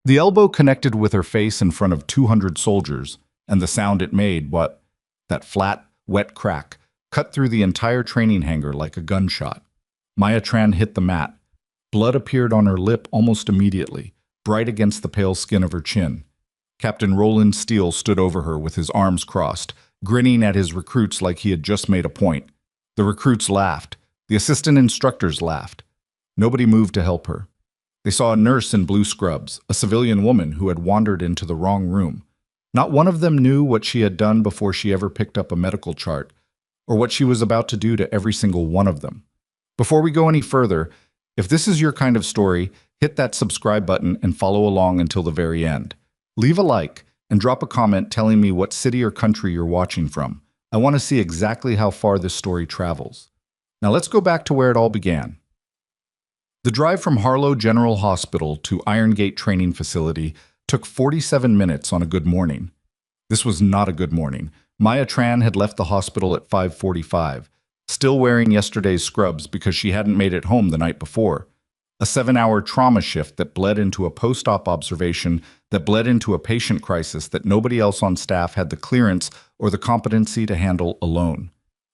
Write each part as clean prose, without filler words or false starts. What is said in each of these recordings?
The elbow connected with her face in front of 200 soldiers, and the sound it made, that flat, wet crack, cut through the entire training hangar like a gunshot. Maya Tran hit the mat. Blood appeared on her lip almost immediately, bright against the pale skin of her chin. Captain Roland Steele stood over her with his arms crossed, grinning at his recruits like he had just made a point. The recruits laughed. The assistant instructors laughed. Nobody moved to help her. They saw a nurse in blue scrubs, a civilian woman who had wandered into the wrong room. Not one of them knew what she had done before she ever picked up a medical chart, or what she was about to do to every single one of them. Before we go any further, if this is your kind of story, hit that subscribe button and follow along until the very end. Leave a like and drop a comment telling me what city or country you're watching from. I want to see exactly how far this story travels. Now let's go back to where it all began. The drive from Harlow General Hospital to Iron Gate Training Facility took 47 minutes on a good morning. This was not a good morning. Maya Tran had left the hospital at 5:45, still wearing yesterday's scrubs because she hadn't made it home the night before. A 7-hour trauma shift that bled into a post-op observation that bled into a patient crisis that nobody else on staff had the clearance or the competency to handle alone.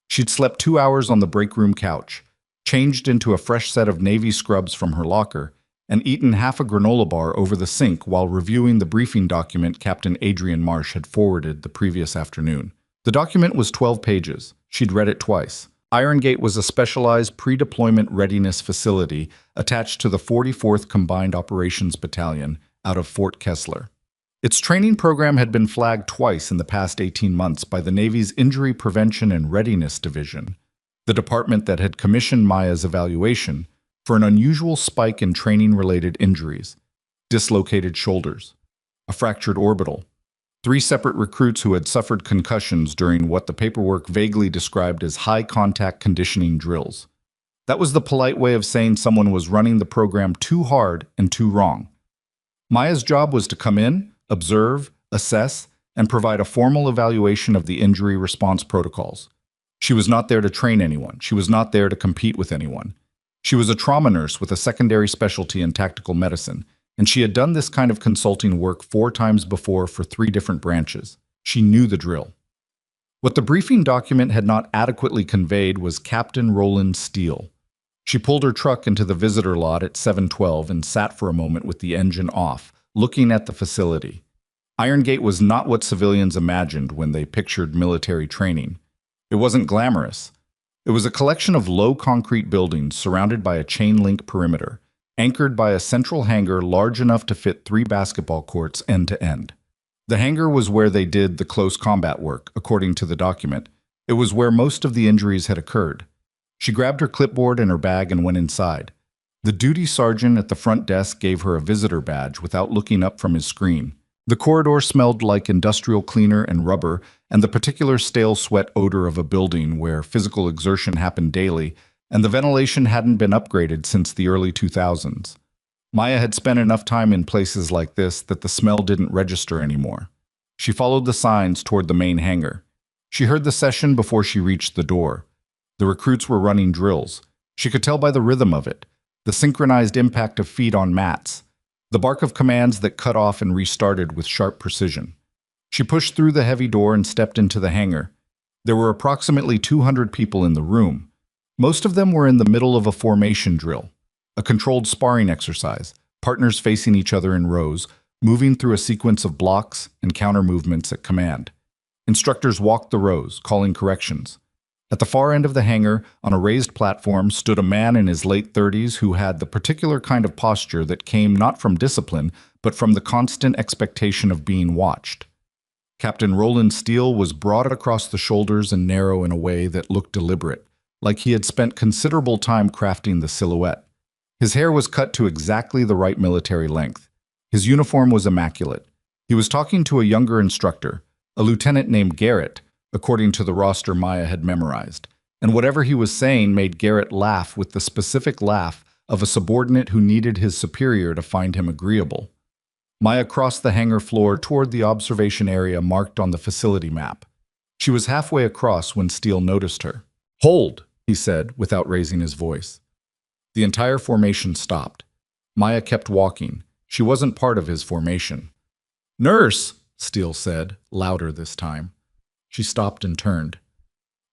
She'd slept 2 hours on the break room couch, changed into a fresh set of navy scrubs from her locker, and eaten half a granola bar over the sink while reviewing the briefing document Captain Adrian Marsh had forwarded the previous afternoon. The document was 12 pages. She'd read it twice. Iron Gate was a specialized pre-deployment readiness facility attached to the 44th Combined Operations Battalion out of Fort Kessler. Its training program had been flagged twice in the past 18 months by the Navy's Injury Prevention and Readiness Division, the department that had commissioned Maya's evaluation, for an unusual spike in training-related injuries: dislocated shoulders, a fractured orbital, 3 separate recruits who had suffered concussions during what the paperwork vaguely described as high-contact conditioning drills. That was the polite way of saying someone was running the program too hard and too wrong. Maya's job was to come in, observe, assess, and provide a formal evaluation of the injury response protocols. She was not there to train anyone. She was not there to compete with anyone. She was a trauma nurse with a secondary specialty in tactical medicine, and she had done this kind of consulting work 4 times before for 3 different branches. She knew the drill. What the briefing document had not adequately conveyed was Captain Roland Steele. She pulled her truck into the visitor lot at 7:12 and sat for a moment with the engine off, looking at the facility. Iron Gate was not what civilians imagined when they pictured military training. It wasn't glamorous. It was a collection of low concrete buildings surrounded by a chain-link perimeter, anchored by a central hangar large enough to fit 3 basketball courts end to end. The hangar was where they did the close combat work, according to the document. It was where most of the injuries had occurred. She grabbed her clipboard and her bag and went inside. The duty sergeant at the front desk gave her a visitor badge without looking up from his screen. The corridor smelled like industrial cleaner and rubber, and the particular stale sweat odor of a building where physical exertion happened daily, and the ventilation hadn't been upgraded since the early 2000s. Maya had spent enough time in places like this that the smell didn't register anymore. She followed the signs toward the main hangar. She heard the session before she reached the door. The recruits were running drills. She could tell by the rhythm of it, the synchronized impact of feet on mats, the bark of commands that cut off and restarted with sharp precision. She pushed through the heavy door and stepped into the hangar. There were approximately 200 people in the room. Most of them were in the middle of a formation drill, a controlled sparring exercise, partners facing each other in rows, moving through a sequence of blocks and counter movements at command. Instructors walked the rows, calling corrections. At the far end of the hangar, on a raised platform, stood a man in his late 30s who had the particular kind of posture that came not from discipline, but from the constant expectation of being watched. Captain Roland Steele was broad across the shoulders and narrow in a way that looked deliberate, like he had spent considerable time crafting the silhouette. His hair was cut to exactly the right military length. His uniform was immaculate. He was talking to a younger instructor, a lieutenant named Garrett, according to the roster Maya had memorized, and whatever he was saying made Garrett laugh with the specific laugh of a subordinate who needed his superior to find him agreeable. Maya crossed the hangar floor toward the observation area marked on the facility map. She was halfway across when Steele noticed her. "Hold," he said, without raising his voice. The entire formation stopped. Maya kept walking. She wasn't part of his formation. "Nurse!" Steele said, louder this time. She stopped and turned.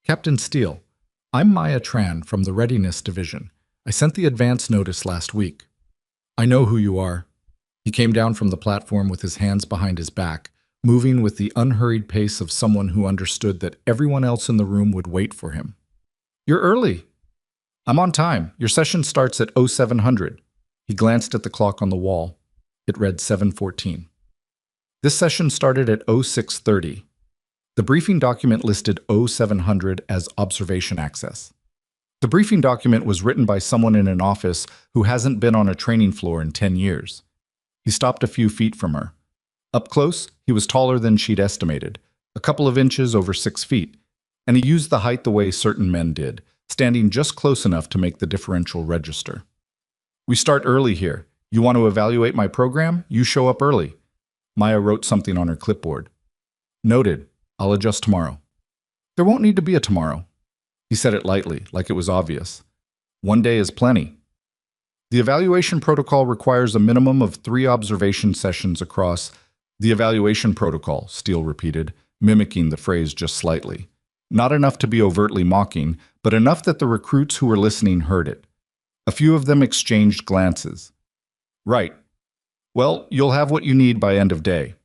"Captain Steele, I'm Maya Tran from the Readiness Division. I sent the advance notice last week." "I know who you are." He came down from the platform with his hands behind his back, moving with the unhurried pace of someone who understood that everyone else in the room would wait for him. "You're early." "I'm on time. Your session starts at 0700. He glanced at the clock on the wall. It read 7:14. This session started at 0630. The briefing document listed 0700 as observation access. The briefing document was written by someone in an office who hasn't been on a training floor in 10 years. He stopped a few feet from her. Up close, he was taller than she'd estimated, a couple of inches over 6 feet, and he used the height the way certain men did, standing just close enough to make the differential register. "We start early here. You want to evaluate my program? You show up early." Maya wrote something on her clipboard. "Noted. I'll adjust tomorrow." "There won't need to be a tomorrow." He said it lightly, like it was obvious. "One day is plenty." "The evaluation protocol requires a minimum of 3 observation sessions across." "The evaluation protocol," Steele repeated, mimicking the phrase just slightly. Not enough to be overtly mocking, but enough that the recruits who were listening heard it. A few of them exchanged glances. "Right. Well, you'll have what you need by end of day.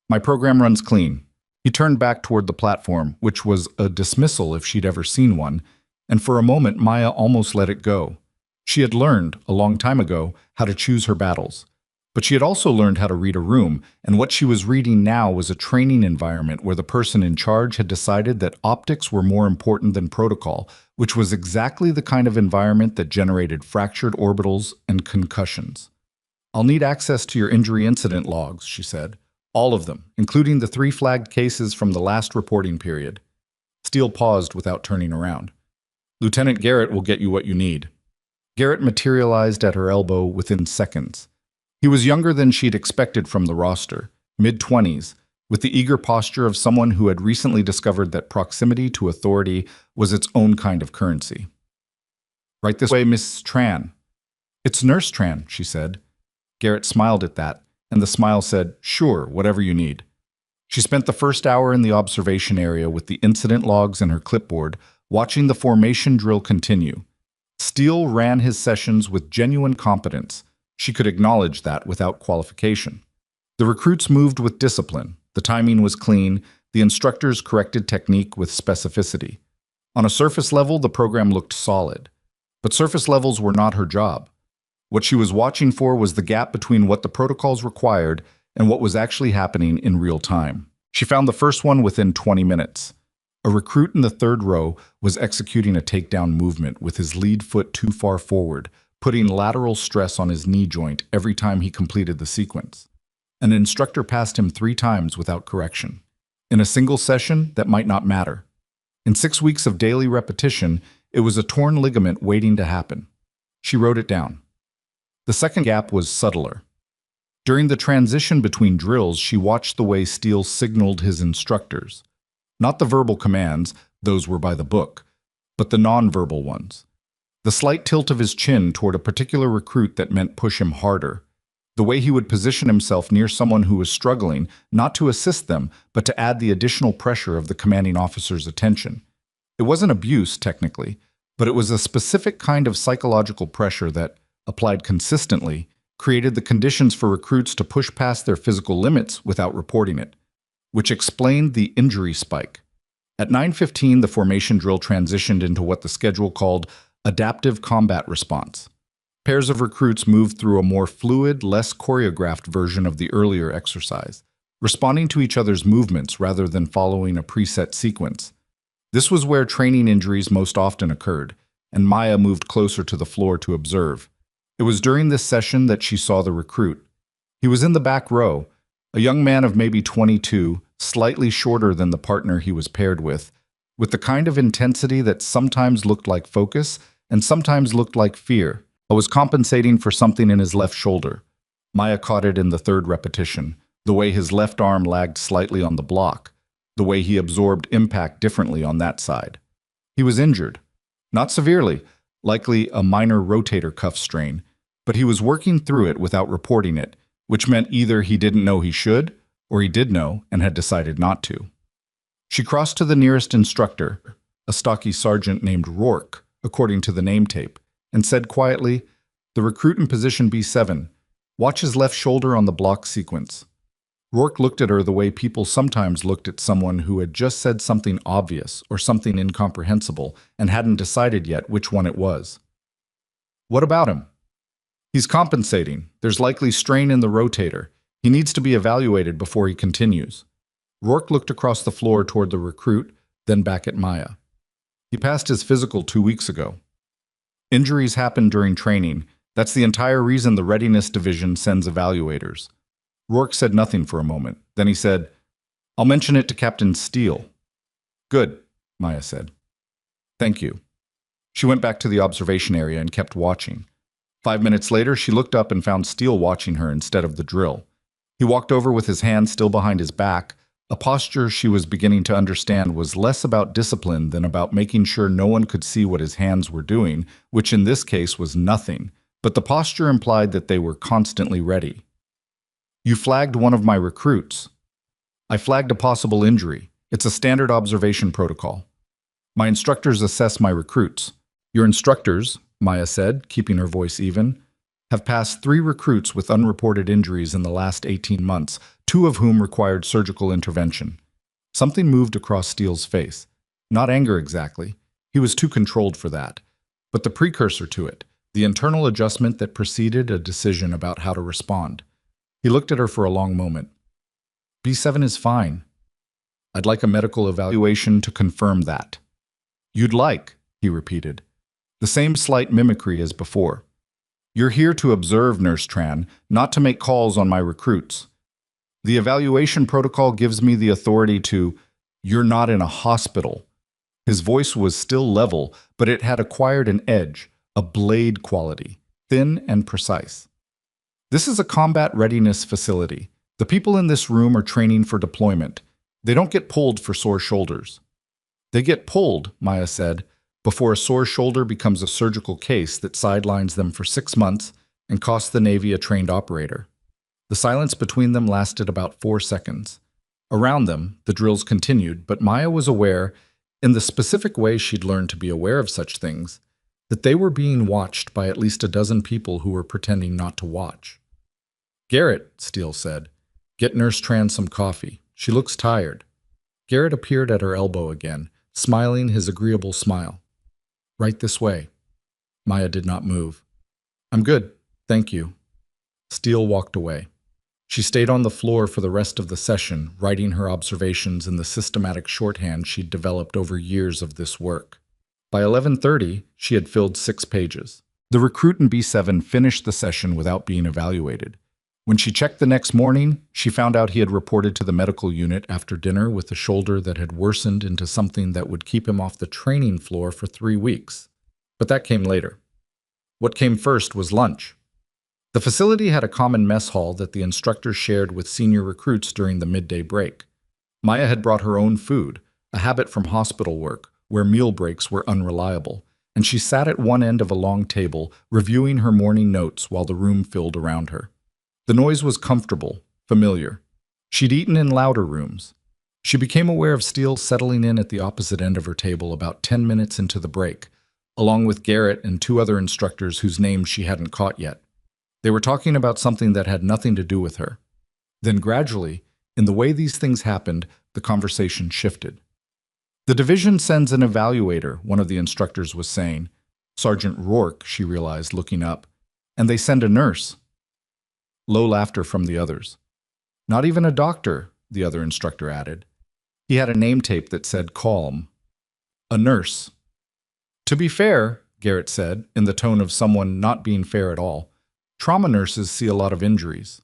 My program runs clean." He turned back toward the platform, which was a dismissal if she'd ever seen one, and for a moment Maya almost let it go. She had learned, a long time ago, how to choose her battles. But she had also learned how to read a room, and what she was reading now was a training environment where the person in charge had decided that optics were more important than protocol, which was exactly the kind of environment that generated fractured orbitals and concussions. "I'll need access to your injury incident logs," she said. "All of them, including the 3 flagged cases from the last reporting period." Steele paused without turning around. "Lieutenant Garrett will get you what you need." Garrett materialized at her elbow within seconds. He was younger than she'd expected from the roster, mid-20s, with the eager posture of someone who had recently discovered that proximity to authority was its own kind of currency. "Right this way, Miss Tran." "It's Nurse Tran," she said. Garrett smiled at that, and the smile said, "Sure, whatever you need." She spent the first hour in the observation area with the incident logs in her clipboard, watching the formation drill continue. Steele ran his sessions with genuine competence. She could acknowledge that without qualification. The recruits moved with discipline. The timing was clean. The instructors corrected technique with specificity. On a surface level, the program looked solid. But surface levels were not her job. What she was watching for was the gap between what the protocols required and what was actually happening in real time. She found the first one within 20 minutes. A recruit in the 3rd row was executing a takedown movement with his lead foot too far forward, putting lateral stress on his knee joint every time he completed the sequence. An instructor passed him 3 times without correction. In a single session, that might not matter. In 6 weeks of daily repetition, it was a torn ligament waiting to happen. She wrote it down. The second gap was subtler. During the transition between drills, she watched the way Steele signaled his instructors. Not the verbal commands, those were by the book, but the nonverbal ones. The slight tilt of his chin toward a particular recruit that meant push him harder. The way he would position himself near someone who was struggling, not to assist them, but to add the additional pressure of the commanding officer's attention. It wasn't abuse, technically, but it was a specific kind of psychological pressure that, applied consistently, created the conditions for recruits to push past their physical limits without reporting it, which explained the injury spike. At 9:15, the formation drill transitioned into what the schedule called adaptive combat response. Pairs of recruits moved through a more fluid, less choreographed version of the earlier exercise, responding to each other's movements rather than following a preset sequence. This was where training injuries most often occurred, and Maya moved closer to the floor to observe. It was during this session that she saw the recruit. He was in the back row, a young man of maybe 22, slightly shorter than the partner he was paired with the kind of intensity that sometimes looked like focus and sometimes looked like fear. Was compensating for something in his left shoulder. Maya caught it in the 3rd repetition, the way his left arm lagged slightly on the block, the way he absorbed impact differently on that side. He was injured. Not severely, likely a minor rotator cuff strain, but he was working through it without reporting it, which meant either he didn't know he should, or he did know and had decided not to. She crossed to the nearest instructor, a stocky sergeant named Rourke, according to the name tape, and said quietly, "The recruit in position B7. Watch his left shoulder on the block sequence." Rourke looked at her the way people sometimes looked at someone who had just said something obvious or something incomprehensible and hadn't decided yet which one it was. "What about him?" "He's compensating. There's likely strain in the rotator. He needs to be evaluated before he continues." Rourke looked across the floor toward the recruit, then back at Maya. "He passed his physical 2 weeks ago." Injuries happen during training. That's the entire reason the Readiness Division sends evaluators. Rourke said nothing for a moment. Then he said, "I'll mention it to Captain Steele." "Good," Maya said. "Thank you." She went back to the observation area and kept watching. 5 minutes later, she looked up and found Steele watching her instead of the drill. He walked over with his hand still behind his back, a posture she was beginning to understand was less about discipline than about making sure no one could see what his hands were doing, which in this case was nothing, but the posture implied that they were constantly ready. "You flagged one of my recruits." "I flagged a possible injury. It's a standard observation protocol. My instructors assess my recruits." "Your instructors," Maya said, keeping her voice even, "have passed 3 recruits with unreported injuries in the last 18 months, 2 of whom required surgical intervention." Something moved across Steele's face. Not anger exactly. He was too controlled for that. But the precursor to it, the internal adjustment that preceded a decision about how to respond. He looked at her for a long moment. "B7 is fine. I'd like a medical evaluation to confirm that." "You'd like," he repeated. The same slight mimicry as before. "You're here to observe, Nurse Tran, not to make calls on my recruits. The evaluation protocol gives me the authority to—" "You're not in a hospital." His voice was still level, but it had acquired an edge, a blade quality, thin and precise. "This is a combat readiness facility. The people in this room are training for deployment. They don't get pulled for sore shoulders." "They get pulled," Maya said, "before a sore shoulder becomes a surgical case that sidelines them for 6 months and costs the Navy a trained operator." The silence between them lasted about 4 seconds. Around them, the drills continued, but Maya was aware, in the specific way she'd learned to be aware of such things, that they were being watched by at least a dozen people who were pretending not to watch. "Garrett," Steele said, "get Nurse Tran some coffee. She looks tired." Garrett appeared at her elbow again, smiling his agreeable smile. "Right this way." Maya did not move. "I'm good, thank you." Steele walked away. She stayed on the floor for the rest of the session, writing her observations in the systematic shorthand she'd developed over years of this work. By 11:30, she had filled 6 pages. The recruit in B7 finished the session without being evaluated. When she checked the next morning, she found out he had reported to the medical unit after dinner with a shoulder that had worsened into something that would keep him off the training floor for 3 weeks. But that came later. What came first was lunch. The facility had a common mess hall that the instructors shared with senior recruits during the midday break. Maya had brought her own food, a habit from hospital work, where meal breaks were unreliable, and she sat at one end of a long table, reviewing her morning notes while the room filled around her. The noise was comfortable, familiar. She'd eaten in louder rooms. She became aware of Steele settling in at the opposite end of her table about 10 minutes into the break, along with Garrett and 2 other instructors whose names she hadn't caught yet. They were talking about something that had nothing to do with her. Then gradually, in the way these things happened, the conversation shifted. "The division sends an evaluator," one of the instructors was saying. Sergeant Rourke, she realized, looking up. "And they send a nurse." Low laughter from the others. "Not even a doctor," the other instructor added. He had a name tape that said calm. "A nurse." "To be fair," Garrett said, in the tone of someone not being fair at all, "trauma nurses see a lot of injuries."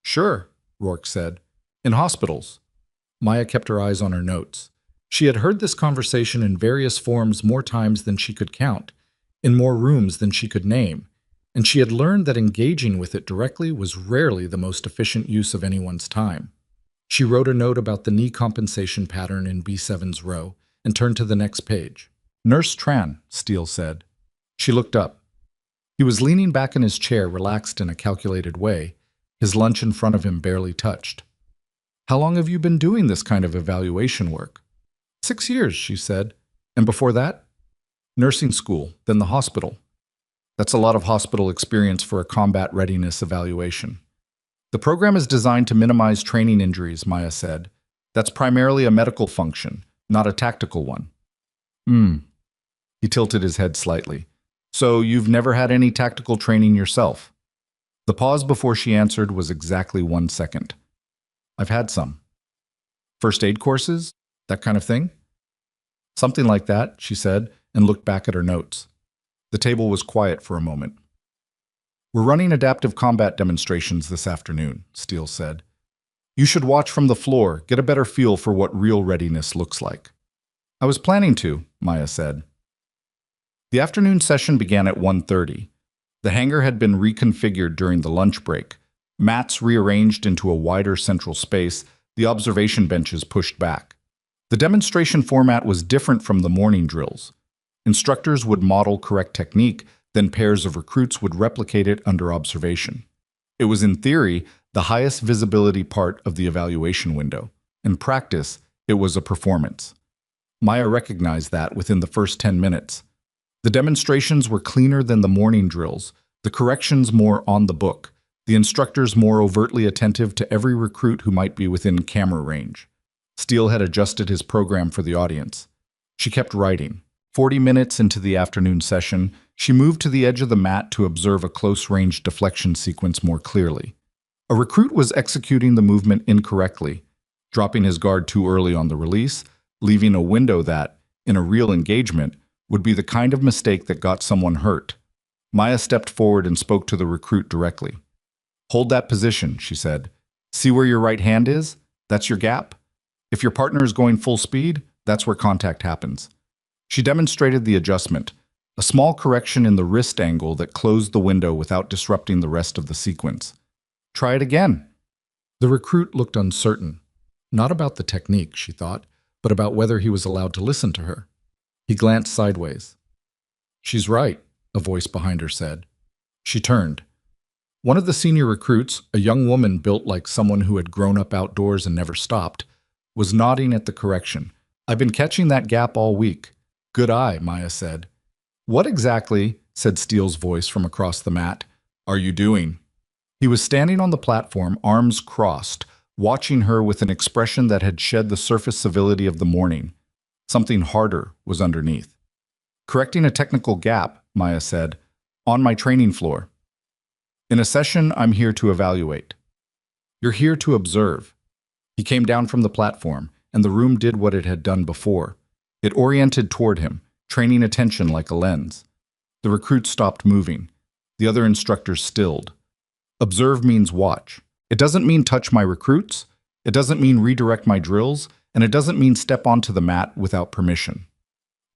"Sure," Rourke said. "In hospitals." Maya kept her eyes on her notes. She had heard this conversation in various forms more times than she could count, in more rooms than she could name, and she had learned that engaging with it directly was rarely the most efficient use of anyone's time. She wrote a note about the knee compensation pattern in B7's row and turned to the next page. "Nurse Tran," Steele said. She looked up. He was leaning back in his chair, relaxed in a calculated way, his lunch in front of him barely touched. "How long have you been doing this kind of evaluation work?" "6 years," she said. "And before that?" "Nursing school, then the hospital." "That's a lot of hospital experience for a combat readiness evaluation." "The program is designed to minimize training injuries," Maya said. "That's primarily a medical function, not a tactical one." He tilted his head slightly. "So you've never had any tactical training yourself?" The pause before she answered was exactly 1 second. "I've had some." "First aid courses? That kind of thing?" "Something like that," she said, and looked back at her notes. The table was quiet for a moment. "We're running adaptive combat demonstrations this afternoon," Steele said. "You should watch from the floor, get a better feel for what real readiness looks like." "I was planning to," Maya said. The afternoon session began at 1:30. The hangar had been reconfigured during the lunch break. Mats rearranged into a wider central space, the observation benches pushed back. The demonstration format was different from the morning drills. Instructors would model correct technique, then pairs of recruits would replicate it under observation. It was, in theory, the highest visibility part of the evaluation window. In practice, it was a performance. Maya recognized that within the first 10 minutes. The demonstrations were cleaner than the morning drills, the corrections more on the book, the instructors more overtly attentive to every recruit who might be within camera range. Steele had adjusted his program for the audience. She kept writing. 40 minutes into the afternoon session, she moved to the edge of the mat to observe a close-range deflection sequence more clearly. A recruit was executing the movement incorrectly, dropping his guard too early on the release, leaving a window that, in a real engagement, would be the kind of mistake that got someone hurt. Maya stepped forward and spoke to the recruit directly. "Hold that position," she said. "See where your right hand is? That's your gap. If your partner is going full speed, that's where contact happens." She demonstrated the adjustment, a small correction in the wrist angle that closed the window without disrupting the rest of the sequence. "Try it again." The recruit looked uncertain. Not about the technique, she thought, but about whether he was allowed to listen to her. He glanced sideways. "She's right," a voice behind her said. She turned. One of the senior recruits, a young woman built like someone who had grown up outdoors and never stopped, was nodding at the correction. "I've been catching that gap all week." "Good eye," Maya said. "What exactly," said Steele's voice from across the mat, "are you doing?" He was standing on the platform, arms crossed, watching her with an expression that had shed the surface civility of the morning. Something harder was underneath. "Correcting a technical gap," Maya said, "on my training floor. In a session, I'm here to evaluate." "You're here to observe." He came down from the platform, and the room did what it had done before. It oriented toward him, training attention like a lens. The recruit stopped moving. The other instructors stilled. Observe means watch. It doesn't mean touch my recruits. It doesn't mean redirect my drills. And it doesn't mean step onto the mat without permission.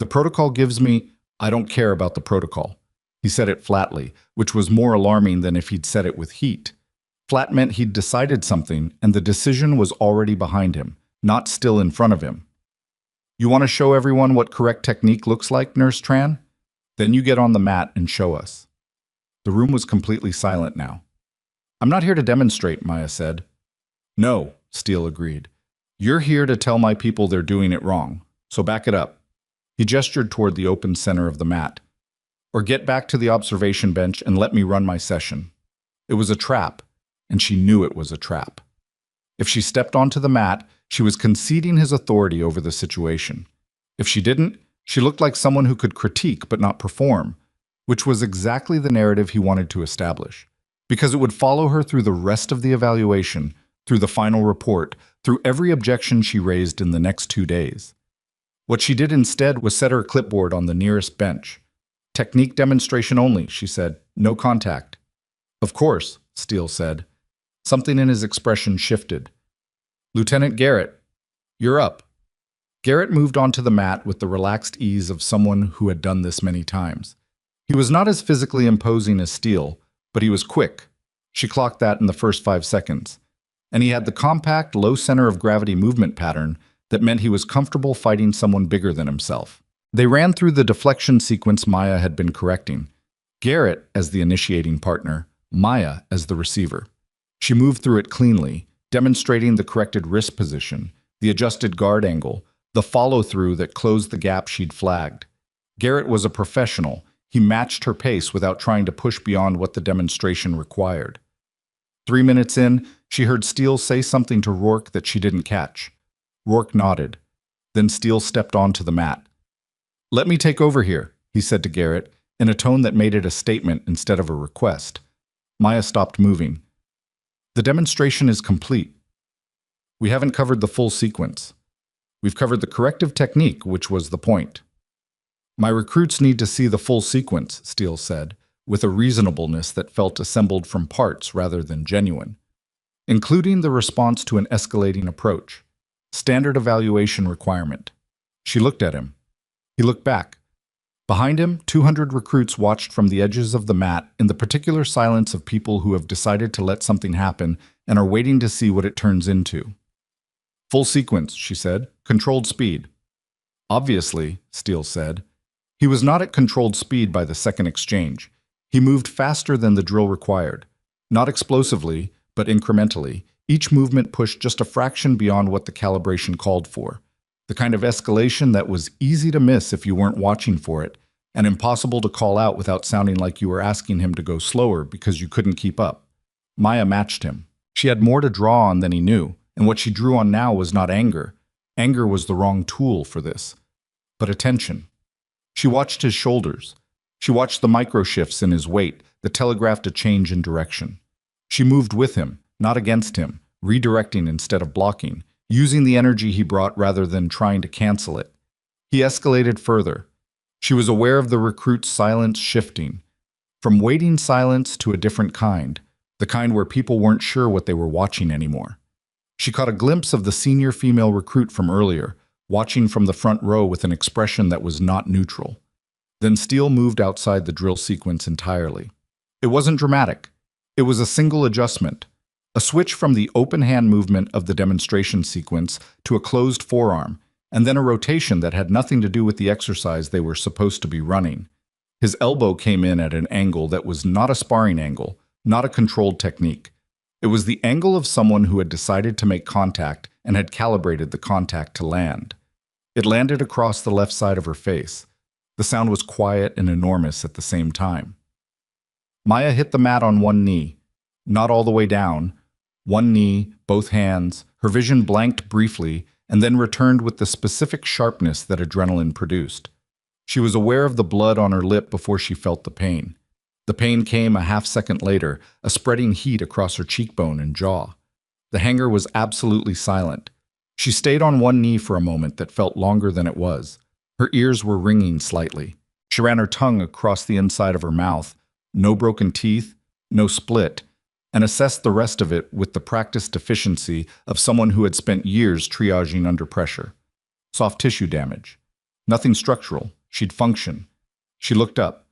The protocol gives me, I don't care about the protocol. He said it flatly, which was more alarming than if he'd said it with heat. Flat meant he'd decided something, and the decision was already behind him, not still in front of him. "You want to show everyone what correct technique looks like, Nurse Tran? Then you get on the mat and show us." The room was completely silent now. "I'm not here to demonstrate," Maya said. "No," Steele agreed. "You're here to tell my people they're doing it wrong, so back it up." He gestured toward the open center of the mat. "Or get back to the observation bench and let me run my session." It was a trap, and she knew it was a trap. If she stepped onto the mat, she was conceding his authority over the situation. If she didn't, she looked like someone who could critique but not perform, which was exactly the narrative he wanted to establish, because it would follow her through the rest of the evaluation, through the final report, through every objection she raised in the next 2 days. What she did instead was set her clipboard on the nearest bench. "Technique demonstration only," she said. "No contact." "Of course," Steele said. Something in his expression shifted. "Lieutenant Garrett, you're up." Garrett moved onto the mat with the relaxed ease of someone who had done this many times. He was not as physically imposing as Steele, but he was quick. She clocked that in the first 5 seconds. And he had the compact, low center of gravity movement pattern that meant he was comfortable fighting someone bigger than himself. They ran through the deflection sequence Maya had been correcting. Garrett as the initiating partner, Maya as the receiver. She moved through it cleanly, demonstrating the corrected wrist position, the adjusted guard angle, the follow-through that closed the gap she'd flagged. Garrett was a professional. He matched her pace without trying to push beyond what the demonstration required. 3 minutes in, she heard Steele say something to Rourke that she didn't catch. Rourke nodded. Then Steele stepped onto the mat. "Let me take over here," he said to Garrett, in a tone that made it a statement instead of a request. Maya stopped moving. "The demonstration is complete. We haven't covered the full sequence. We've covered the corrective technique, which was the point." "My recruits need to see the full sequence," Steele said, with a reasonableness that felt assembled from parts rather than genuine, "including the response to an escalating approach. Standard evaluation requirement." She looked at him. He looked back. Behind him, 200 recruits watched from the edges of the mat in the particular silence of people who have decided to let something happen and are waiting to see what it turns into. "Full sequence," she said. "Controlled speed." "Obviously," Steele said. He was not at controlled speed by the second exchange. He moved faster than the drill required. Not explosively, but incrementally. Each movement pushed just a fraction beyond what the calibration called for. The kind of escalation that was easy to miss if you weren't watching for it, and impossible to call out without sounding like you were asking him to go slower because you couldn't keep up. Maya matched him. She had more to draw on than he knew, and what she drew on now was not anger. Anger was the wrong tool for this. But attention. She watched his shoulders. She watched the micro-shifts in his weight that telegraphed a change in direction. She moved with him, not against him, redirecting instead of blocking, using the energy he brought rather than trying to cancel it. He escalated further. She was aware of the recruit's silence shifting, from waiting silence to a different kind, the kind where people weren't sure what they were watching anymore. She caught a glimpse of the senior female recruit from earlier, watching from the front row with an expression that was not neutral. Then Steele moved outside the drill sequence entirely. It wasn't dramatic. It was a single adjustment. A switch from the open hand movement of the demonstration sequence to a closed forearm, and then a rotation that had nothing to do with the exercise they were supposed to be running. His elbow came in at an angle that was not a sparring angle, not a controlled technique. It was the angle of someone who had decided to make contact and had calibrated the contact to land. It landed across the left side of her face. The sound was quiet and enormous at the same time. Maya hit the mat on one knee, not all the way down. One knee, both hands, her vision blanked briefly, and then returned with the specific sharpness that adrenaline produced. She was aware of the blood on her lip before she felt the pain. The pain came a half-second later, a spreading heat across her cheekbone and jaw. The hanger was absolutely silent. She stayed on one knee for a moment that felt longer than it was. Her ears were ringing slightly. She ran her tongue across the inside of her mouth. No broken teeth, no split, and assessed the rest of it with the practiced efficiency of someone who had spent years triaging under pressure. Soft tissue damage. Nothing structural. She'd function. She looked up.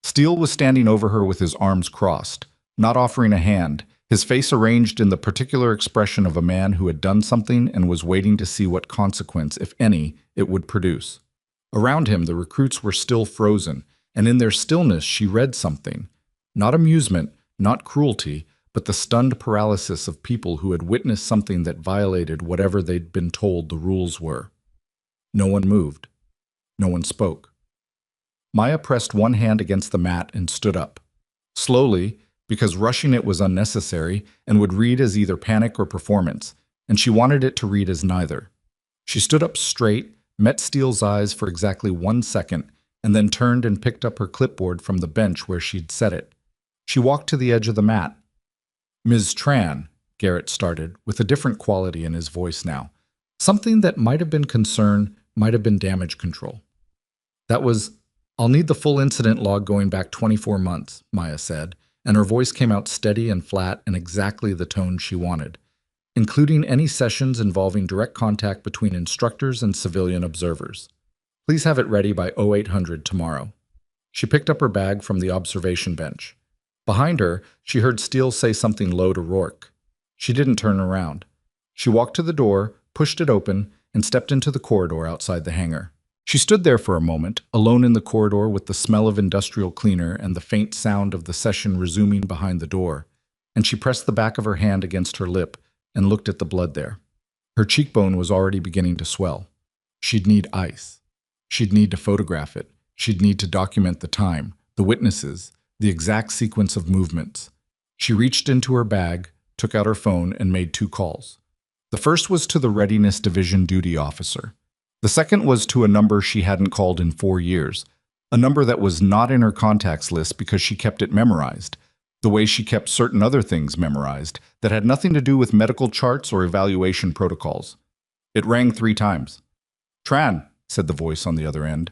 Steele was standing over her with his arms crossed, not offering a hand, his face arranged in the particular expression of a man who had done something and was waiting to see what consequence, if any, it would produce. Around him, the recruits were still frozen, and in their stillness she read something. Not amusement, not cruelty, but the stunned paralysis of people who had witnessed something that violated whatever they'd been told the rules were. No one moved. No one spoke. Maya pressed one hand against the mat and stood up. Slowly, because rushing it was unnecessary and would read as either panic or performance, and she wanted it to read as neither. She stood up straight, met Steele's eyes for exactly 1 second, and then turned and picked up her clipboard from the bench where she'd set it. She walked to the edge of the mat. "Ms. Tran," Garrett started, with a different quality in his voice now. Something that might have been concern, might have been damage control. "That was, I'll need the full incident log going back 24 months, Maya said, and her voice came out steady and flat in exactly the tone she wanted, including any sessions involving direct contact between instructors and civilian observers. Please have it ready by 0800 tomorrow." She picked up her bag from the observation bench. Behind her, she heard Steele say something low to Rourke. She didn't turn around. She walked to the door, pushed it open, and stepped into the corridor outside the hangar. She stood there for a moment, alone in the corridor with the smell of industrial cleaner and the faint sound of the session resuming behind the door, and she pressed the back of her hand against her lip and looked at the blood there. Her cheekbone was already beginning to swell. She'd need ice. She'd need to photograph it. She'd need to document the time, the witnesses, the exact sequence of movements. She reached into her bag, took out her phone, and made 2 calls. The first was to the Readiness Division duty officer. The second was to a number she hadn't called in 4 years, a number that was not in her contacts list because she kept it memorized, the way she kept certain other things memorized that had nothing to do with medical charts or evaluation protocols. It rang 3 times. "Tran," said the voice on the other end.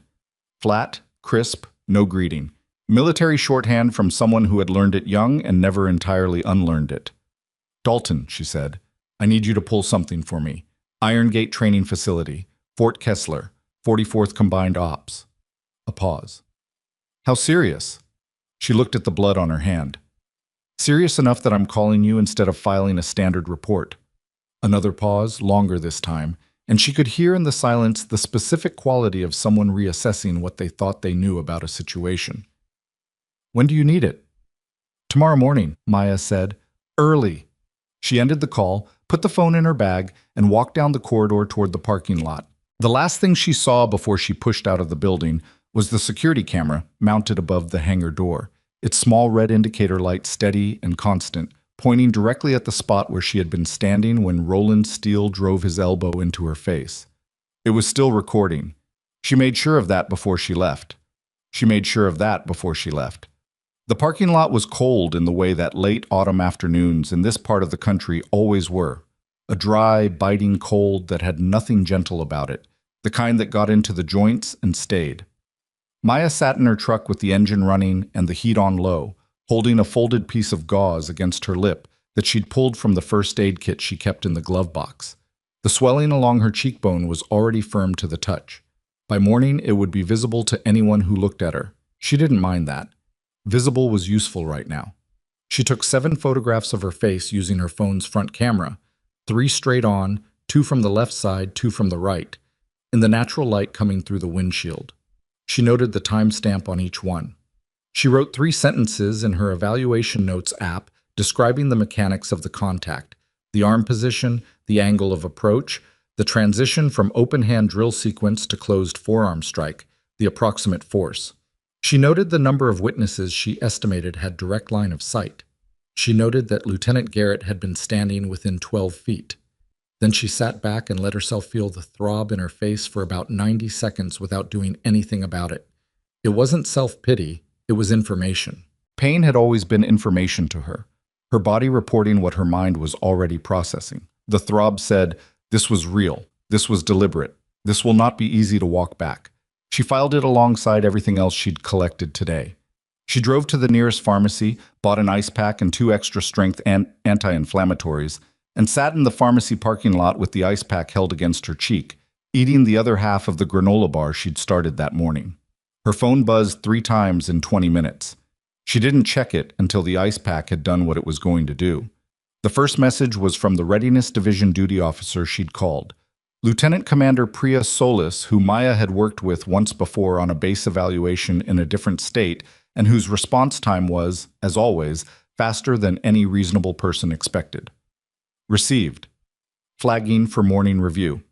Flat, crisp, no greeting. Military shorthand from someone who had learned it young and never entirely unlearned it. "Dalton," she said, "I need you to pull something for me. Iron Gate Training Facility, Fort Kessler, 44th Combined Ops." A pause. "How serious?" She looked at the blood on her hand. "Serious enough that I'm calling you instead of filing a standard report." Another pause, longer this time, and she could hear in the silence the specific quality of someone reassessing what they thought they knew about a situation. "When do you need it?" "Tomorrow morning," Maya said. "Early." She ended the call, put the phone in her bag, and walked down the corridor toward the parking lot. The last thing she saw before she pushed out of the building was the security camera mounted above the hangar door, its small red indicator light steady and constant, pointing directly at the spot where she had been standing when Roland Steele drove his elbow into her face. It was still recording. She made sure of that before she left. The parking lot was cold in the way that late autumn afternoons in this part of the country always were. A dry, biting cold that had nothing gentle about it, the kind that got into the joints and stayed. Maya sat in her truck with the engine running and the heat on low, holding a folded piece of gauze against her lip that she'd pulled from the first aid kit she kept in the glove box. The swelling along her cheekbone was already firm to the touch. By morning, it would be visible to anyone who looked at her. She didn't mind that. Visible was useful right now. She took 7 photographs of her face using her phone's front camera, 3 straight on, 2 from the left side, 2 from the right, in the natural light coming through the windshield. She noted the timestamp on each one. She wrote 3 sentences in her evaluation notes app describing the mechanics of the contact, the arm position, the angle of approach, the transition from open-hand drill sequence to closed forearm strike, the approximate force. She noted the number of witnesses she estimated had direct line of sight. She noted that Lieutenant Garrett had been standing within 12 feet. Then she sat back and let herself feel the throb in her face for about 90 seconds without doing anything about it. It wasn't self-pity, it was information. Pain had always been information to her, her body reporting what her mind was already processing. The throb said, "This was real, this was deliberate, this will not be easy to walk back." She filed it alongside everything else she'd collected today. She drove to the nearest pharmacy, bought an ice pack and 2 extra-strength anti-inflammatories, and sat in the pharmacy parking lot with the ice pack held against her cheek, eating the other half of the granola bar she'd started that morning. Her phone buzzed 3 times in 20 minutes. She didn't check it until the ice pack had done what it was going to do. The first message was from the Readiness Division duty officer she'd called. Lieutenant Commander Priya Solis, who Maya had worked with once before on a base evaluation in a different state, and whose response time was, as always, faster than any reasonable person expected. Received. Flagging for morning review.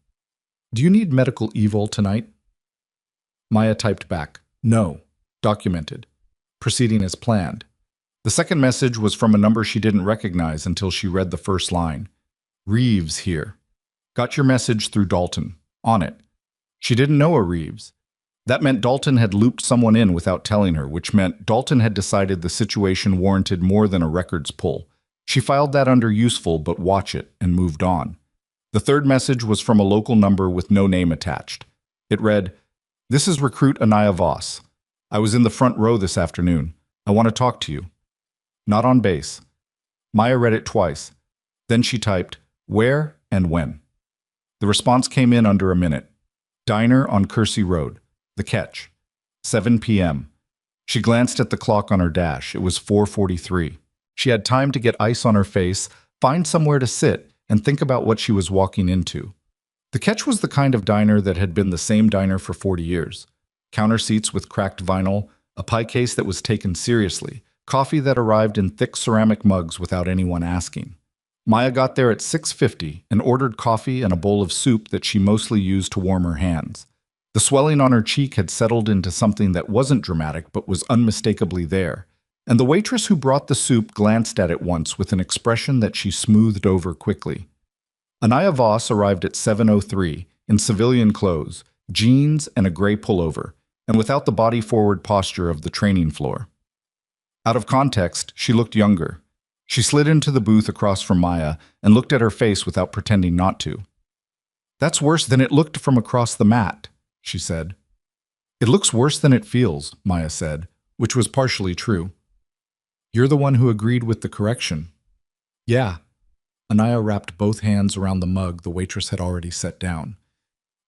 Do you need medical evil tonight? Maya typed back, no. Documented. Proceeding as planned. The second message was from a number she didn't recognize until she read the first line. Reeves here. Got your message through Dalton. On it. She didn't know a Reeves. That meant Dalton had looped someone in without telling her, which meant Dalton had decided the situation warranted more than a records pull. She filed that under useful but watch it and moved on. The third message was from a local number with no name attached. It read, "This is recruit Anaya Voss. I was in the front row this afternoon. I want to talk to you." Not on base. Maya read it twice. Then she typed, "Where and when?" The response came in under a minute. Diner on Kersey Road. The Catch. 7 p.m. She glanced at the clock on her dash. It was 4:43. She had time to get ice on her face, find somewhere to sit, and think about what she was walking into. The Catch was the kind of diner that had been the same diner for 40 years. Counter seats with cracked vinyl, a pie case that was taken seriously, coffee that arrived in thick ceramic mugs without anyone asking. Maya got there at 6:50 and ordered coffee and a bowl of soup that she mostly used to warm her hands. The swelling on her cheek had settled into something that wasn't dramatic but was unmistakably there, and the waitress who brought the soup glanced at it once with an expression that she smoothed over quickly. Anaya Voss arrived at 7:03 in civilian clothes, jeans and a gray pullover, and without the body-forward posture of the training floor. Out of context, she looked younger. She slid into the booth across from Maya and looked at her face without pretending not to. "That's worse than it looked from across the mat," she said. "It looks worse than it feels," Maya said, which was partially true. "You're the one who agreed with the correction." "Yeah." Anaya wrapped both hands around the mug the waitress had already set down.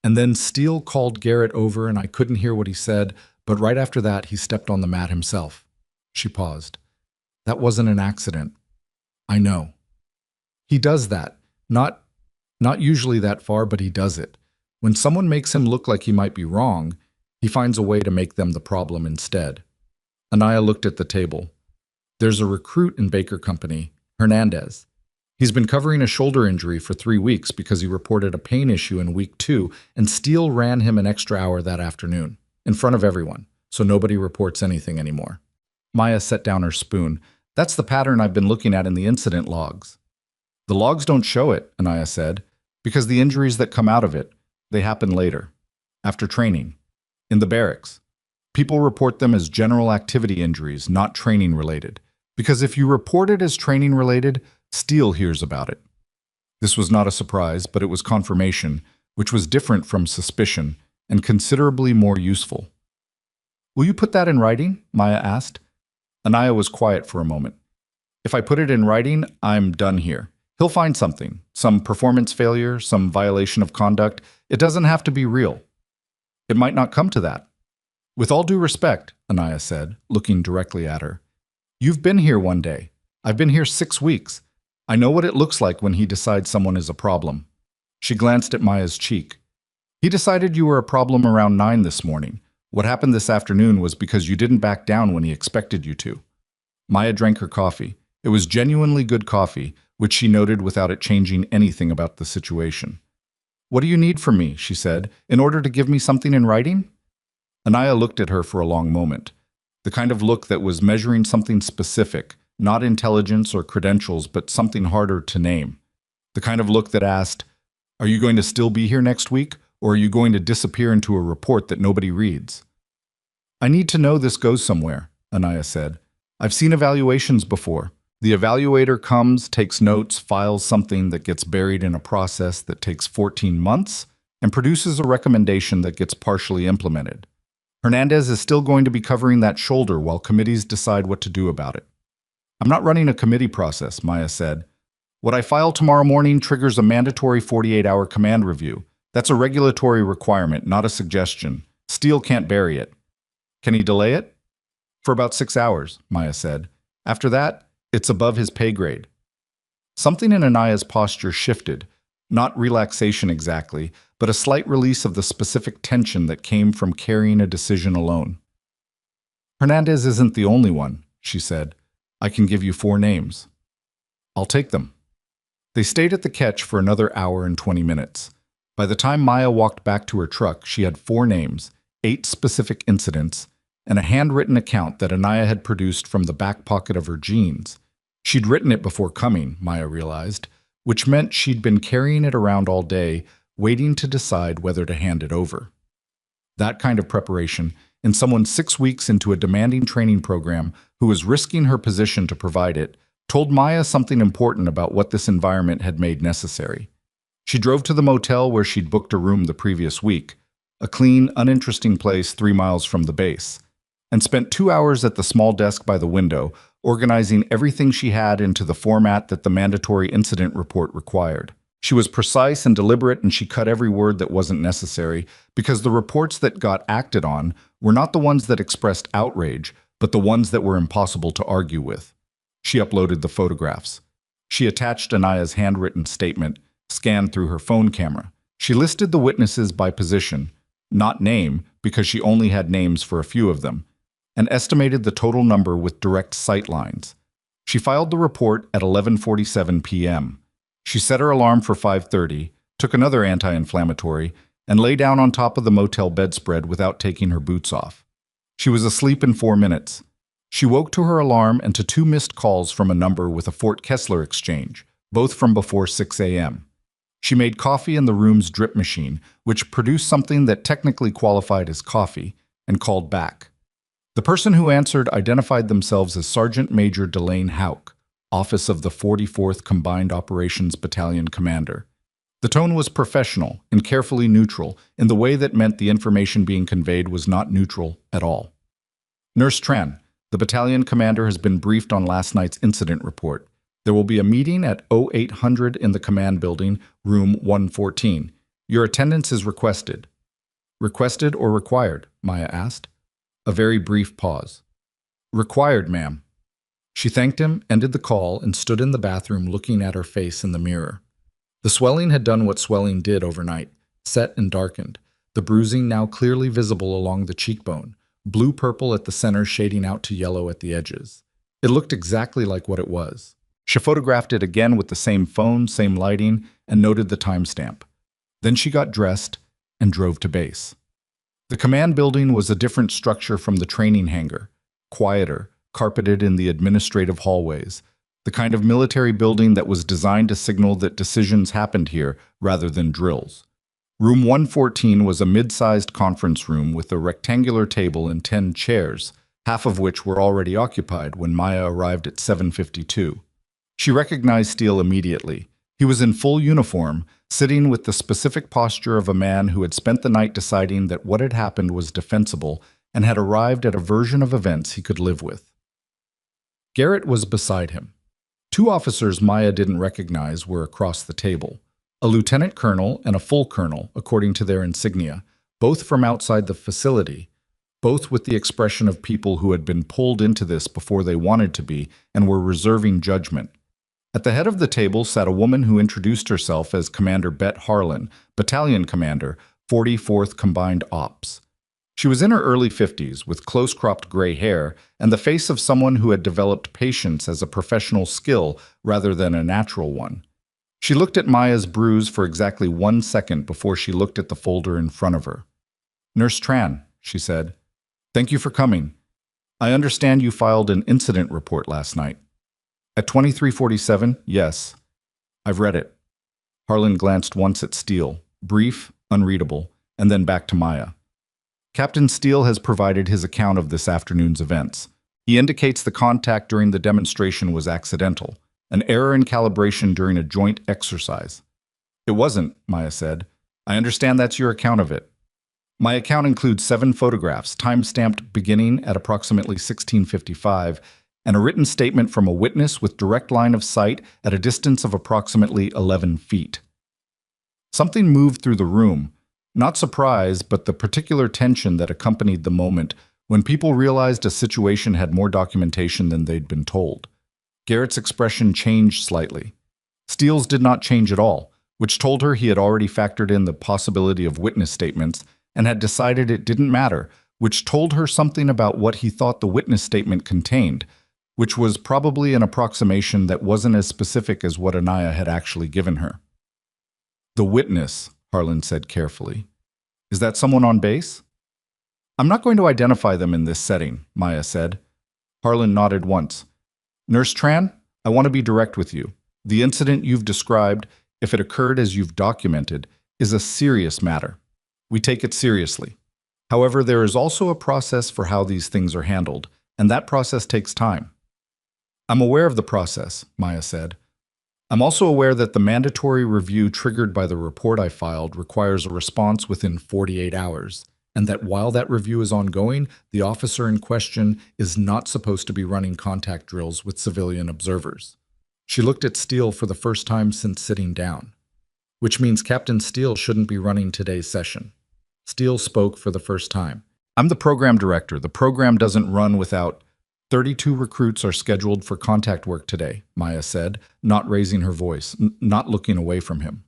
"And then Steele called Garrett over and I couldn't hear what he said, but right after that he stepped on the mat himself." She paused. "That wasn't an accident." "I know. He does that. Not usually that far, but he does it. When someone makes him look like he might be wrong, he finds a way to make them the problem instead." Anaya looked at the table. "There's a recruit in Baker Company, Hernandez. He's been covering a shoulder injury for 3 weeks because he reported a pain issue in week 2, and Steele ran him an extra hour that afternoon, in front of everyone, so nobody reports anything anymore." Maya set down her spoon. "That's the pattern I've been looking at in the incident logs." "The logs don't show it," Anaya said, "because the injuries that come out of it, they happen later, after training, in the barracks. People report them as general activity injuries, not training-related, because if you report it as training-related, Steele hears about it." This was not a surprise, but it was confirmation, which was different from suspicion and considerably more useful. "Will you put that in writing?" Maya asked. Anaya was quiet for a moment. "If I put it in writing, I'm done here. He'll find something, some performance failure, some violation of conduct. It doesn't have to be real. It might not come to that." "With all due respect," Anaya said, looking directly at her, "you've been here one day. I've been here 6 weeks. I know what it looks like when he decides someone is a problem." She glanced at Maya's cheek. "He decided you were a problem around 9 this morning. What happened this afternoon was because you didn't back down when he expected you to." Maya drank her coffee. It was genuinely good coffee, which she noted without it changing anything about the situation. "What do you need from me?" she said, "in order to give me something in writing?" Anaya looked at her for a long moment, the kind of look that was measuring something specific, not intelligence or credentials, but something harder to name. The kind of look that asked, "Are you going to still be here next week, or are you going to disappear into a report that nobody reads?" "I need to know this goes somewhere," Anaya said. "I've seen evaluations before. The evaluator comes, takes notes, files something that gets buried in a process that takes 14 months, and produces a recommendation that gets partially implemented. Hernandez is still going to be covering that shoulder while committees decide what to do about it." "I'm not running a committee process," Maya said. "What I file tomorrow morning triggers a mandatory 48-hour command review. That's a regulatory requirement, not a suggestion. Steele can't bury it." "Can he delay it?" "For about 6 hours," Maya said. "After that, it's above his pay grade." Something in Anaya's posture shifted, not relaxation exactly, but a slight release of the specific tension that came from carrying a decision alone. "Hernandez isn't the only one," she said. "I can give you 4 names." "I'll take them." They stayed at the catch for another hour and 20 minutes. By the time Maya walked back to her truck, she had 4 names, 8 specific incidents, and a handwritten account that Anaya had produced from the back pocket of her jeans. She'd written it before coming, Maya realized, which meant she'd been carrying it around all day, waiting to decide whether to hand it over. That kind of preparation, in someone 6 weeks into a demanding training program who was risking her position to provide it, told Maya something important about what this environment had made necessary. She drove to the motel where she'd booked a room the previous week, a clean, uninteresting place 3 miles from the base, and spent 2 hours at the small desk by the window, organizing everything she had into the format that the mandatory incident report required. She was precise and deliberate, and she cut every word that wasn't necessary, because the reports that got acted on were not the ones that expressed outrage, but the ones that were impossible to argue with. She uploaded the photographs. She attached Anaya's handwritten statement, scanned through her phone camera. She listed the witnesses by position, not name, because she only had names for a few of them. and estimated the total number with direct sight lines. She filed the report at 11:47 p.m. She set her alarm for 5:30, took another anti-inflammatory, and lay down on top of the motel bedspread without taking her boots off. She was asleep in 4 minutes. She woke to her alarm and to 2 missed calls from a number with a Fort Kessler exchange, both from before 6 a.m. She made coffee in the room's drip machine, which produced something that technically qualified as coffee, and called back. The person who answered identified themselves as Sergeant Major Delane Houck, Office of the 44th Combined Operations Battalion Commander. The tone was professional and carefully neutral in the way that meant the information being conveyed was not neutral at all. Nurse Tran, the battalion commander has been briefed on last night's incident report. There will be a meeting at 0800 in the command building, room 114. Your attendance is requested. Requested or required? Maya asked. A very brief pause. Required, ma'am. She thanked him, ended the call, and stood in the bathroom looking at her face in the mirror. The swelling had done what swelling did overnight, set and darkened, the bruising now clearly visible along the cheekbone, blue-purple at the center shading out to yellow at the edges. It looked exactly like what it was. She photographed it again with the same phone, same lighting, and noted the timestamp. Then she got dressed and drove to base. The command building was a different structure from the training hangar, quieter, carpeted in the administrative hallways, the kind of military building that was designed to signal that decisions happened here rather than drills. Room 114 was a mid-sized conference room with a rectangular table and 10 chairs, half of which were already occupied when Maya arrived at 7:52. She recognized Steele immediately. He was in full uniform, sitting with the specific posture of a man who had spent the night deciding that what had happened was defensible and had arrived at a version of events he could live with. Garrett was beside him. 2 officers Maya didn't recognize were across the table, a lieutenant colonel and a full colonel, according to their insignia, both from outside the facility, both with the expression of people who had been pulled into this before they wanted to be and were reserving judgment. At the head of the table sat a woman who introduced herself as Commander Bet Harlan, Battalion Commander, 44th Combined Ops. She was in her early 50s, with close-cropped gray hair and the face of someone who had developed patience as a professional skill rather than a natural one. She looked at Maya's bruise for exactly 1 second before she looked at the folder in front of her. "Nurse Tran," she said, "thank you for coming. I understand you filed an incident report last night." At 23:47, yes. I've read it. Harlan glanced once at Steele, brief, unreadable, and then back to Maya. Captain Steele has provided his account of this afternoon's events. He indicates the contact during the demonstration was accidental, an error in calibration during a joint exercise. It wasn't, Maya said. I understand that's your account of it. My account includes 7 photographs, time-stamped beginning at approximately 16:55, and a written statement from a witness with direct line of sight at a distance of approximately 11 feet. Something moved through the room, not surprise, but the particular tension that accompanied the moment when people realized a situation had more documentation than they'd been told. Garrett's expression changed slightly. Steele's did not change at all, which told her he had already factored in the possibility of witness statements and had decided it didn't matter, which told her something about what he thought the witness statement contained, which was probably an approximation that wasn't as specific as what Anaya had actually given her. The witness, Harlan said carefully. Is that someone on base? I'm not going to identify them in this setting, Maya said. Harlan nodded once. Nurse Tran, I want to be direct with you. The incident you've described, if it occurred as you've documented, is a serious matter. We take it seriously. However, there is also a process for how these things are handled, and that process takes time. I'm aware of the process, Maya said. I'm also aware that the mandatory review triggered by the report I filed requires a response within 48 hours, and that while that review is ongoing, the officer in question is not supposed to be running contact drills with civilian observers. She looked at Steele for the first time since sitting down, which means Captain Steele shouldn't be running today's session. Steele spoke for the first time. I'm the program director. The program doesn't run without 32 recruits are scheduled for contact work today, Maya said, not raising her voice, not looking away from him.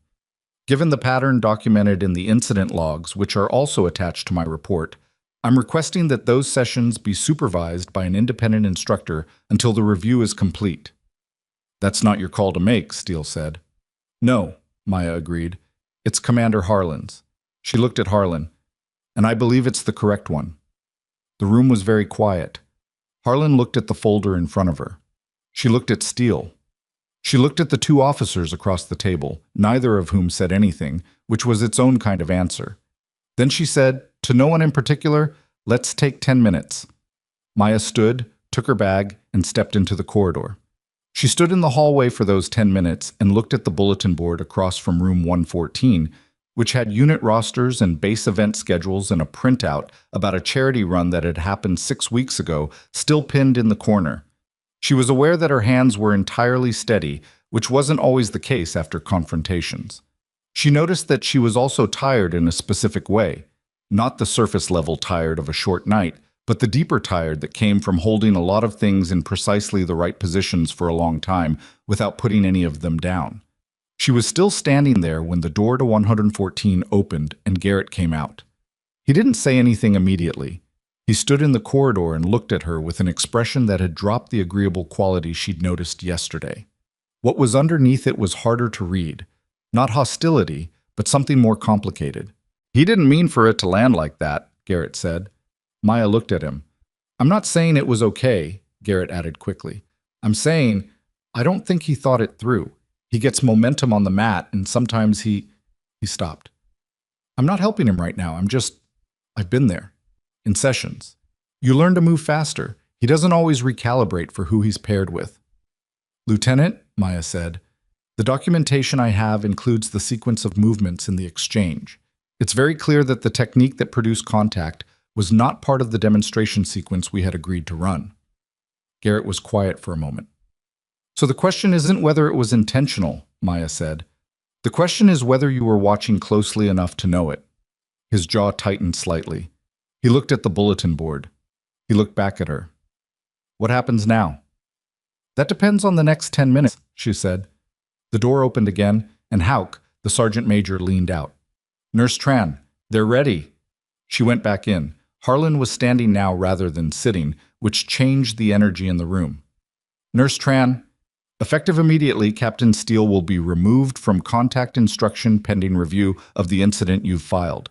Given the pattern documented in the incident logs, which are also attached to my report, I'm requesting that those sessions be supervised by an independent instructor until the review is complete. That's not your call to make, Steele said. No, Maya agreed. It's Commander Harlan's. She looked at Harlan, and I believe it's the correct one. The room was very quiet. Harlan looked at the folder in front of her. She looked at Steele. She looked at the two officers across the table, neither of whom said anything, which was its own kind of answer. Then she said, to no one in particular, let's take 10 minutes. Maya stood, took her bag, and stepped into the corridor. She stood in the hallway for those 10 minutes and looked at the bulletin board across from room 114, which had unit rosters and base event schedules and a printout about a charity run that had happened 6 weeks ago, still pinned in the corner. She was aware that her hands were entirely steady, which wasn't always the case after confrontations. She noticed that she was also tired in a specific way, not the surface-level tired of a short night, but the deeper tired that came from holding a lot of things in precisely the right positions for a long time without putting any of them down. She was still standing there when the door to 114 opened and Garrett came out. He didn't say anything immediately. He stood in the corridor and looked at her with an expression that had dropped the agreeable quality she'd noticed yesterday. What was underneath it was harder to read. Not hostility, but something more complicated. He didn't mean for it to land like that, Garrett said. Maya looked at him. I'm not saying it was okay, Garrett added quickly. I'm saying I don't think he thought it through. He gets momentum on the mat, and sometimes he stopped. I'm not helping him right now. I've been there. In sessions. You learn to move faster. He doesn't always recalibrate for who he's paired with. Lieutenant, Maya said, the documentation I have includes the sequence of movements in the exchange. It's very clear that the technique that produced contact was not part of the demonstration sequence we had agreed to run. Garrett was quiet for a moment. So the question isn't whether it was intentional, Maya said. The question is whether you were watching closely enough to know it. His jaw tightened slightly. He looked at the bulletin board. He looked back at her. What happens now? That depends on the next 10 minutes, she said. The door opened again, and Hauk, the sergeant major, leaned out. Nurse Tran, they're ready. She went back in. Harlan was standing now rather than sitting, which changed the energy in the room. Nurse Tran, effective immediately, Captain Steele will be removed from contact instruction pending review of the incident you've filed.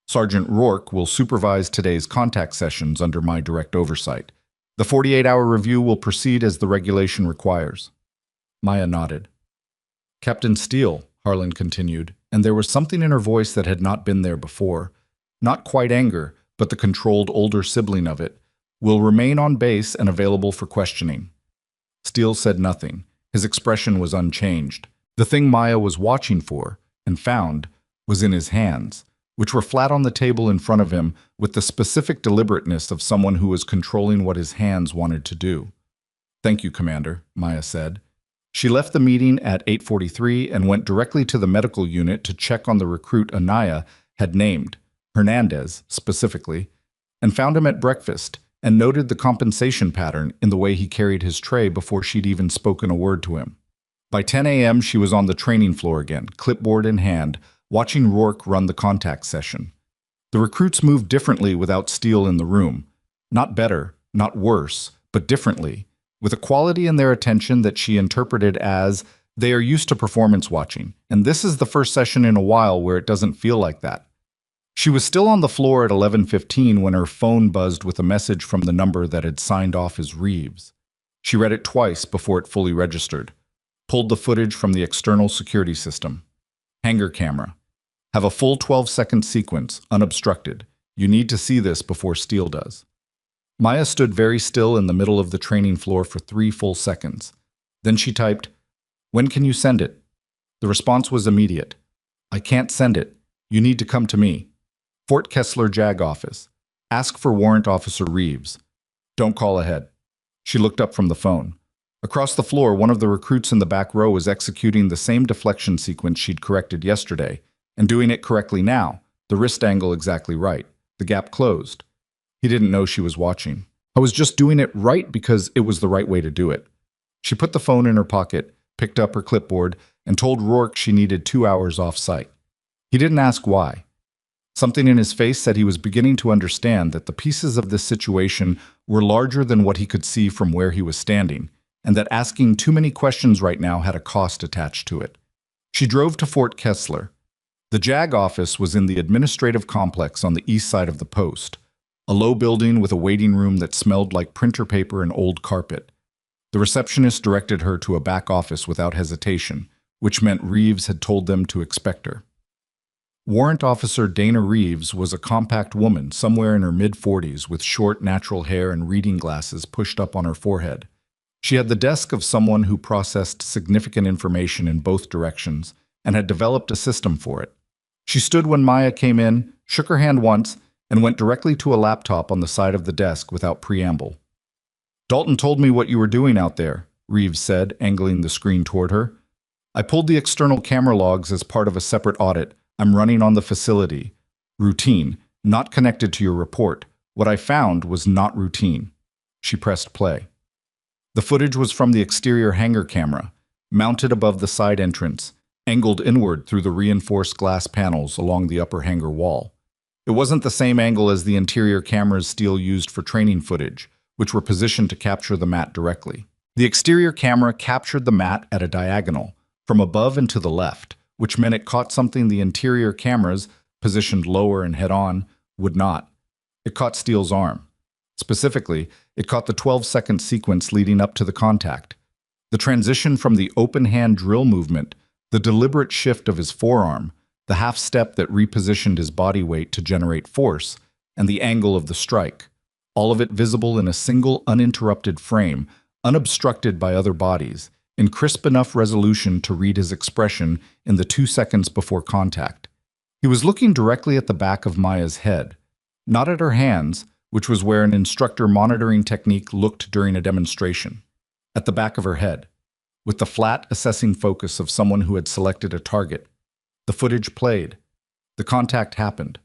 Sergeant Rourke will supervise today's contact sessions under my direct oversight. The 48-hour review will proceed as the regulation requires. Maya nodded. Captain Steele, Harlan continued, and there was something in her voice that had not been there before. Not quite anger, but the controlled older sibling of it, will remain on base and available for questioning. Steele said nothing. His expression was unchanged. The thing Maya was watching for, and found, was in his hands, which were flat on the table in front of him with the specific deliberateness of someone who was controlling what his hands wanted to do. Thank you, Commander, Maya said. She left the meeting at 8:43 and went directly to the medical unit to check on the recruit Anaya had named, Hernandez specifically, and found him at breakfast and noted the compensation pattern in the way he carried his tray before she'd even spoken a word to him. By 10 a.m. she was on the training floor again, clipboard in hand, watching Rourke run the contact session. The recruits moved differently without Steele in the room. Not better, not worse, but differently, with a quality in their attention that she interpreted as they are used to performance watching, and this is the first session in a while where it doesn't feel like that. She was still on the floor at 11:15 when her phone buzzed with a message from the number that had signed off as Reeves. She read it twice before it fully registered. Pulled the footage from the external security system. Hangar camera. Have a full 12-second sequence, unobstructed. You need to see this before Steele does. Maya stood very still in the middle of the training floor for 3 full seconds. Then she typed, "When can you send it?" The response was immediate. "I can't send it. You need to come to me. Fort Kessler JAG office. Ask for Warrant Officer Reeves. Don't call ahead." She looked up from the phone. Across the floor, one of the recruits in the back row was executing the same deflection sequence she'd corrected yesterday, and doing it correctly now, the wrist angle exactly right, the gap closed. He didn't know she was watching. I was just doing it right because it was the right way to do it. She put the phone in her pocket, picked up her clipboard, and told Rourke she needed 2 hours off-site. He didn't ask why. Something in his face said he was beginning to understand that the pieces of this situation were larger than what he could see from where he was standing, and that asking too many questions right now had a cost attached to it. She drove to Fort Kessler. The JAG office was in the administrative complex on the east side of the post, a low building with a waiting room that smelled like printer paper and old carpet. The receptionist directed her to a back office without hesitation, which meant Reeves had told them to expect her. Warrant Officer Dana Reeves was a compact woman somewhere in her mid-40s with short, natural hair and reading glasses pushed up on her forehead. She had the desk of someone who processed significant information in both directions and had developed a system for it. She stood when Maya came in, shook her hand once, and went directly to a laptop on the side of the desk without preamble. "Dalton told me what you were doing out there," Reeves said, angling the screen toward her. "I pulled the external camera logs as part of a separate audit I'm running on the facility. Routine, not connected to your report. What I found was not routine." She pressed play. The footage was from the exterior hangar camera, mounted above the side entrance, angled inward through the reinforced glass panels along the upper hangar wall. It wasn't the same angle as the interior cameras Steele used for training footage, which were positioned to capture the mat directly. The exterior camera captured the mat at a diagonal, from above and to the left, which meant it caught something the interior cameras, positioned lower and head-on, would not. It caught Steele's arm. Specifically, it caught the 12-second sequence leading up to the contact. The transition from the open-hand drill movement, the deliberate shift of his forearm, the half-step that repositioned his body weight to generate force, and the angle of the strike, all of it visible in a single uninterrupted frame, unobstructed by other bodies, in crisp enough resolution to read his expression in the 2 seconds before contact. He was looking directly at the back of Maya's head, not at her hands, which was where an instructor monitoring technique looked during a demonstration, at the back of her head, with the flat, assessing focus of someone who had selected a target. The footage played. The contact happened.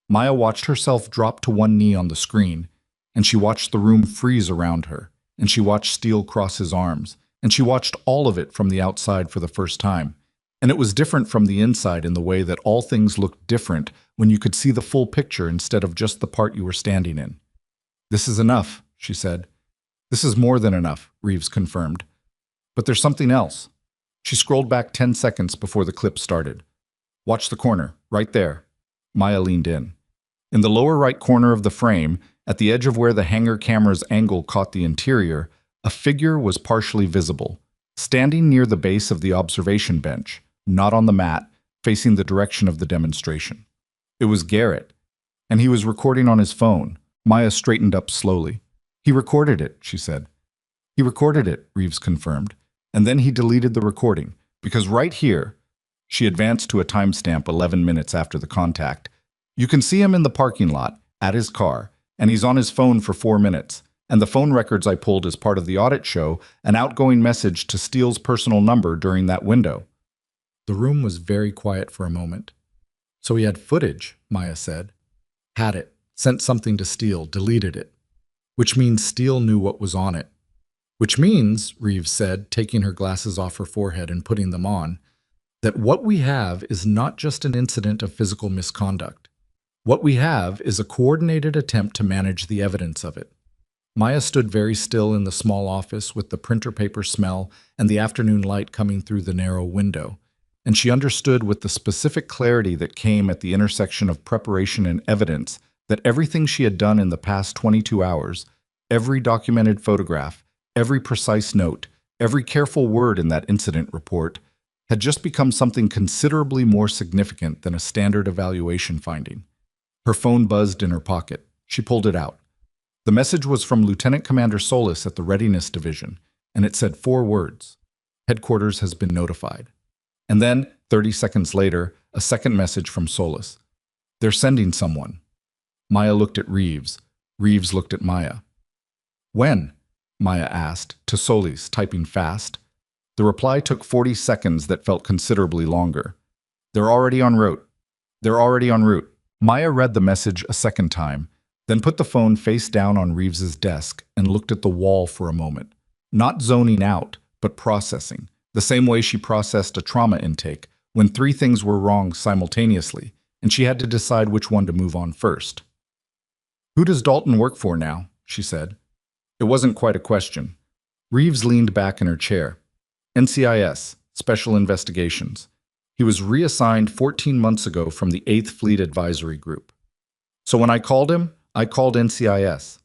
Maya watched herself drop to one knee on the screen, and she watched the room freeze around her, and she watched Steele cross his arms, and she watched all of it from the outside for the first time. And it was different from the inside in the way that all things looked different when you could see the full picture instead of just the part you were standing in. "This is enough," she said. "This is more than enough," Reeves confirmed. "But there's something else." She scrolled back 10 seconds before the clip started. "Watch the corner, right there." Maya leaned in. In the lower right corner of the frame, at the edge of where the hangar camera's angle caught the interior, a figure was partially visible, standing near the base of the observation bench, not on the mat, facing the direction of the demonstration. It was Garrett, and he was recording on his phone. Maya straightened up slowly. "He recorded it," she said. "He recorded it," Reeves confirmed, and then he deleted the recording, because right here, she advanced to a timestamp 11 minutes after the contact. "You can see him in the parking lot, at his car, and he's on his phone for 4 minutes. And the phone records I pulled as part of the audit show an outgoing message to Steele's personal number during that window." The room was very quiet for a moment. "So he had footage," Maya said. "Had it, sent something to Steele, deleted it. Which means Steele knew what was on it. Which means," Reeves said, taking her glasses off her forehead and putting them on, "that what we have is not just an incident of physical misconduct. What we have is a coordinated attempt to manage the evidence of it." Maya stood very still in the small office with the printer paper smell and the afternoon light coming through the narrow window, and she understood with the specific clarity that came at the intersection of preparation and evidence that everything she had done in the past 22 hours, every documented photograph, every precise note, every careful word in that incident report, had just become something considerably more significant than a standard evaluation finding. Her phone buzzed in her pocket. She pulled it out. The message was from Lieutenant Commander Solis at the Readiness Division, and it said 4 words. "Headquarters has been notified." And then, 30 seconds later, a second message from Solis. "They're sending someone." Maya looked at Reeves. Reeves looked at Maya. "When?" Maya asked, to Solis, typing fast. The reply took 40 seconds that felt considerably longer. "They're already en route. They're already en route." Maya read the message a second time, then put the phone face down on Reeves's desk and looked at the wall for a moment, not zoning out, but processing, the same way she processed a trauma intake when 3 things were wrong simultaneously, and she had to decide which one to move on first. "Who does Dalton work for now?" she said. It wasn't quite a question. Reeves leaned back in her chair. "NCIS, Special Investigations. He was reassigned 14 months ago from the 8th Fleet Advisory Group. So when I called him, I called NCIS.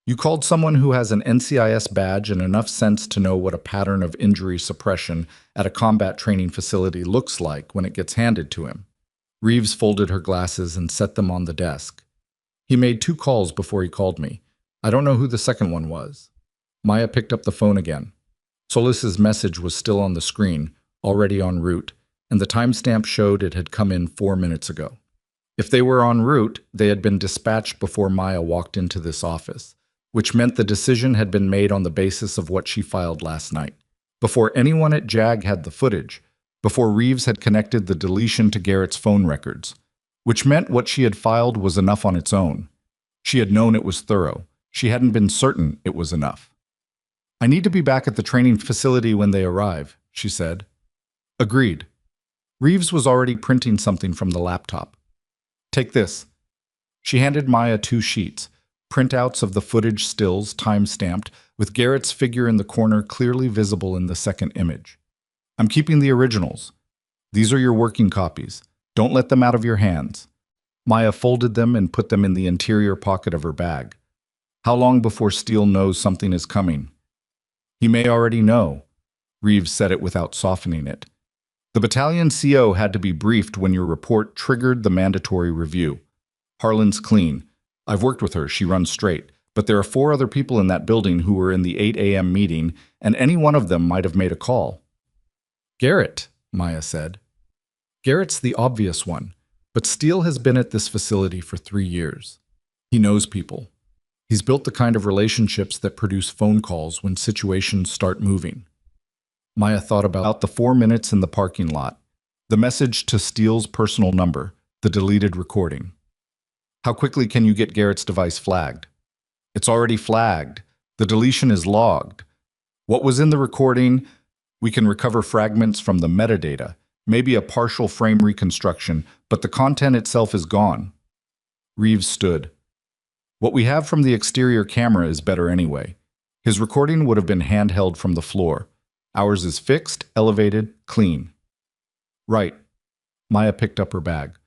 You called someone who has an NCIS badge and enough sense to know what a pattern of injury suppression at a combat training facility looks like when it gets handed to him." Reeves folded her glasses and set them on the desk. "He made 2 calls before he called me. I don't know who the second one was." Maya picked up the phone again. Solis's message was still on the screen, already en route, and the timestamp showed it had come in 4 minutes ago. If they were en route, they had been dispatched before Maya walked into this office, which meant the decision had been made on the basis of what she filed last night. Before anyone at JAG had the footage, before Reeves had connected the deletion to Garrett's phone records, which meant what she had filed was enough on its own. She had known it was thorough. She hadn't been certain it was enough. "I need to be back at the training facility when they arrive," she said. "Agreed." Reeves was already printing something from the laptop. "Take this." She handed Maya 2 sheets, printouts of the footage stills, time-stamped, with Garrett's figure in the corner clearly visible in the second image. "I'm keeping the originals. These are your working copies. Don't let them out of your hands." Maya folded them and put them in the interior pocket of her bag. "How long before Steele knows something is coming?" "He may already know." Reeves said it without softening it. "The battalion CO had to be briefed when your report triggered the mandatory review. Harlan's clean. I've worked with her, she runs straight. But there are 4 other people in that building who were in the 8 a.m. meeting, and any one of them might have made a call." "Garrett," Maya said. "Garrett's the obvious one, but Steele has been at this facility for 3 years. He knows people. He's built the kind of relationships that produce phone calls when situations start moving." Maya thought about the 4 minutes in the parking lot, the message to Steele's personal number, the deleted recording. "How quickly can you get Garrett's device flagged?" "It's already flagged. The deletion is logged. What was in the recording? We can recover fragments from the metadata, maybe a partial frame reconstruction, but the content itself is gone." Reeves stood. "What we have from the exterior camera is better anyway. His recording would have been handheld from the floor. Ours is fixed, elevated, clean." "Right." Maya picked up her bag.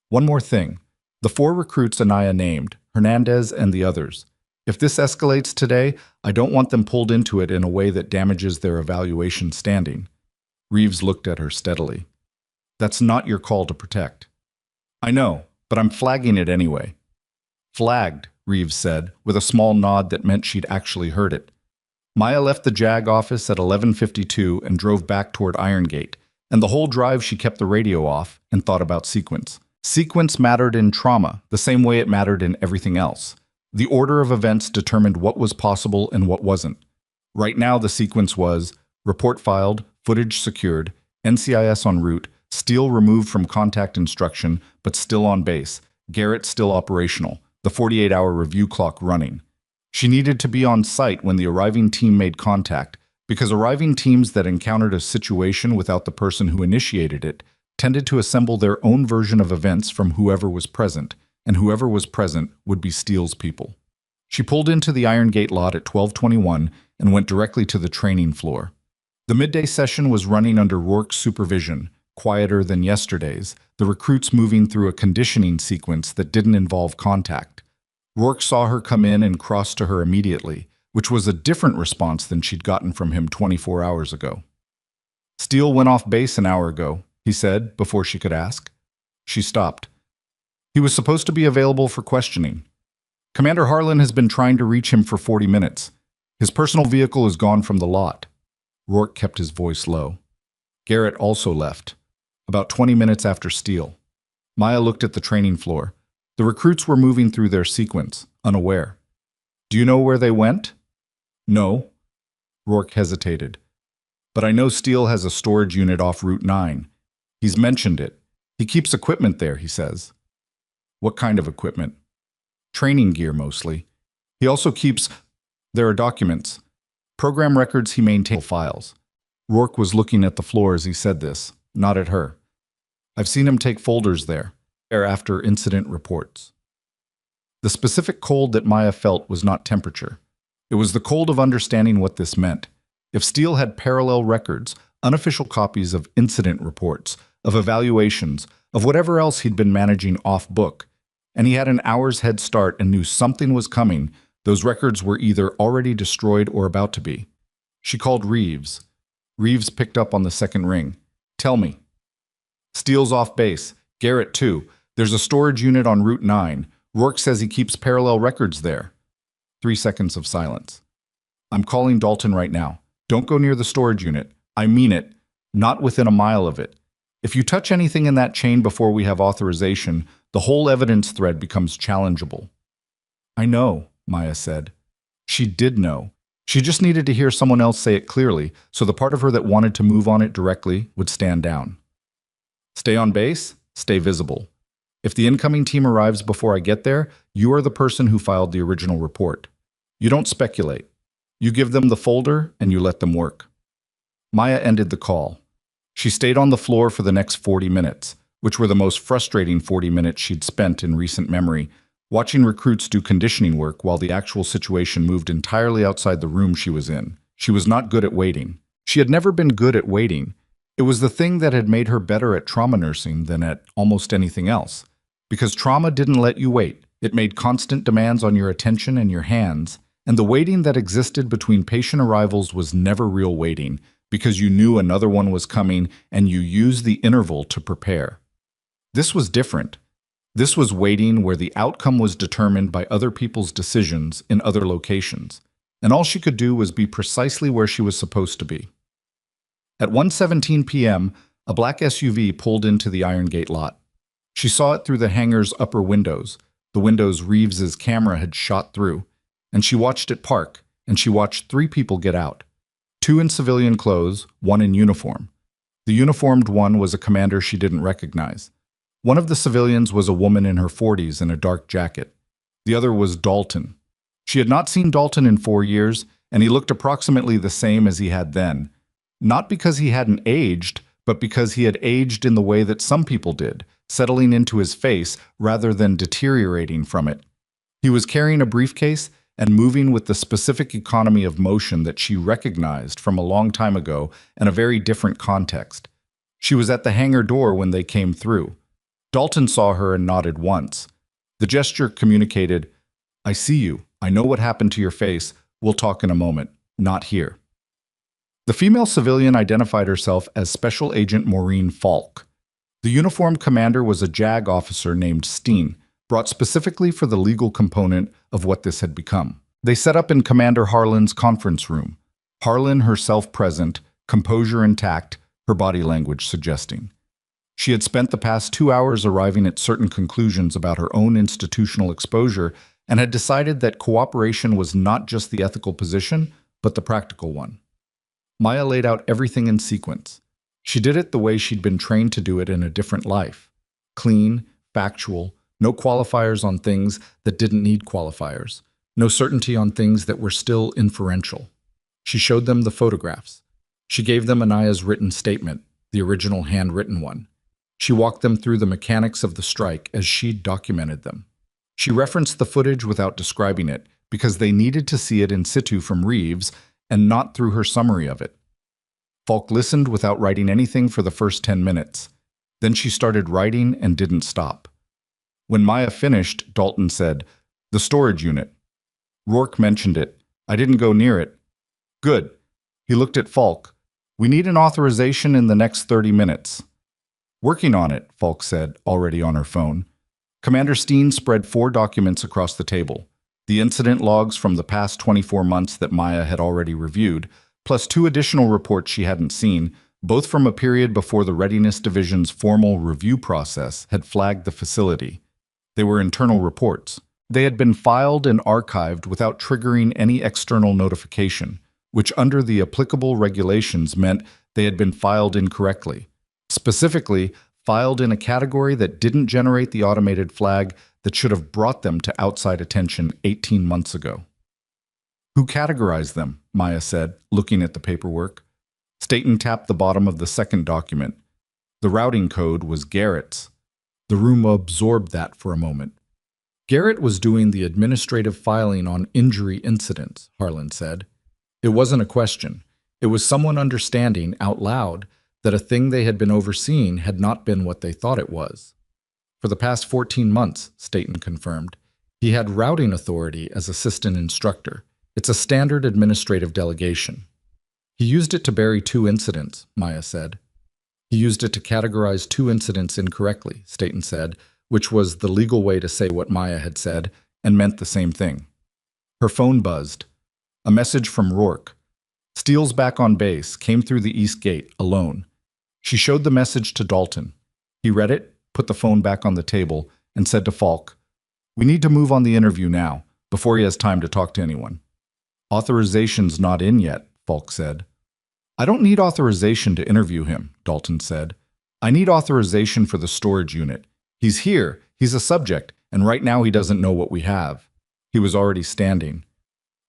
"One more thing. The 4 recruits Anaya named, Hernandez and the others. If this escalates today, I don't want them pulled into it in a way that damages their evaluation standing." Reeves looked at her steadily. "That's not your call to protect." "I know, but I'm flagging it anyway." "Flagged," Reeves said, with a small nod that meant she'd actually heard it. Maya left the JAG office at 11:52 and drove back toward Iron Gate, and the whole drive she kept the radio off and thought about sequence. Sequence mattered in trauma, the same way it mattered in everything else. The order of events determined what was possible and what wasn't. Right now the sequence was report filed, footage secured, NCIS en route, Steele removed from contact instruction but still on base, Garrett still operational, the 48-hour review clock running. She needed to be on site when the arriving team made contact, because arriving teams that encountered a situation without the person who initiated it tended to assemble their own version of events from whoever was present, and whoever was present would be Steele's people. She pulled into the Iron Gate lot at 12:21 and went directly to the training floor. The midday session was running under Rourke's supervision, quieter than yesterday's, the recruits moving through a conditioning sequence that didn't involve contact. Rourke saw her come in and crossed to her immediately, which was a different response than she'd gotten from him 24 hours ago. "Steele went off base an hour ago," he said, before she could ask. She stopped. "He was supposed to be available for questioning. Commander Harlan has been trying to reach him for 40 minutes. His personal vehicle is gone from the lot." Rourke kept his voice low. "Garrett also left, about 20 minutes after Steele." Maya looked at the training floor. The recruits were moving through their sequence, unaware. "Do you know where they went?" "No." Rourke hesitated. "But I know Steele has a storage unit off Route 9. He's mentioned it. He keeps equipment there, he says." "What kind of equipment?" "Training gear, mostly. He also keeps... There are documents. Program records he maintains files." Rourke was looking at the floor as he said this, not at her. "I've seen him take folders there. after incident reports. The specific cold that Maya felt was not temperature. It was the cold of understanding what this meant. If Steele had parallel records, unofficial copies of incident reports, of evaluations, of whatever else he'd been managing off-book, and he had an hour's head start and knew something was coming, those records were either already destroyed or about to be. She called Reeves. Reeves picked up on the second ring. "Tell me." "Steele's off base. Garrett, too. There's a storage unit on Route 9. Rourke says he keeps parallel records there." 3 seconds of silence. "I'm calling Dalton right now. Don't go near the storage unit. I mean it. Not within a mile of it. If you touch anything in that chain before we have authorization, the whole evidence thread becomes challengeable." "I know," Maya said. She did know. She just needed to hear someone else say it clearly, so the part of her that wanted to move on it directly would stand down. "Stay on base, stay visible. If the incoming team arrives before I get there, you are the person who filed the original report. You don't speculate. You give them the folder and you let them work." Maya ended the call. She stayed on the floor for the next 40 minutes, which were the most frustrating 40 minutes she'd spent in recent memory, watching recruits do conditioning work while the actual situation moved entirely outside the room she was in. She was not good at waiting. She had never been good at waiting. It was the thing that had made her better at trauma nursing than at almost anything else. Because trauma didn't let you wait. It made constant demands on your attention and your hands, and the waiting that existed between patient arrivals was never real waiting, because you knew another one was coming and you used the interval to prepare. This was different. This was waiting where the outcome was determined by other people's decisions in other locations, and all she could do was be precisely where she was supposed to be. At 1:17 p.m., a black SUV pulled into the Iron Gate lot. She saw it through the hangar's upper windows, the windows Reeves's camera had shot through, and she watched it park, and she watched 3 people get out. 2 in civilian clothes, 1 in uniform. The uniformed one was a commander she didn't recognize. One of the civilians was a woman in her 40s in a dark jacket. The other was Dalton. She had not seen Dalton in 4 years, and he looked approximately the same as he had then. Not because he hadn't aged, but because he had aged in the way that some people did, settling into his face rather than deteriorating from it. He was carrying a briefcase and moving with the specific economy of motion that she recognized from a long time ago in a very different context. She was at the hangar door when they came through. Dalton saw her and nodded once. The gesture communicated, "I see you. I know what happened to your face. We'll talk in a moment. Not here." The female civilian identified herself as Special Agent Maureen Falk. The uniformed commander was a JAG officer named Steele, brought specifically for the legal component of what this had become. They set up in Commander Harlan's conference room. Harlan herself present, composure intact, her body language suggesting. She had spent the past 2 hours arriving at certain conclusions about her own institutional exposure and had decided that cooperation was not just the ethical position, but the practical one. Maya laid out everything in sequence. She did it the way she'd been trained to do it in a different life. Clean, factual, no qualifiers on things that didn't need qualifiers, no certainty on things that were still inferential. She showed them the photographs. She gave them Anaya's written statement, the original handwritten one. She walked them through the mechanics of the strike as she'd documented them. She referenced the footage without describing it because they needed to see it in situ from Reeves and not through her summary of it. Falk listened without writing anything for the first 10 minutes. Then she started writing and didn't stop. When Maya finished, Dalton said, "The storage unit. Rourke mentioned it. I didn't go near it." "Good." He looked at Falk. "We need an authorization in the next 30 minutes. "Working on it," Falk said, already on her phone. Commander Steele spread 4 documents across the table. The incident logs from the past 24 months that Maya had already reviewed, plus 2 additional reports she hadn't seen, both from a period before the Readiness Division's formal review process had flagged the facility. They were internal reports. They had been filed and archived without triggering any external notification, which under the applicable regulations meant they had been filed incorrectly. Specifically, filed in a category that didn't generate the automated flag that should have brought them to outside attention 18 months ago. "Who categorized them?" Maya said, looking at the paperwork. Staten tapped the bottom of the second document. The routing code was Garrett's. The room absorbed that for a moment. Garrett was doing the administrative filing on injury incidents, Harlan said. It wasn't a question. It was someone understanding out loud that a thing they had been overseeing had not been what they thought it was. For the past 14 months, Staten confirmed, he had routing authority as assistant instructor. It's a standard administrative delegation. He used it to bury 2 incidents, Maya said. He used it to categorize 2 incidents incorrectly, Staten said, which was the legal way to say what Maya had said and meant the same thing. Her phone buzzed. A message from Rourke. Steele's back on base, came through the east gate, alone. She showed the message to Dalton. He read it, put the phone back on the table, and said to Falk, "We need to move on the interview now, before he has time to talk to anyone." "Authorization's not in yet," Falk said. "I don't need authorization to interview him," Dalton said. "I need authorization for the storage unit. He's here, he's a subject, and right now he doesn't know what we have." He was already standing.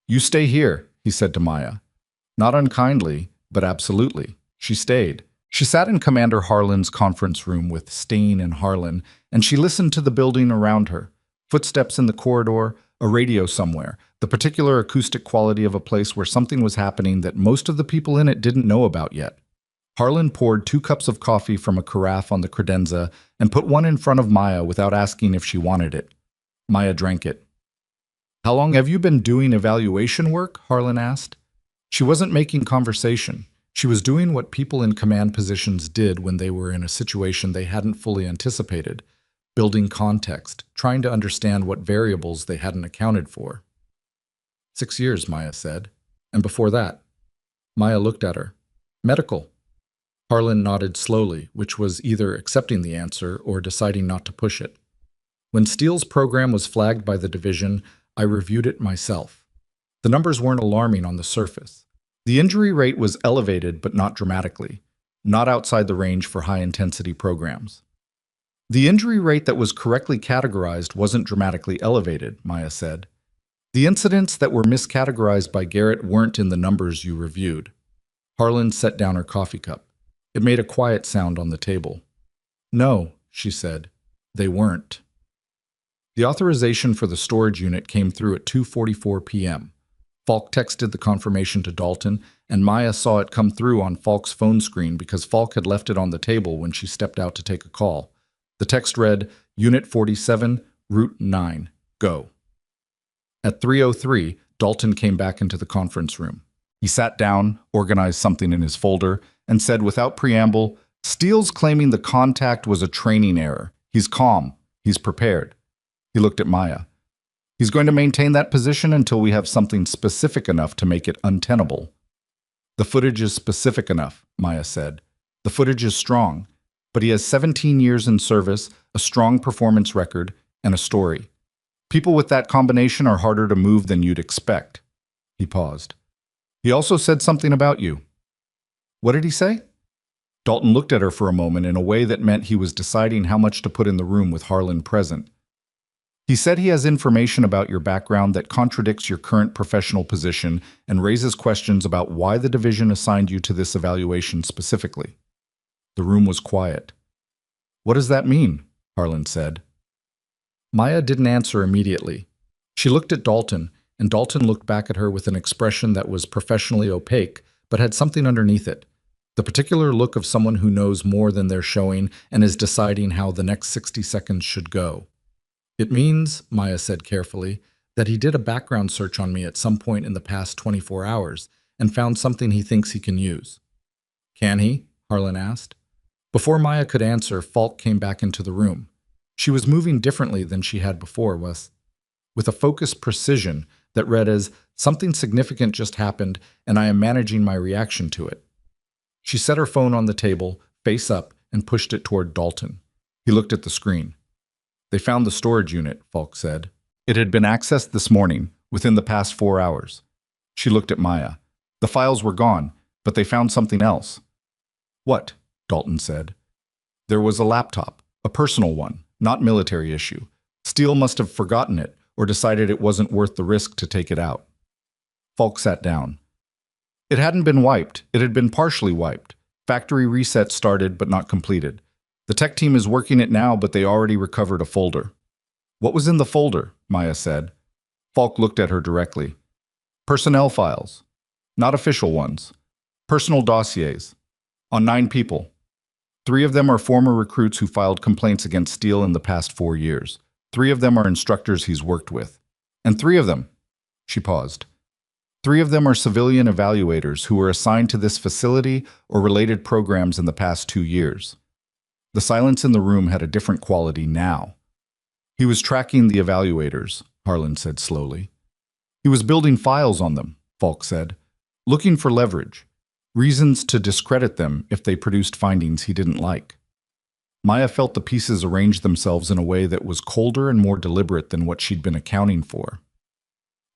"You stay here," he said to Maya. Not unkindly, but absolutely. She stayed. She sat in Commander Harlan's conference room with Stain and Harlan, and she listened to the building around her. Footsteps in the corridor, a radio somewhere, the particular acoustic quality of a place where something was happening that most of the people in it didn't know about yet. Harlan poured 2 cups of coffee from a carafe on the credenza and put one in front of Maya without asking if she wanted it. Maya drank it. "How long have you been doing evaluation work?" Harlan asked. She wasn't making conversation. She was doing what people in command positions did when they were in a situation they hadn't fully anticipated, building context, trying to understand what variables they hadn't accounted for. 6 years, Maya said. "And before that?" Maya looked at her. "Medical." Harlan nodded slowly, which was either accepting the answer or deciding not to push it. "When Steele's program was flagged by the division, I reviewed it myself. The numbers weren't alarming on the surface. The injury rate was elevated, but not dramatically, not outside the range for high-intensity programs. The injury rate that was correctly categorized wasn't dramatically elevated, Maya said. The incidents that were miscategorized by Garrett weren't in the numbers you reviewed." Harlan set down her coffee cup. It made a quiet sound on the table. "No," she said, "they weren't." The authorization for the storage unit came through at 2:44 p.m. Falk texted the confirmation to Dalton, and Maya saw it come through on Falk's phone screen because Falk had left it on the table when she stepped out to take a call. The text read, "Unit 47, Route 9, go." At 3:03, Dalton came back into the conference room. He sat down, organized something in his folder, and said without preamble, "Steele's claiming the contact was a training error. He's calm. He's prepared." He looked at Maya. "He's going to maintain that position until we have something specific enough to make it untenable." "The footage is specific enough," Maya said. "The footage is strong, but he has 17 years in service, a strong performance record, and a story. People with that combination are harder to move than you'd expect." He paused. "He also said something about you." "What did he say?" Dalton looked at her for a moment in a way that meant he was deciding how much to put in the room with Harlan present. "He said he has information about your background that contradicts your current professional position and raises questions about why the division assigned you to this evaluation specifically." The room was quiet. "What does that mean?" Harlan said. Maya didn't answer immediately. She looked at Dalton, and Dalton looked back at her with an expression that was professionally opaque, but had something underneath it. The particular look of someone who knows more than they're showing and is deciding how the next 60 seconds should go. "It means," Maya said carefully, "that he did a background search on me at some point in the past 24 hours and found something he thinks he can use." "Can he?" Harlan asked. Before Maya could answer, Falk came back into the room. She was moving differently than she had before, with a focused precision that read as, "Something significant just happened, and I am managing my reaction to it." She set her phone on the table, face up, and pushed it toward Dalton. He looked at the screen. "They found the storage unit," Falk said. "It had been accessed this morning, within the past 4 hours." She looked at Maya. "The files were gone, but they found something else." "What?" Dalton said. "There was a laptop, a personal one, not military issue. Steele must have forgotten it, or decided it wasn't worth the risk to take it out." Falk sat down. "It hadn't been wiped. It had been partially wiped. Factory reset started but not completed. The tech team is working it now, but they already recovered a folder. What was in the folder? Maya said. Falk looked at her directly. Personnel files. Not official ones. Personal dossiers. On 9 people. 3 of them are former recruits who filed complaints against Steele in the past 4 years. 3 of them are instructors he's worked with. And 3 of them, she paused. 3 of them are civilian evaluators who were assigned to this facility or related programs in the past 2 years. The silence in the room had a different quality now. He was tracking the evaluators, Harlan said slowly. He was building files on them, Falk said, looking for leverage, reasons to discredit them if they produced findings he didn't like. Maya felt the pieces arranged themselves in a way that was colder and more deliberate than what she'd been accounting for.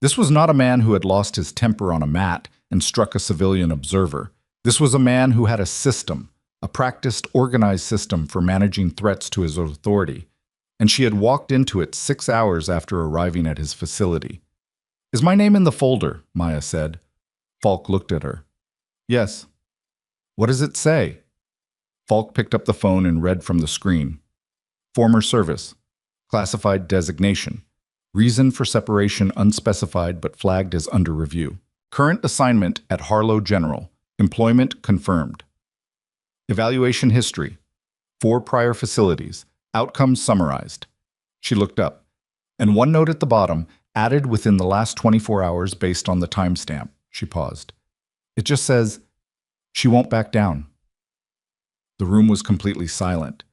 This was not a man who had lost his temper on a mat and struck a civilian observer. This was a man who had a system, a practiced, organized system for managing threats to his authority, and she had walked into it 6 hours after arriving at his facility. Is my name in the folder? Maya said. Falk looked at her. Yes. What does it say? Falk picked up the phone and read from the screen. Former service. Classified designation. Reason for separation unspecified but flagged as under review. Current assignment at Harlow General. Employment confirmed. Evaluation history. 4 prior facilities. Outcomes summarized. She looked up. And one note at the bottom, added within the last 24 hours based on the timestamp. She paused. It just says, she won't back down. The room was completely silent.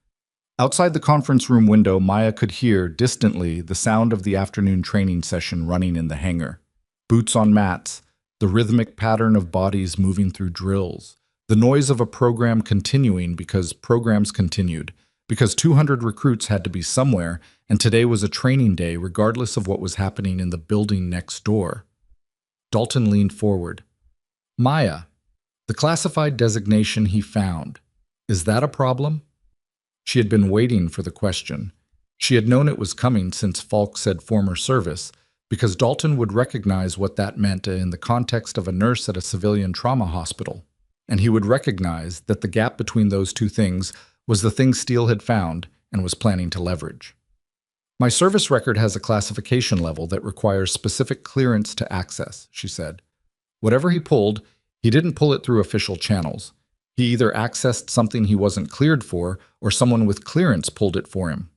Outside the conference room window, Maya could hear, distantly, the sound of the afternoon training session running in the hangar. Boots on mats, the rhythmic pattern of bodies moving through drills, the noise of a program continuing because programs continued, because 200 recruits had to be somewhere, and today was a training day regardless of what was happening in the building next door. Dalton leaned forward. Maya, the classified designation he found, is that a problem? She had been waiting for the question. She had known it was coming since Falk said former service, because Dalton would recognize what that meant in the context of a nurse at a civilian trauma hospital, and he would recognize that the gap between those two things was the thing Steele had found and was planning to leverage. My service record has a classification level that requires specific clearance to access, she said. Whatever he pulled, he didn't pull it through official channels. He either accessed something he wasn't cleared for, or someone with clearance pulled it for him.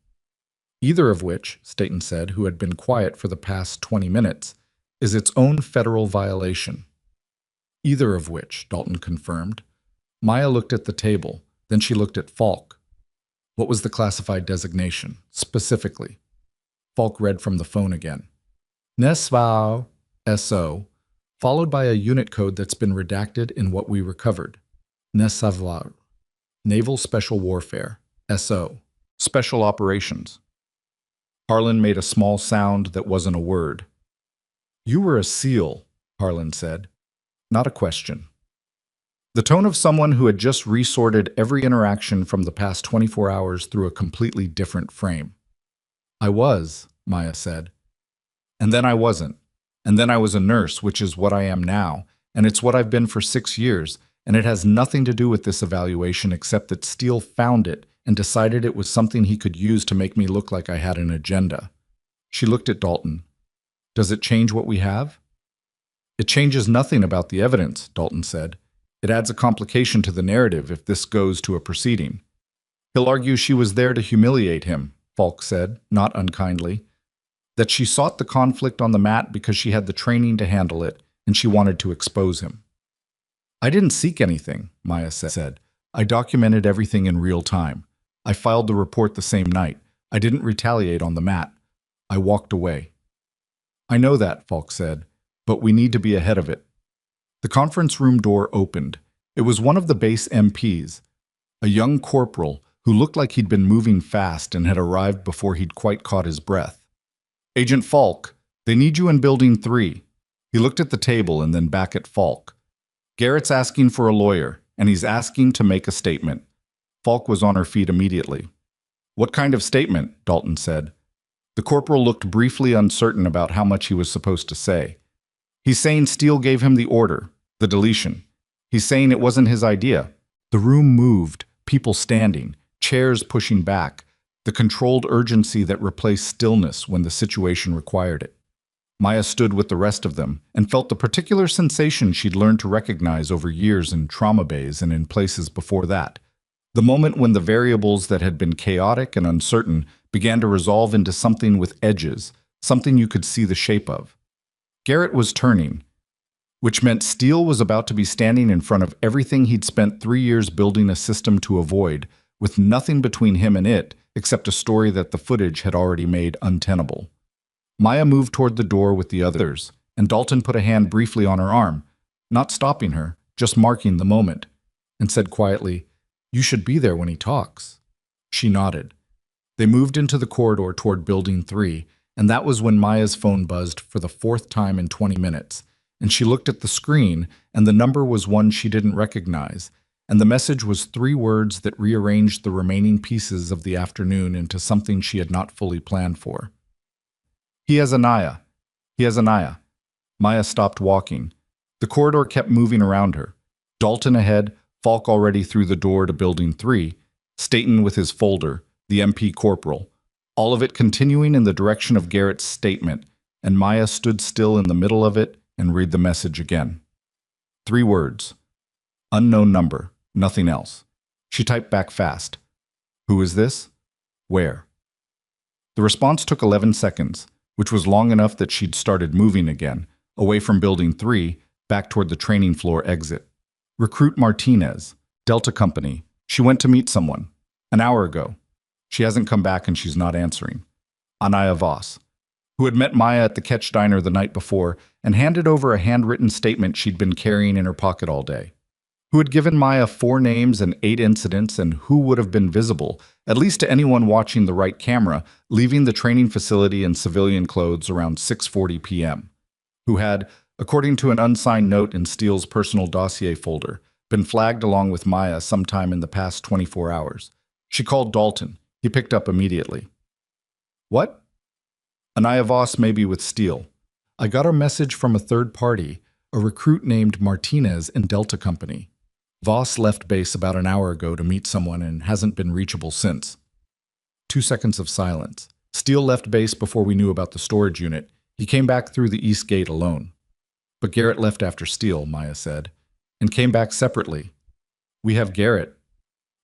Either of which, Staten said, who had been quiet for the past 20 minutes, is its own federal violation. Either of which, Dalton confirmed. Maya looked at the table, then she looked at Falk. What was the classified designation, specifically? Falk read from the phone again. Nesvau, SO, followed by a unit code that's been redacted in what we recovered. Nesavar, Naval Special Warfare, SO, Special Operations. Harlan made a small sound that wasn't a word. You were a SEAL, Harlan said. Not a question. The tone of someone who had just resorted every interaction from the past 24 hours through a completely different frame. I was, Maya said. And then I wasn't. And then I was a nurse, which is what I am now, and it's what I've been for 6 years, and it has nothing to do with this evaluation except that Steele found it and decided it was something he could use to make me look like I had an agenda. She looked at Dalton. Does it change what we have? It changes nothing about the evidence, Dalton said. It adds a complication to the narrative if this goes to a proceeding. He'll argue she was there to humiliate him, Falk said, not unkindly. That she sought the conflict on the mat because she had the training to handle it, and she wanted to expose him. I didn't seek anything, Maya said. I documented everything in real time. I filed the report the same night. I didn't retaliate on the mat. I walked away. I know that, Falk said, but we need to be ahead of it. The conference room door opened. It was one of the base MPs, a young corporal who looked like he'd been moving fast and had arrived before he'd quite caught his breath. Agent Falk, they need you in Building 3. He looked at the table and then back at Falk. Garrett's asking for a lawyer, and he's asking to make a statement. Falk was on her feet immediately. What kind of statement? Dalton said. The corporal looked briefly uncertain about how much he was supposed to say. He's saying Steele gave him the order, the deletion. He's saying it wasn't his idea. The room moved, people standing, chairs pushing back, the controlled urgency that replaced stillness when the situation required it. Maya stood with the rest of them and felt the particular sensation she'd learned to recognize over years in trauma bays and in places before that. The moment when the variables that had been chaotic and uncertain began to resolve into something with edges, something you could see the shape of. Garrett was turning, which meant Steele was about to be standing in front of everything he'd spent 3 years building a system to avoid, with nothing between him and it except a story that the footage had already made untenable. Maya moved toward the door with the others, and Dalton put a hand briefly on her arm, not stopping her, just marking the moment, and said quietly, "You should be there when he talks." She nodded. They moved into the corridor toward Building 3, and that was when Maya's phone buzzed for the 4th time in 20 minutes, and she looked at the screen, and the number was one she didn't recognize, and the message was 3 words that rearranged the remaining pieces of the afternoon into something she had not fully planned for. "He has Anaya. He has Anaya." Maya stopped walking. The corridor kept moving around her. Dalton ahead, Falk already through the door to Building 3, Staten with his folder, the MP Corporal, all of it continuing in the direction of Garrett's statement, and Maya stood still in the middle of it and read the message again. 3 words. Unknown number, nothing else. She typed back fast. "Who is this? Where?" The response took 11 seconds, which was long enough that she'd started moving again, away from Building 3, back toward the training floor exit. "Recruit Martinez, Delta Company. She went to meet someone. An hour ago. She hasn't come back and she's not answering. Anaya Voss, who had met Maya at the Ketch Diner the night before and handed over a handwritten statement she'd been carrying in her pocket all day. Who had given Maya 4 names and 8 incidents and who would have been visible, at least to anyone watching the right camera, leaving the training facility in civilian clothes around 6:40 p.m. Who had, according to an unsigned note in Steele's personal dossier folder, been flagged along with Maya sometime in the past 24 hours. She called Dalton. He picked up immediately. "What?" "Anaya Voss may be with Steele. I got a message from a third party, a recruit named Martinez in Delta Company. Voss left base about an hour ago to meet someone and hasn't been reachable since." 2 seconds of silence. Steele left base before we knew about the storage unit. He came back through the east gate alone. "But Garrett left after Steele," Maya said, "and came back separately. We have Garrett.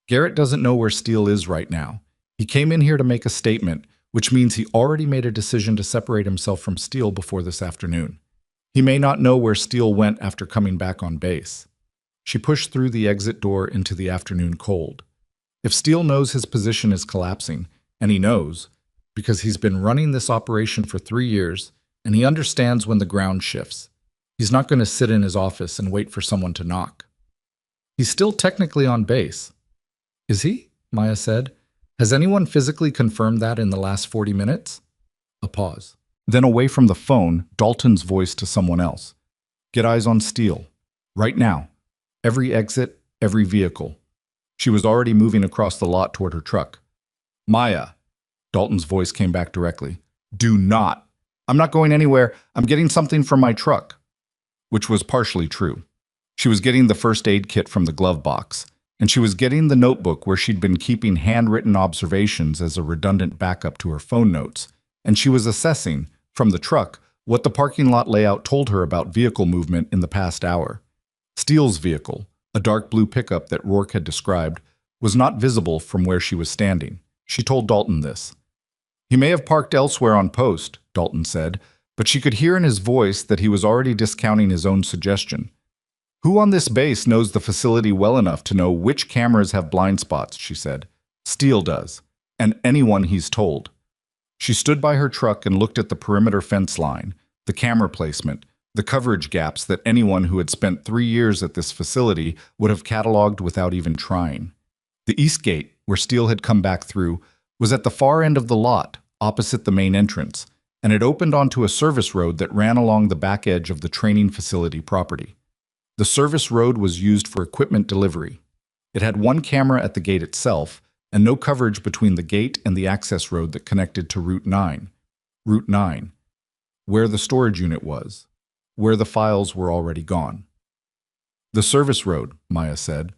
Garrett doesn't know where Steele is right now. He came in here to make a statement, which means he already made a decision to separate himself from Steele before this afternoon. He may not know where Steele went after coming back on base." She pushed through the exit door into the afternoon cold. If Steele knows his position is collapsing, and he knows, because he's been running this operation for 3 years, and he understands when the ground shifts, he's not going to sit in his office and wait for someone to knock. He's still technically on base. "Is he?" Maya said. "Has anyone physically confirmed that in the last 40 minutes? A pause. Then away from the phone, Dalton's voice to someone else. "Get eyes on Steele. Right now. Every exit, every vehicle." She was already moving across the lot toward her truck. "Maya." Dalton's voice came back directly. "Do not. I'm not going anywhere. I'm getting something from my truck." Which was partially true. She was getting the first aid kit from the glove box, and she was getting the notebook where she'd been keeping handwritten observations as a redundant backup to her phone notes, and she was assessing, from the truck, what the parking lot layout told her about vehicle movement in the past hour. Steele's vehicle, a dark blue pickup that Rourke had described, was not visible from where she was standing. She told Dalton this. "He may have parked elsewhere on post," Dalton said, but she could hear in his voice that he was already discounting his own suggestion. "Who on this base knows the facility well enough to know which cameras have blind spots?" she said. "Steele does, and anyone he's told." She stood by her truck and looked at the perimeter fence line, the camera placement, the coverage gaps that anyone who had spent 3 years at this facility would have cataloged without even trying. The east gate, where Steele had come back through, was at the far end of the lot, opposite the main entrance, and it opened onto a service road that ran along the back edge of the training facility property. The service road was used for equipment delivery. It had 1 camera at the gate itself, and no coverage between the gate and the access road that connected to Route 9. Route 9, where the storage unit was, where the files were already gone. "The service road," Maya said.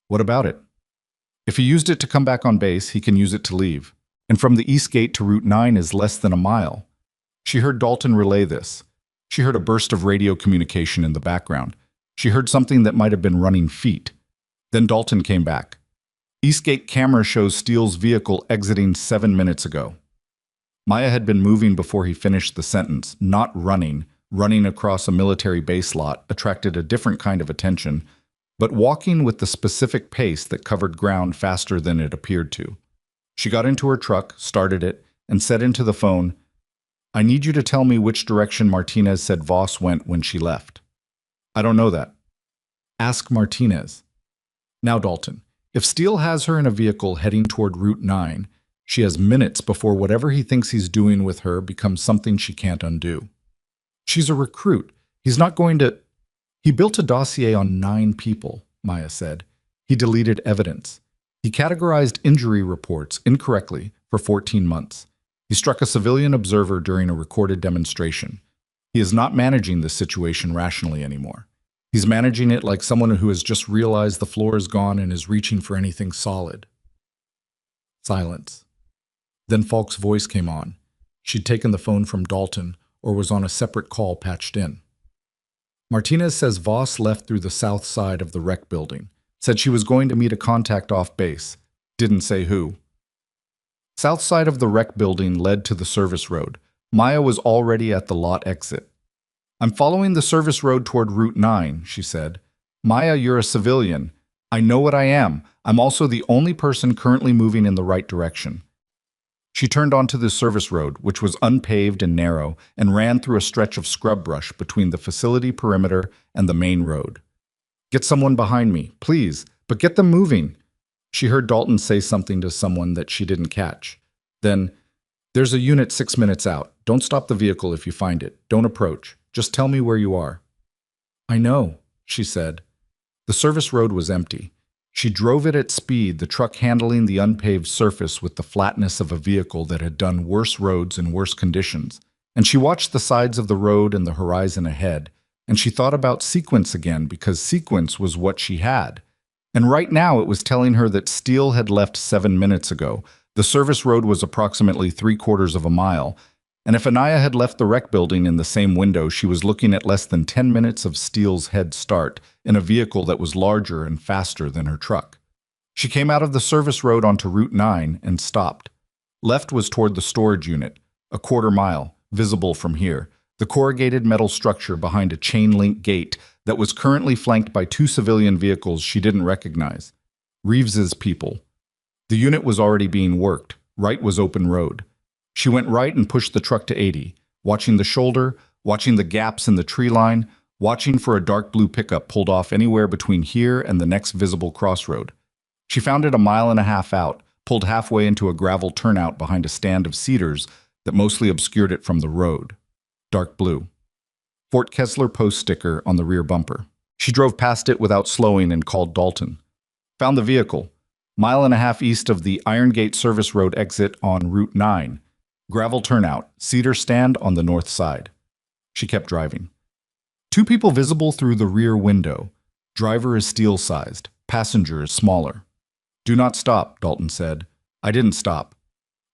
"What about it?" If he used it to come back on base, he can use it to leave. And from the East Gate to Route 9 is less than a mile. She heard Dalton relay this. She heard a burst of radio communication in the background. She heard something that might have been running feet. Then Dalton came back. Eastgate camera shows Steele's vehicle exiting 7 minutes ago. Maya had been moving before he finished the sentence, not running. Running across a military base lot attracted a different kind of attention, but walking with the specific pace that covered ground faster than it appeared to. She got into her truck, started it, and said into the phone, "I need you to tell me which direction Martinez said Voss went when she left." "I don't know that." "Ask Martinez." Now, Dalton, if Steele has her in a vehicle heading toward Route 9, she has minutes before whatever he thinks he's doing with her becomes something she can't undo. She's a recruit. He's not going to... He built a dossier on 9 people, Maya said. He deleted evidence. He categorized injury reports incorrectly for 14 months. He struck a civilian observer during a recorded demonstration. He is not managing this situation rationally anymore. He's managing it like someone who has just realized the floor is gone and is reaching for anything solid. Silence. Then Falk's voice came on. She'd taken the phone from Dalton or was on a separate call patched in. "Martinez says Voss left through the south side of the rec building. Said she was going to meet a contact off base. Didn't say who." South side of the rec building led to the service road. Maya was already at the lot exit. "I'm following the service road toward Route 9, she said. "Maya, you're a civilian. I know what I am. I'm also the only person currently moving in the right direction." She turned onto the service road, which was unpaved and narrow, and ran through a stretch of scrub brush between the facility perimeter and the main road. "Get someone behind me, please, but get them moving." She heard Dalton say something to someone that she didn't catch. Then, "There's a unit 6 minutes out. Don't stop the vehicle if you find it. Don't approach. Just tell me where you are." "I know," she said. The service road was empty. She drove it at speed, the truck handling the unpaved surface with the flatness of a vehicle that had done worse roads in worse conditions. And she watched the sides of the road and the horizon ahead, and she thought about sequence again because sequence was what she had. And right now it was telling her that Steele had left 7 minutes ago. The service road was approximately 3/4 of a mile, and if Anaya had left the rec building in the same window, she was looking at less than 10 minutes of Steele's head start in a vehicle that was larger and faster than her truck. She came out of the service road onto Route 9 and stopped. Left was toward the storage unit, a 1/4 mile, visible from here, the corrugated metal structure behind a chain-link gate that was currently flanked by 2 civilian vehicles she didn't recognize. Reeves's people. The unit was already being worked. Right was open road. She went right and pushed the truck to 80, watching the shoulder, watching the gaps in the tree line, watching for a dark blue pickup pulled off anywhere between here and the next visible crossroad. She found it 1.5 miles out, pulled halfway into a gravel turnout behind a stand of cedars that mostly obscured it from the road. Dark blue. Fort Kessler post sticker on the rear bumper. She drove past it without slowing and called Dalton. Found the vehicle. 1.5 miles east of the Iron Gate Service Road exit on Route 9. Gravel turnout, cedar stand on the north side. She kept driving. 2 people visible through the rear window. Driver is Steele-sized. Passenger is smaller. "Do not stop," Dalton said. "I didn't stop."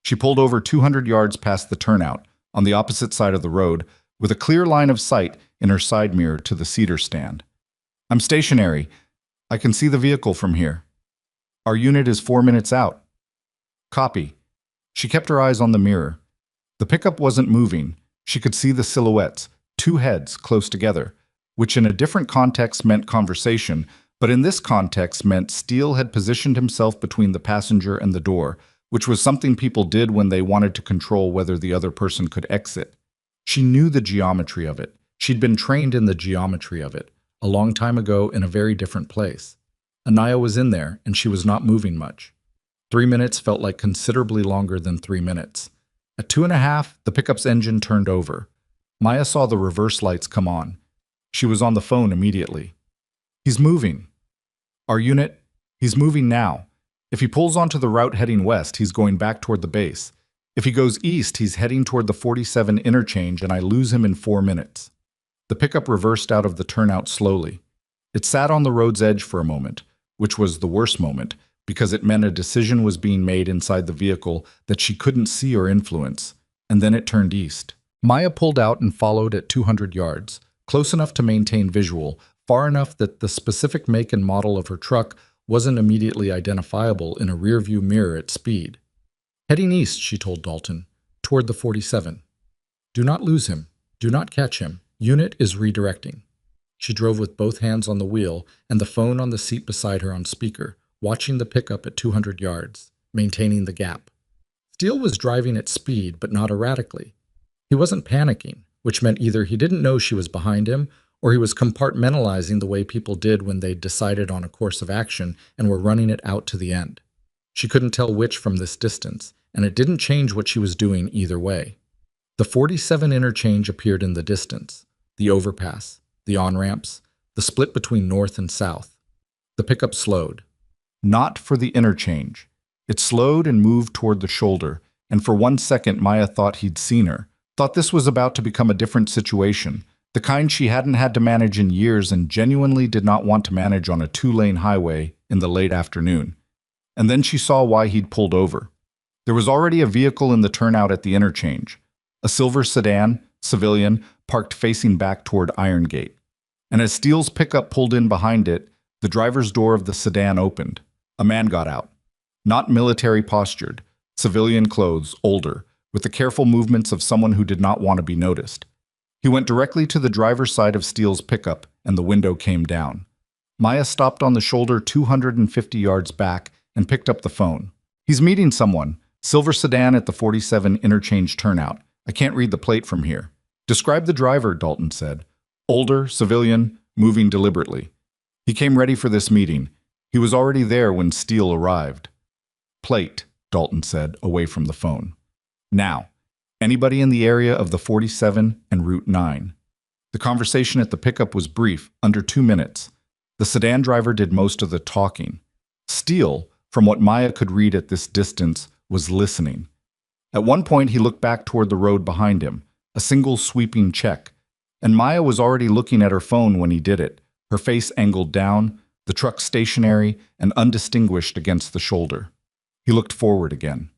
She pulled over 200 yards past the turnout, on the opposite side of the road, with a clear line of sight in her side mirror to the cedar stand. "I'm stationary. I can see the vehicle from here. Our unit is 4 minutes out." "Copy." She kept her eyes on the mirror. The pickup wasn't moving. She could see the silhouettes, 2 heads close together, which in a different context meant conversation, but in this context meant Steele had positioned himself between the passenger and the door, which was something people did when they wanted to control whether the other person could exit. She knew the geometry of it. She'd been trained in the geometry of it, a long time ago in a very different place. Anaya was in there, and she was not moving much. 3 minutes felt like considerably longer than 3 minutes. At 2.5, the pickup's engine turned over. Maya saw the reverse lights come on. She was on the phone immediately. "He's moving." "Our unit, he's moving now. If he pulls onto the route heading west, he's going back toward the base. If he goes east, he's heading toward the 47 interchange, and I lose him in 4 minutes. The pickup reversed out of the turnout slowly. It sat on the road's edge for a moment, which was the worst moment, because it meant a decision was being made inside the vehicle that she couldn't see or influence, and then it turned east. Maya pulled out and followed at 200 yards, close enough to maintain visual, far enough that the specific make and model of her truck wasn't immediately identifiable in a rearview mirror at speed. Heading east, she told Dalton, toward the 47. Do not lose him. Do not catch him. Unit is redirecting. She drove with both hands on the wheel and the phone on the seat beside her on speaker, watching the pickup at 200 yards, maintaining the gap. Steele was driving at speed, but not erratically. He wasn't panicking, which meant either he didn't know she was behind him, or he was compartmentalizing the way people did when they'd decided on a course of action and were running it out to the end. She couldn't tell which from this distance, and it didn't change what she was doing either way. The 47 interchange appeared in the distance, the overpass, the on-ramps, the split between north and south. The pickup slowed. Not for the interchange. It slowed and moved toward the shoulder, and for 1 second Maya thought he'd seen her, thought this was about to become a different situation, the kind she hadn't had to manage in years and genuinely did not want to manage on a 2-lane highway in the late afternoon. And then she saw why he'd pulled over. There was already a vehicle in the turnout at the interchange, a silver sedan, civilian, parked facing back toward Iron Gate. And as Steele's pickup pulled in behind it, the driver's door of the sedan opened. A man got out. Not military postured, civilian clothes, older, with the careful movements of someone who did not want to be noticed. He went directly to the driver's side of Steele's pickup, and the window came down. Maya stopped on the shoulder 250 yards back and picked up the phone. He's meeting someone. Silver sedan at the 47 interchange turnout. I can't read the plate from here. Describe the driver, Dalton said. Older, civilian, moving deliberately. He came ready for this meeting. He was already there when Steele arrived. Plate, Dalton said, away from the phone. Now, anybody in the area of the 47 and Route 9. The conversation at the pickup was brief, under 2 minutes. The sedan driver did most of the talking. Steele, from what Maya could read at this distance, was listening. At one point, he looked back toward the road behind him, a single sweeping check, and Maya was already looking at her phone when he did it, her face angled down, the truck stationary and undistinguished against the shoulder. He looked forward again.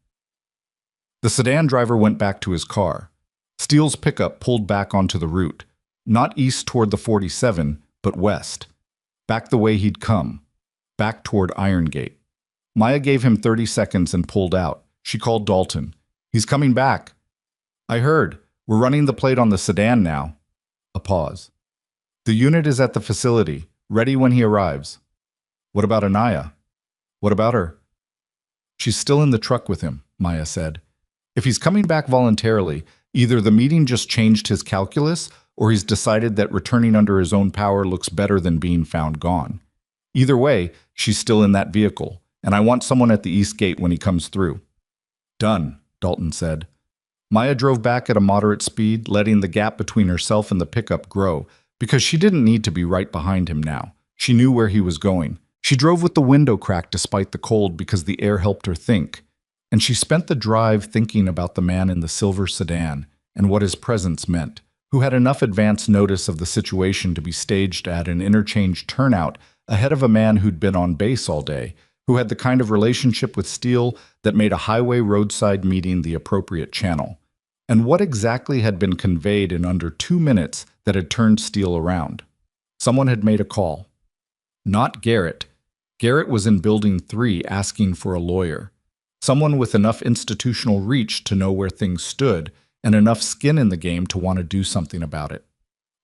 The sedan driver went back to his car. Steele's pickup pulled back onto the route, not east toward the 47, but west. Back the way he'd come, back toward Iron Gate. Maya gave him 30 seconds and pulled out. She called Dalton. He's coming back. I heard. We're running the plate on the sedan now. A pause. The unit is at the facility, ready when he arrives. What about Anaya? What about her? She's still in the truck with him, Maya said. If he's coming back voluntarily, either the meeting just changed his calculus or he's decided that returning under his own power looks better than being found gone. Either way, she's still in that vehicle, and I want someone at the east gate when he comes through. Done, Dalton said. Maya drove back at a moderate speed, letting the gap between herself and the pickup grow, because she didn't need to be right behind him now. She knew where he was going. She drove with the window cracked despite the cold because the air helped her think. And she spent the drive thinking about the man in the silver sedan and what his presence meant, who had enough advance notice of the situation to be staged at an interchange turnout ahead of a man who'd been on base all day, who had the kind of relationship with Steele that made a highway roadside meeting the appropriate channel. And what exactly had been conveyed in under 2 minutes that had turned Steele around? Someone had made a call. Not Garrett. Garrett was in Building 3 asking for a lawyer. Someone with enough institutional reach to know where things stood and enough skin in the game to want to do something about it.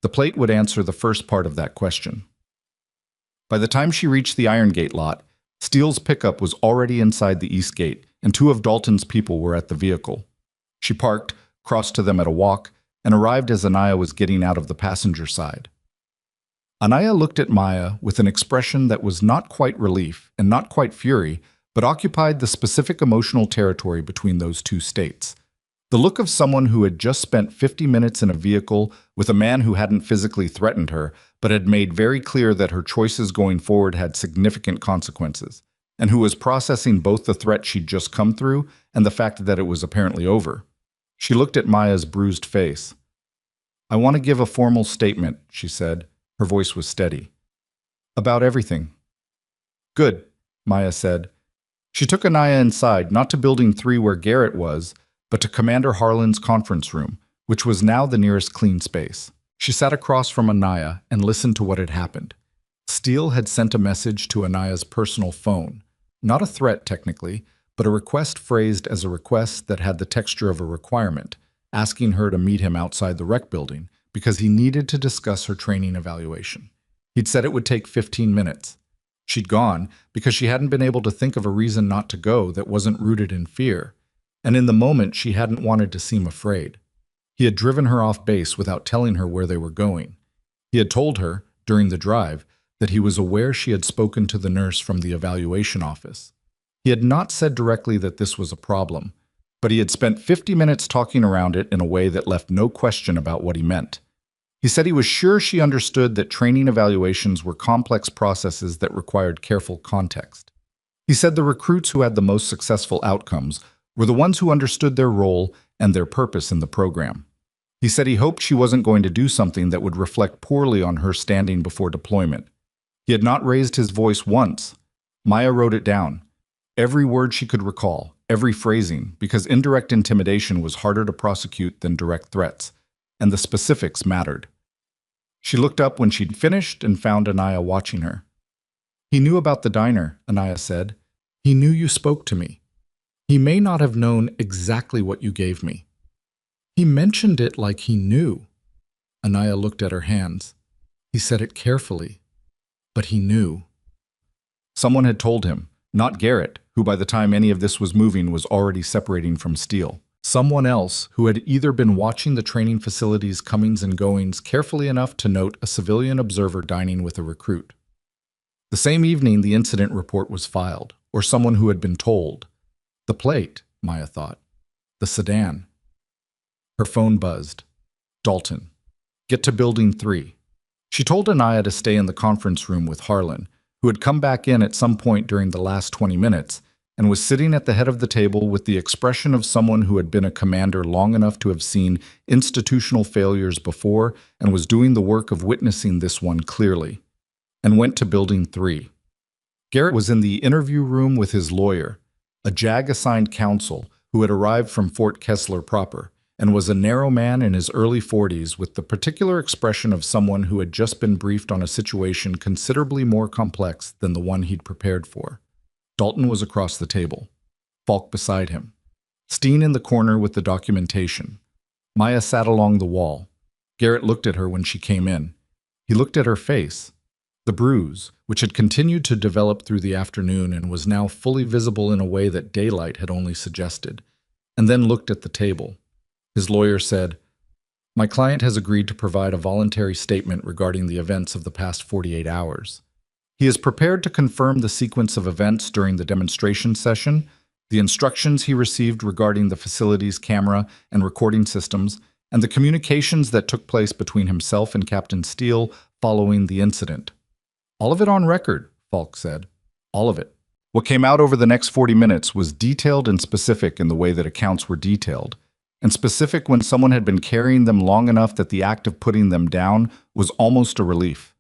The plate would answer the first part of that question. By the time she reached the Iron Gate lot, Steele's pickup was already inside the east gate, and 2 of Dalton's people were at the vehicle. She parked, crossed to them at a walk, and arrived as Anaya was getting out of the passenger side. Anaya looked at Maya with an expression that was not quite relief and not quite fury, but occupied the specific emotional territory between those 2 states. The look of someone who had just spent 50 minutes in a vehicle with a man who hadn't physically threatened her, but had made very clear that her choices going forward had significant consequences, and who was processing both the threat she'd just come through and the fact that it was apparently over. She looked at Maya's bruised face. I want to give a formal statement, she said. Her voice was steady. About everything. Good, Maya said. She took Anaya inside, not to Building 3 where Garrett was, but to Commander Harlan's conference room, which was now the nearest clean space. She sat across from Anaya and listened to what had happened. Steele had sent a message to Anaya's personal phone. Not a threat, technically, but a request phrased as a request that had the texture of a requirement, asking her to meet him outside the rec building because he needed to discuss her training evaluation. He'd said it would take 15 minutes. She'd gone because she hadn't been able to think of a reason not to go that wasn't rooted in fear, and in the moment she hadn't wanted to seem afraid. He had driven her off base without telling her where they were going. He had told her, during the drive, that he was aware she had spoken to the nurse from the evaluation office. He had not said directly that this was a problem, but he had spent 50 minutes talking around it in a way that left no question about what he meant. He said he was sure she understood that training evaluations were complex processes that required careful context. He said the recruits who had the most successful outcomes were the ones who understood their role and their purpose in the program. He said he hoped she wasn't going to do something that would reflect poorly on her standing before deployment. He had not raised his voice once. Maya wrote it down. Every word she could recall, every phrasing, because indirect intimidation was harder to prosecute than direct threats, and the specifics mattered. She looked up when she'd finished and found Anaya watching her. "He knew about the diner," Anaya said. "He knew you spoke to me. He may not have known exactly what you gave me. He mentioned it like he knew." Anaya looked at her hands. "He said it carefully, but he knew." Someone had told him, not Garrett, who by the time any of this was moving was already separating from Steele. Someone else who had either been watching the training facility's comings and goings carefully enough to note a civilian observer dining with a recruit. The same evening the incident report was filed, or someone who had been told. The plate, Maya thought. The sedan. Her phone buzzed. Dalton. "Get to Building 3. She told Anaya to stay in the conference room with Harlan, who had come back in at some point during the last 20 minutes, and was sitting at the head of the table with the expression of someone who had been a commander long enough to have seen institutional failures before and was doing the work of witnessing this one clearly, and went to Building 3. Garrett was in the interview room with his lawyer, a JAG-assigned counsel who had arrived from Fort Kessler proper, and was a narrow man in his early 40s with the particular expression of someone who had just been briefed on a situation considerably more complex than the one he'd prepared for. Dalton was across the table, Falk beside him, Steen in the corner with the documentation. Maya sat along the wall. Garrett looked at her when she came in. He looked at her face, the bruise, which had continued to develop through the afternoon and was now fully visible in a way that daylight had only suggested, and then looked at the table. His lawyer said, "My client has agreed to provide a voluntary statement regarding the events of the past 48 hours. He is prepared to confirm the sequence of events during the demonstration session, the instructions he received regarding the facility's camera and recording systems, and the communications that took place between himself and Captain Steele following the incident." "All of it on record," Falk said. "All of it." What came out over the next 40 minutes was detailed and specific in the way that accounts were detailed, and specific when someone had been carrying them long enough that the act of putting them down was almost a relief.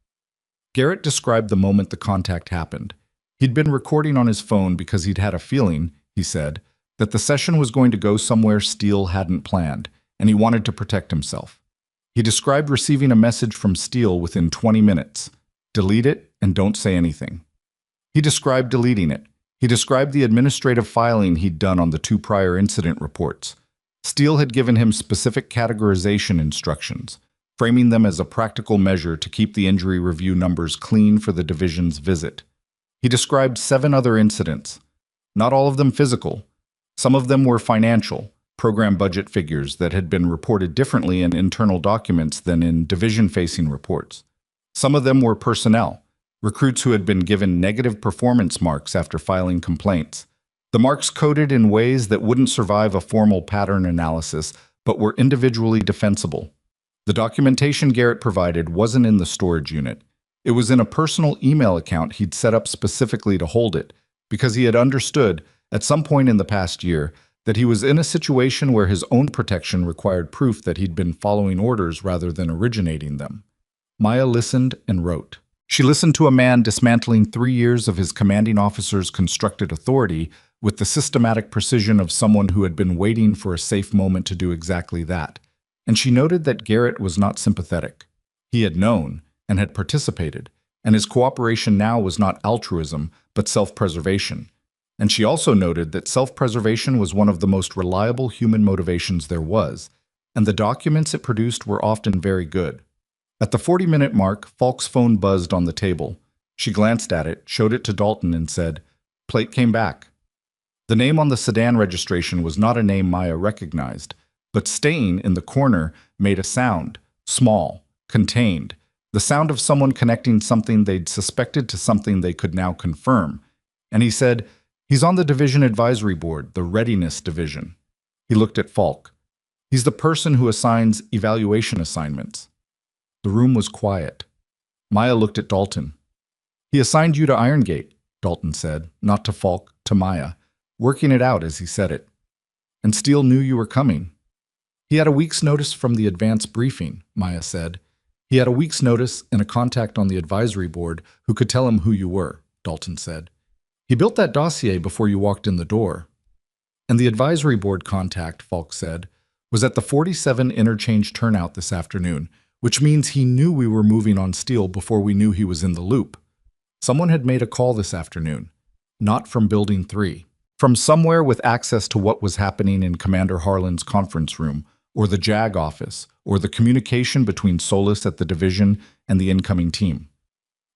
Garrett described the moment the contact happened. He'd been recording on his phone because he'd had a feeling, he said, that the session was going to go somewhere Steele hadn't planned, and he wanted to protect himself. He described receiving a message from Steele within 20 minutes. "Delete it and don't say anything." He described deleting it. He described the administrative filing he'd done on the 2 prior incident reports. Steele had given him specific categorization instructions, framing them as a practical measure to keep the injury review numbers clean for the division's visit. He described 7 other incidents, not all of them physical. Some of them were financial, program budget figures that had been reported differently in internal documents than in division-facing reports. Some of them were personnel, recruits who had been given negative performance marks after filing complaints. The marks coded in ways that wouldn't survive a formal pattern analysis, but were individually defensible. The documentation Garrett provided wasn't in the storage unit. It was in a personal email account he'd set up specifically to hold it, because he had understood, at some point in the past year, that he was in a situation where his own protection required proof that he'd been following orders rather than originating them. Maya listened and wrote. She listened to a man dismantling 3 years of his commanding officer's constructed authority with the systematic precision of someone who had been waiting for a safe moment to do exactly that. And she noted that Garrett was not sympathetic. He had known and had participated, and his cooperation now was not altruism, but self-preservation. And she also noted that self-preservation was one of the most reliable human motivations there was, and the documents it produced were often very good. At the 40-minute mark, Falk's phone buzzed on the table. She glanced at it, showed it to Dalton, and said, "Plate came back." The name on the sedan registration was not a name Maya recognized, but staying in the corner made a sound, small, contained, the sound of someone connecting something they'd suspected to something they could now confirm. And he said, "He's on the division advisory board, the readiness division." He looked at Falk. "He's the person who assigns evaluation assignments." The room was quiet. Maya looked at Dalton. "He assigned you to Irongate," Dalton said, not to Falk, to Maya, working it out as he said it. "And Steele knew you were coming." "He had a week's notice from the advance briefing," Maya said. "He had a week's notice and a contact on the advisory board who could tell him who you were," Dalton said. "He built that dossier before you walked in the door." "And the advisory board contact," Falk said, "was at the 47 interchange turnout this afternoon, which means he knew we were moving on Steele before we knew he was in the loop. Someone had made a call this afternoon, not from Building 3, from somewhere with access to what was happening in Commander Harlan's conference room, or the JAG office, or the communication between Solis at the division and the incoming team.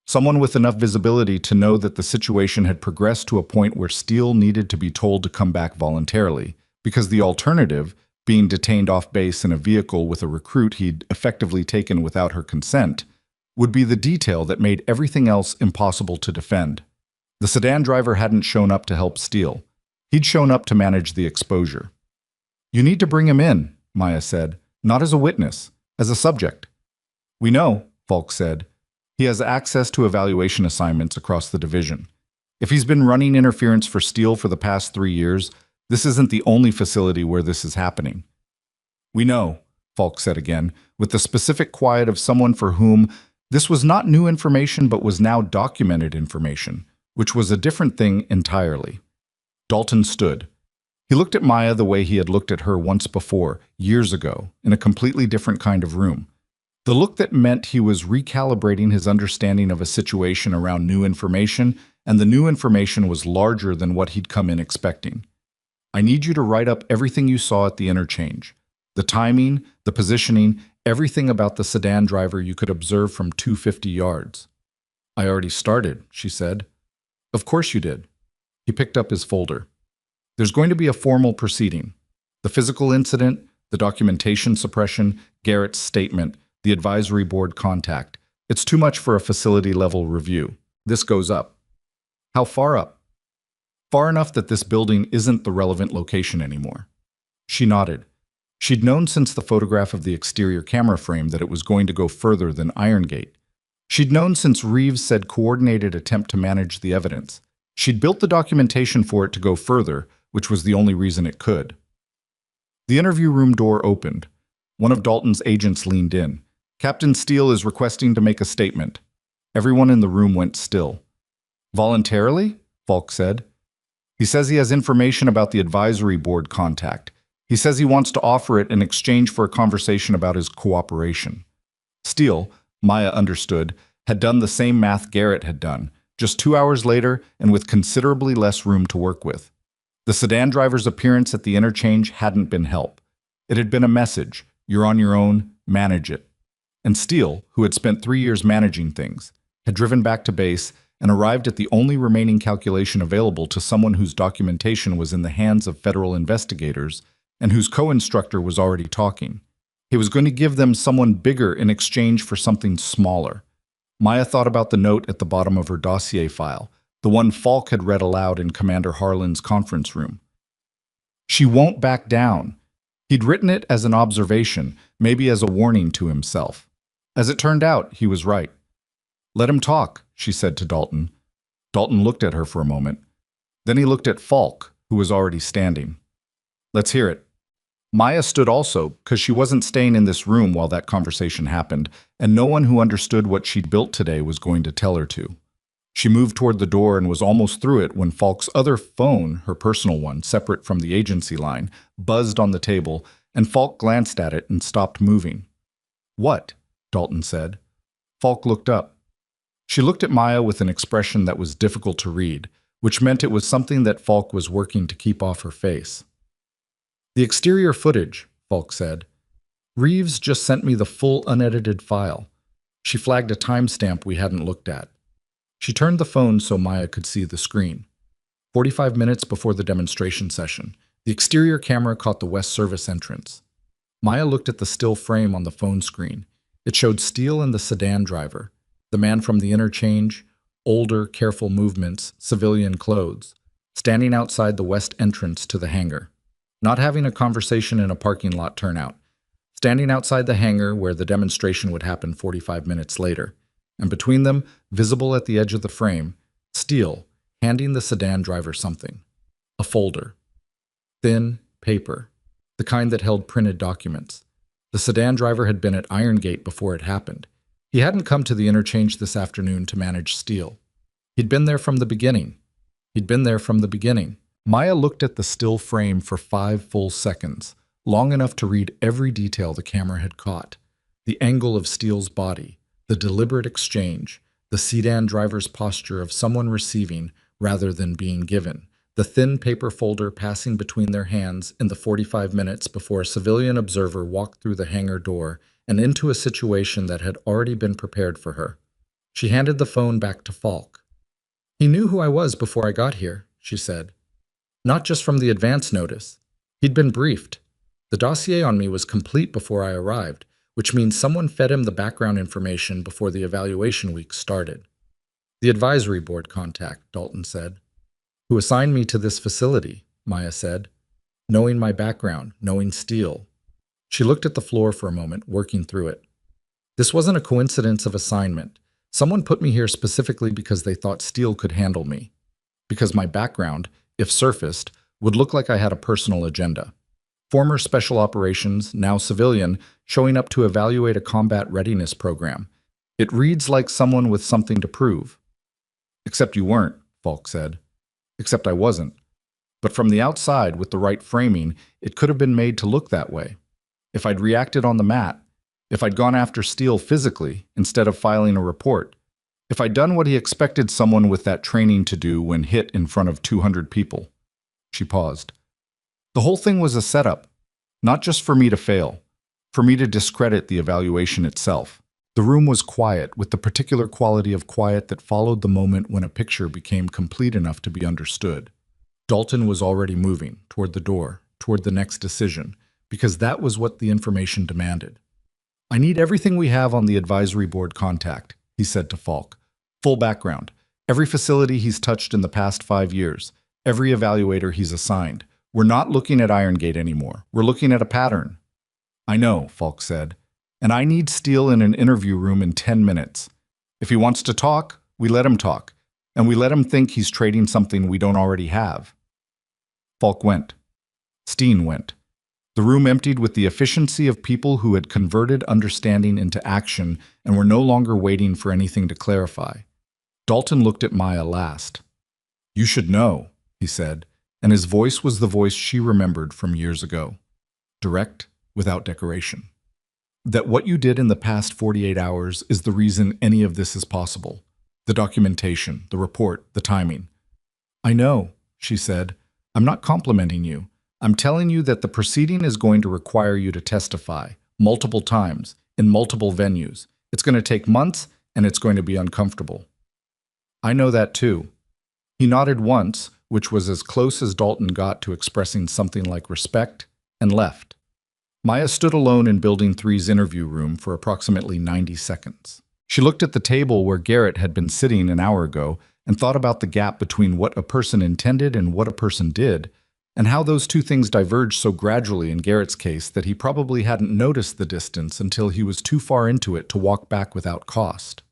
Someone with enough visibility to know that the situation had progressed to a point where Steele needed to be told to come back voluntarily, because the alternative, being detained off base in a vehicle with a recruit he'd effectively taken without her consent, would be the detail that made everything else impossible to defend. The sedan driver hadn't shown up to help Steele. He'd shown up to manage the exposure. "You need to bring him in," Maya said, "not as a witness, as a subject." "We know," Falk said. "He has access to evaluation assignments across the division. If he's been running interference for Steele for the past 3 years, this isn't the only facility where this is happening." "We know," Falk said again, with the specific quiet of someone for whom this was not new information but was now documented information, which was a different thing entirely. Dalton stood. He looked at Maya the way he had looked at her once before, years ago, in a completely different kind of room. The look that meant he was recalibrating his understanding of a situation around new information, and the new information was larger than what he'd come in expecting. "I need you to write up everything you saw at the interchange. The timing, the positioning, everything about the sedan driver you could observe from 250 yards. "I already started," she said. "Of course you did." He picked up his folder. "There's going to be a formal proceeding. The physical incident, the documentation suppression, Garrett's statement, the advisory board contact. It's too much for a facility-level review. This goes up." "How far up?" "Far enough that this building isn't the relevant location anymore." She nodded. She'd known since the photograph of the exterior camera frame that it was going to go further than Irongate. She'd known since Reeves said coordinated attempt to manage the evidence. She'd built the documentation for it to go further, which was the only reason it could. The interview room door opened. One of Dalton's agents leaned in. "Captain Steele is requesting to make a statement." Everyone in the room went still. "Voluntarily?" Falk said. "He says he has information about the advisory board contact. He says he wants to offer it in exchange for a conversation about his cooperation." Steele, Maya understood, had done the same math Garrett had done, just 2 hours later and with considerably less room to work with. The sedan driver's appearance at the interchange hadn't been help. It had been a message: you're on your own, manage it. And Steele, who had spent 3 years managing things, had driven back to base and arrived at the only remaining calculation available to someone whose documentation was in the hands of federal investigators and whose co-instructor was already talking. He was going to give them someone bigger in exchange for something smaller. Maya thought about the note at the bottom of her dossier file, the one Falk had read aloud in Commander Harlan's conference room. "She won't back down." He'd written it as an observation, maybe as a warning to himself. As it turned out, he was right. "Let him talk," she said to Dalton. Dalton looked at her for a moment. Then he looked at Falk, who was already standing. "Let's hear it." Maya stood also, because she wasn't staying in this room while that conversation happened, and no one who understood what she'd built today was going to tell her to. She moved toward the door and was almost through it when Falk's other phone, her personal one, separate from the agency line, buzzed on the table, and Falk glanced at it and stopped moving. "What?" Dalton said. Falk looked up. She looked at Maya with an expression that was difficult to read, which meant it was something that Falk was working to keep off her face. "The exterior footage," Falk said. "Reeves just sent me the full unedited file." She flagged a timestamp we hadn't looked at. She turned the phone so Maya could see the screen. 45 minutes before the demonstration session, the exterior camera caught the West Service entrance. Maya looked at the still frame on the phone screen. It showed Steele and the sedan driver, the man from the interchange, older, careful movements, civilian clothes, standing outside the west entrance to the hangar. Not having a conversation in a parking lot turnout, standing outside the hangar where the demonstration would happen 45 minutes later. And between them, visible at the edge of the frame, Steele, handing the sedan driver something. A folder. Thin paper, the kind that held printed documents. The sedan driver had been at Irongate before it happened. He hadn't come to the interchange this afternoon to manage Steele. He'd been there from the beginning. Maya looked at the still frame for 5 full seconds, long enough to read every detail the camera had caught. The angle of Steele's body, the deliberate exchange, the sedan driver's posture of someone receiving rather than being given, the thin paper folder passing between their hands in the 45 minutes before a civilian observer walked through the hangar door and into a situation that had already been prepared for her. She handed the phone back to Falk. "He knew who I was before I got here," she said. "Not just from the advance notice. He'd been briefed. The dossier on me was complete before I arrived, which means someone fed him the background information before the evaluation week started." "The advisory board contact," Dalton said. "Who assigned me to this facility," Maya said. "Knowing my background, knowing Steele." She looked at the floor for a moment, working through it. "This wasn't a coincidence of assignment. Someone put me here specifically because they thought Steele could handle me. Because my background, if surfaced, would look like I had a personal agenda. Former special operations, now civilian, showing up to evaluate a combat readiness program. It reads like someone with something to prove." "Except you weren't," Falk said. "Except I wasn't. But from the outside, with the right framing, it could have been made to look that way. If I'd reacted on the mat, if I'd gone after Steele physically instead of filing a report, if I'd done what he expected someone with that training to do when hit in front of 200 people." She paused. "The whole thing was a setup, not just for me to fail, for me to discredit the evaluation itself." The room was quiet, with the particular quality of quiet that followed the moment when a picture became complete enough to be understood. Dalton was already moving, toward the door, toward the next decision, because that was what the information demanded. "I need everything we have on the advisory board contact," he said to Falk. "Full background. Every facility he's touched in the past 5 years. Every evaluator he's assigned. We're not looking at Irongate anymore. We're looking at a pattern." "I know," Falk said. "And I need Steele in an interview room in 10 minutes. If he wants to talk, we let him talk. And we let him think he's trading something we don't already have." Falk went. Steen went. The room emptied with the efficiency of people who had converted understanding into action and were no longer waiting for anything to clarify. Dalton looked at Maya last. "You should know," he said, and his voice was the voice she remembered from years ago. Direct, without decoration. "That what you did in the past 48 hours is the reason any of this is possible. The documentation, the report, the timing." "I know," she said. "I'm not complimenting you. I'm telling you that the proceeding is going to require you to testify, multiple times, in multiple venues. It's going to take months, and it's going to be uncomfortable." "I know that too." He nodded once, which was as close as Dalton got to expressing something like respect, and left. Maya stood alone in Building 3's interview room for approximately 90 seconds. She looked at the table where Garrett had been sitting an hour ago and thought about the gap between what a person intended and what a person did, and how those two things diverged so gradually in Garrett's case that he probably hadn't noticed the distance until he was too far into it to walk back without cost.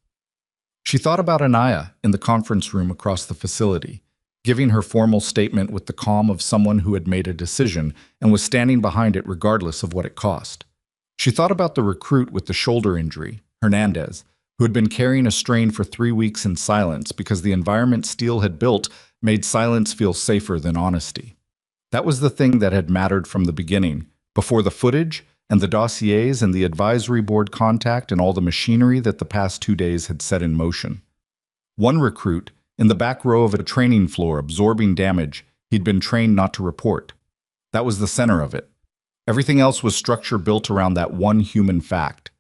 She thought about Anaya in the conference room across the facility, giving her formal statement with the calm of someone who had made a decision and was standing behind it regardless of what it cost. She thought about the recruit with the shoulder injury, Hernandez, who had been carrying a strain for 3 weeks in silence because the environment Steele had built made silence feel safer than honesty. That was the thing that had mattered from the beginning, before the footage and the dossiers and the advisory board contact and all the machinery that the past 2 days had set in motion. One recruit, in the back row of a training floor absorbing damage he'd been trained not to report. That was the center of it. Everything else was structure built around that one human fact.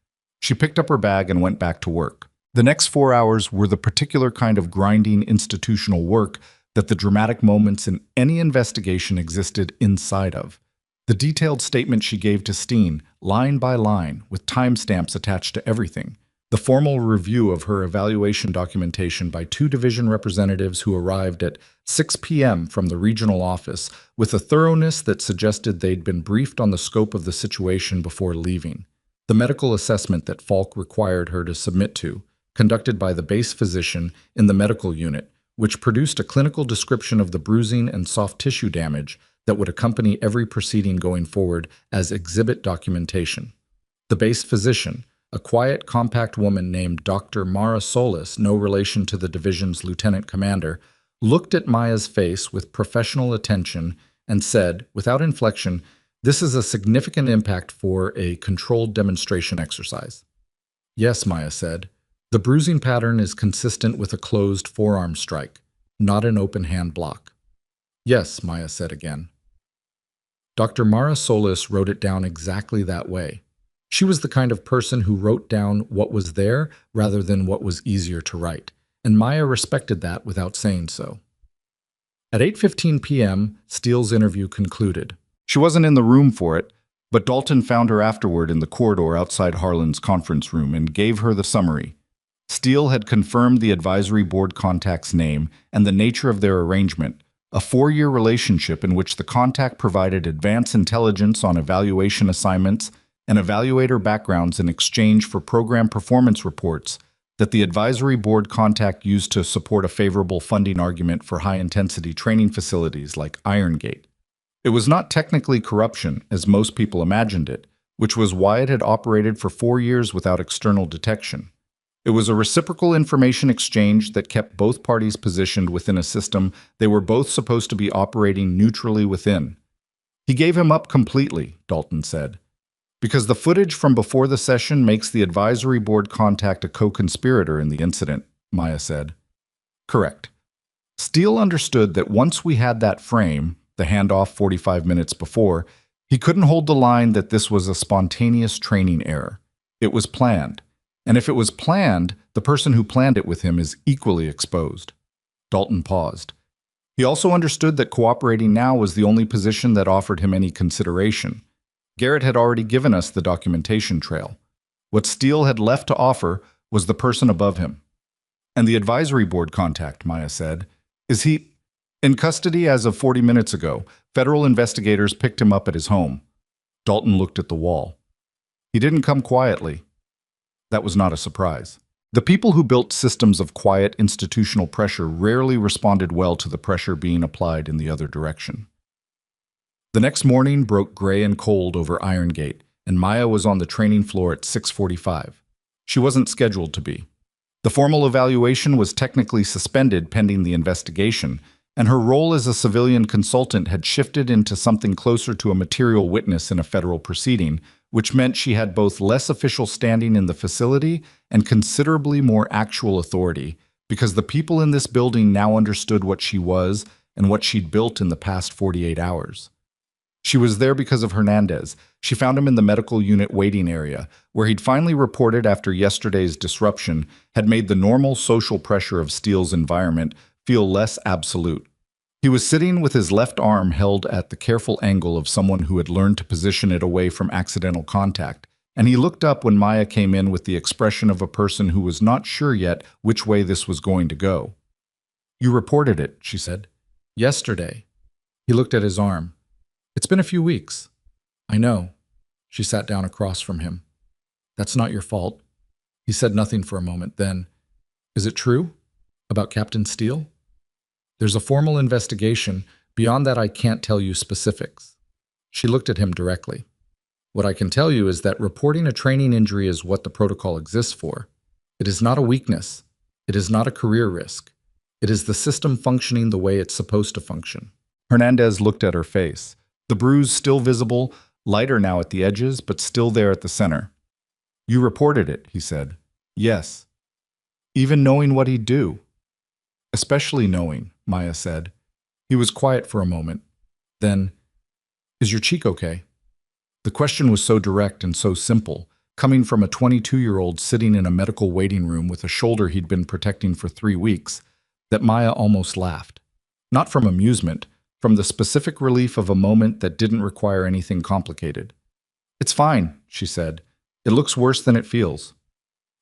She picked up her bag and went back to work. The next 4 hours were the particular kind of grinding institutional work that the dramatic moments in any investigation existed inside of. The detailed statement she gave to Steele, line by line, with timestamps attached to everything. The formal review of her evaluation documentation by 2 division representatives who arrived at 6 p.m. from the regional office with a thoroughness that suggested they'd been briefed on the scope of the situation before leaving. The medical assessment that Falk required her to submit to, conducted by the base physician in the medical unit, which produced a clinical description of the bruising and soft tissue damage that would accompany every proceeding going forward as exhibit documentation. The base physician, a quiet, compact woman named Dr. Mara Solis, no relation to the division's lieutenant commander, looked at Maya's face with professional attention and said, without inflection, "This is a significant impact for a controlled demonstration exercise." "Yes," Maya said. "The bruising pattern is consistent with a closed forearm strike, not an open hand block." "Yes," Maya said again. Dr. Mara Solis wrote it down exactly that way. She was the kind of person who wrote down what was there rather than what was easier to write, and Maya respected that without saying so. At 8:15 p.m., Steele's interview concluded. She wasn't in the room for it, but Dalton found her afterward in the corridor outside Harlan's conference room and gave her the summary. Steele had confirmed the advisory board contact's name and the nature of their arrangement, a 4-year relationship in which the contact provided advance intelligence on evaluation assignments and evaluator backgrounds in exchange for program performance reports that the advisory board contact used to support a favorable funding argument for high-intensity training facilities like Iron Gate. It was not technically corruption, as most people imagined it, which was why it had operated for 4 years without external detection. It was a reciprocal information exchange that kept both parties positioned within a system they were both supposed to be operating neutrally within. He gave him up completely, Dalton said. Because the footage from before the session makes the advisory board contact a co-conspirator in the incident, Maya said. Correct. Steele understood that once we had that frame, the handoff 45 minutes before, he couldn't hold the line that this was a spontaneous training error. It was planned. And if it was planned, the person who planned it with him is equally exposed. Dalton paused. He also understood that cooperating now was the only position that offered him any consideration. Garrett had already given us the documentation trail. What Steele had left to offer was the person above him. And the advisory board contact, Maya said. Is he in custody as of 40 minutes ago? Federal investigators picked him up at his home. Dalton looked at the wall. He didn't come quietly. That was not a surprise. The people who built systems of quiet institutional pressure rarely responded well to the pressure being applied in the other direction. The next morning broke gray and cold over Iron Gate, and Maya was on the training floor at 6:45. She wasn't scheduled to be. The formal evaluation was technically suspended pending the investigation, and her role as a civilian consultant had shifted into something closer to a material witness in a federal proceeding, which meant she had both less official standing in the facility and considerably more actual authority, because the people in this building now understood what she was and what she'd built in the past 48 hours. She was there because of Hernandez. She found him in the medical unit waiting area, where he'd finally reported after yesterday's disruption had made the normal social pressure of Steele's environment feel less absolute. He was sitting with his left arm held at the careful angle of someone who had learned to position it away from accidental contact, and he looked up when Maya came in with the expression of a person who was not sure yet which way this was going to go. "You reported it," she said. "Yesterday." He looked at his arm. "It's been a few weeks." "I know." She sat down across from him. "That's not your fault." He said nothing for a moment, then, "Is it true? About Captain Steele?" There's a formal investigation. Beyond that, I can't tell you specifics. She looked at him directly. What I can tell you is that reporting a training injury is what the protocol exists for. It is not a weakness. It is not a career risk. It is the system functioning the way it's supposed to function. Hernandez looked at her face. The bruise still visible, lighter now at the edges, but still there at the center. You reported it, he said. Yes. Even knowing what he'd do. Especially knowing, Maya said. He was quiet for a moment. Then, is your cheek okay? The question was so direct and so simple, coming from a 22-year-old sitting in a medical waiting room with a shoulder he'd been protecting for 3 weeks, that Maya almost laughed. Not from amusement, from the specific relief of a moment that didn't require anything complicated. It's fine, she said. It looks worse than it feels.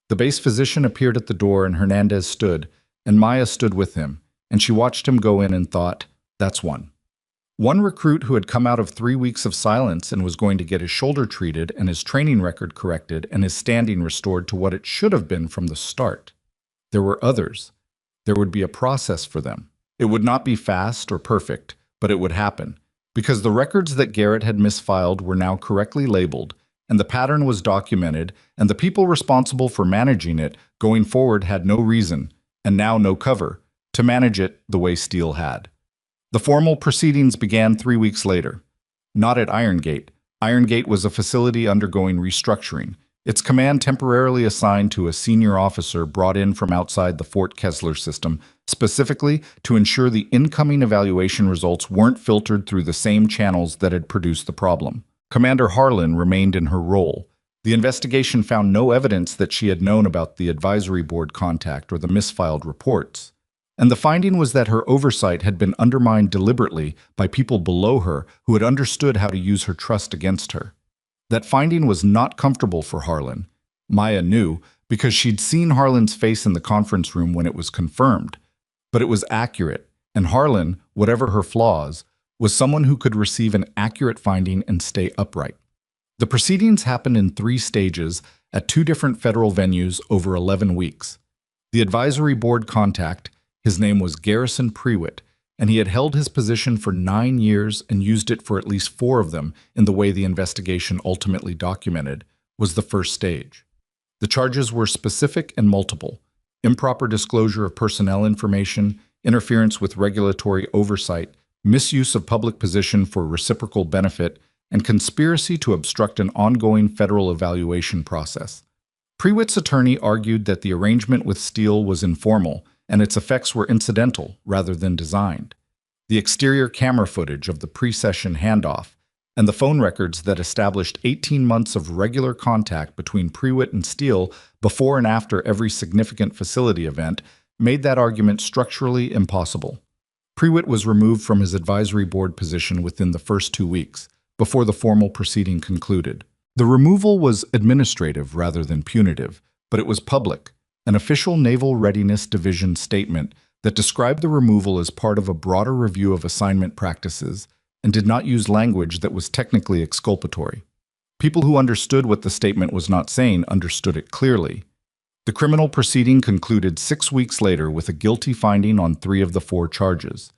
The base physician appeared at the door and Hernandez stood, and Maya stood with him, and she watched him go in and thought, that's one. One recruit who had come out of 3 weeks of silence and was going to get his shoulder treated and his training record corrected and his standing restored to what it should have been from the start. There were others. There would be a process for them. It would not be fast or perfect, but it would happen, because the records that Garrett had misfiled were now correctly labeled, and the pattern was documented, and the people responsible for managing it going forward had no reason, and now no cover, to manage it the way Steele had. The formal proceedings began 3 weeks later. Not at Iron Gate. Iron Gate was a facility undergoing restructuring, its command temporarily assigned to a senior officer brought in from outside the Fort Kessler system, specifically to ensure the incoming evaluation results weren't filtered through the same channels that had produced the problem. Commander Harlan remained in her role. The investigation found no evidence that she had known about the advisory board contact or the misfiled reports. And the finding was that her oversight had been undermined deliberately by people below her who had understood how to use her trust against her. That finding was not comfortable for Harlan. Maya knew, because she'd seen Harlan's face in the conference room when it was confirmed. But it was accurate, and Harlan, whatever her flaws, was someone who could receive an accurate finding and stay upright. The proceedings happened in 3 stages at 2 different federal venues over 11 weeks. The advisory board contact, his name was Garrison Prewitt, and he had held his position for 9 years and used it for at least 4 of them in the way the investigation ultimately documented, was the first stage. The charges were specific and multiple: improper disclosure of personnel information, interference with regulatory oversight, misuse of public position for reciprocal benefit, and conspiracy to obstruct an ongoing federal evaluation process. Prewitt's attorney argued that the arrangement with Steele was informal, and its effects were incidental rather than designed. The exterior camera footage of the pre-session handoff and the phone records that established 18 months of regular contact between Prewitt and Steele before and after every significant facility event made that argument structurally impossible. Prewitt was removed from his advisory board position within the first 2 weeks, before the formal proceeding concluded. The removal was administrative rather than punitive, but it was public. An official Naval Readiness Division statement that described the removal as part of a broader review of assignment practices and did not use language that was technically exculpatory. People who understood what the statement was not saying understood it clearly. The criminal proceeding concluded 6 weeks later with a guilty finding on 3 of the 4 charges.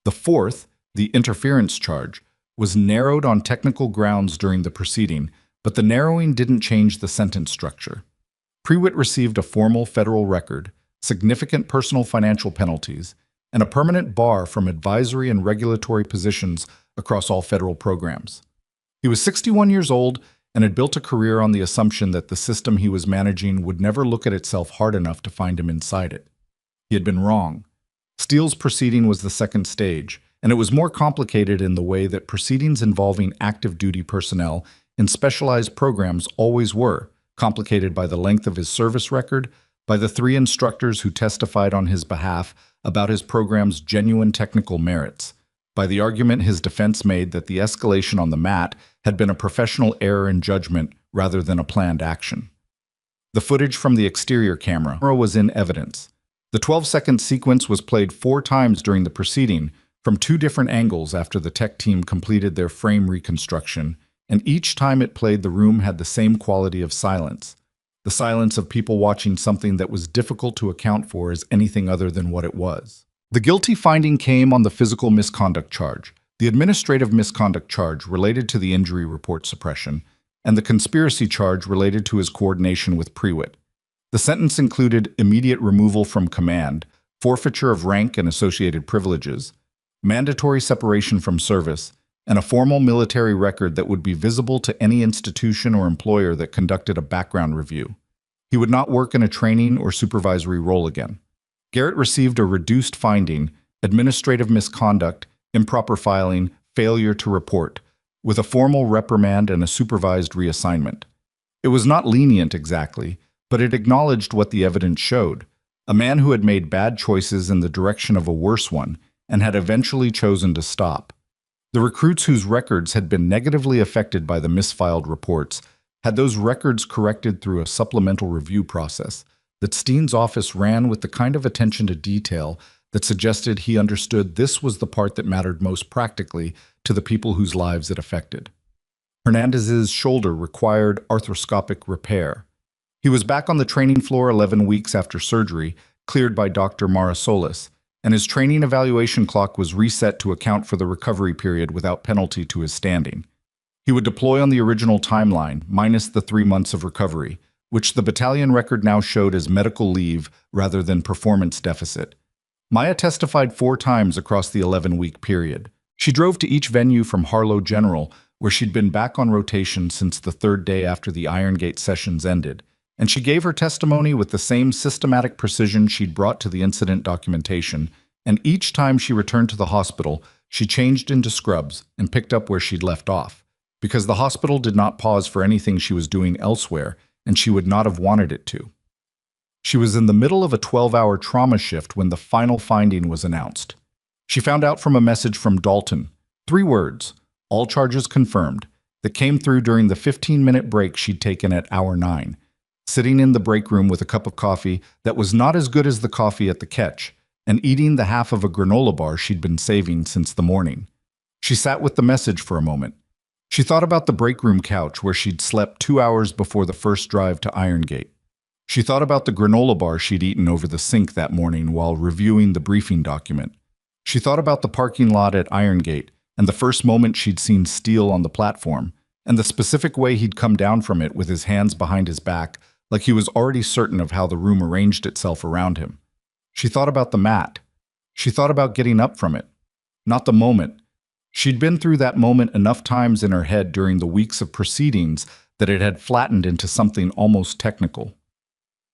The 4th, the interference charge, was narrowed on technical grounds during the proceeding, but the narrowing didn't change the sentence structure. Prewitt received a formal federal record, significant personal financial penalties, and a permanent bar from advisory and regulatory positions across all federal programs. He was 61 years old and had built a career on the assumption that the system he was managing would never look at itself hard enough to find him inside it. He had been wrong. Steele's proceeding was the second stage, and it was more complicated in the way that proceedings involving active duty personnel in specialized programs always were, complicated by the length of his service record, by the 3 instructors who testified on his behalf about his program's genuine technical merits, by the argument his defense made that the escalation on the mat had been a professional error in judgment rather than a planned action. The footage from the exterior camera was in evidence. The 12-second sequence was played 4 times during the proceeding, from 2 different angles after the tech team completed their frame reconstruction, and each time it played, the room had the same quality of silence. The silence of people watching something that was difficult to account for as anything other than what it was. The guilty finding came on the physical misconduct charge, the administrative misconduct charge related to the injury report suppression, and the conspiracy charge related to his coordination with Prewitt. The sentence included immediate removal from command, forfeiture of rank and associated privileges, mandatory separation from service, and a formal military record that would be visible to any institution or employer that conducted a background review. He would not work in a training or supervisory role again. Garrett received a reduced finding, administrative misconduct, improper filing, failure to report, with a formal reprimand and a supervised reassignment. It was not lenient exactly, but it acknowledged what the evidence showed: a man who had made bad choices in the direction of a worse one and had eventually chosen to stop. The recruits whose records had been negatively affected by the misfiled reports had those records corrected through a supplemental review process that Steen's office ran with the kind of attention to detail that suggested he understood this was the part that mattered most practically to the people whose lives it affected. Hernandez's shoulder required arthroscopic repair. He was back on the training floor 11 weeks after surgery, cleared by Dr. Marasolis, and his training evaluation clock was reset to account for the recovery period without penalty to his standing. He would deploy on the original timeline, minus the 3 months of recovery, which the battalion record now showed as medical leave rather than performance deficit. Maya testified 4 times across the 11-week period. She drove to each venue from Harlow General, where she'd been back on rotation since the 3rd day after the Iron Gate sessions ended, and she gave her testimony with the same systematic precision she'd brought to the incident documentation, and each time she returned to the hospital, she changed into scrubs and picked up where she'd left off, because the hospital did not pause for anything she was doing elsewhere, and she would not have wanted it to. She was in the middle of a 12-hour trauma shift when the final finding was announced. She found out from a message from Dalton, 3 words, all charges confirmed, that came through during the 15-minute break she'd taken at hour 9, sitting in the break room with a cup of coffee that was not as good as the coffee at the Catch, and eating the half of a granola bar she'd been saving since the morning. She sat with the message for a moment. She thought about the break room couch where she'd slept 2 hours before the first drive to Iron Gate. She thought about the granola bar she'd eaten over the sink that morning while reviewing the briefing document. She thought about the parking lot at Iron Gate and the first moment she'd seen Steele on the platform, and the specific way he'd come down from it with his hands behind his back, like he was already certain of how the room arranged itself around him. She thought about the mat. She thought about getting up from it. Not the moment. She'd been through that moment enough times in her head during the weeks of proceedings that it had flattened into something almost technical.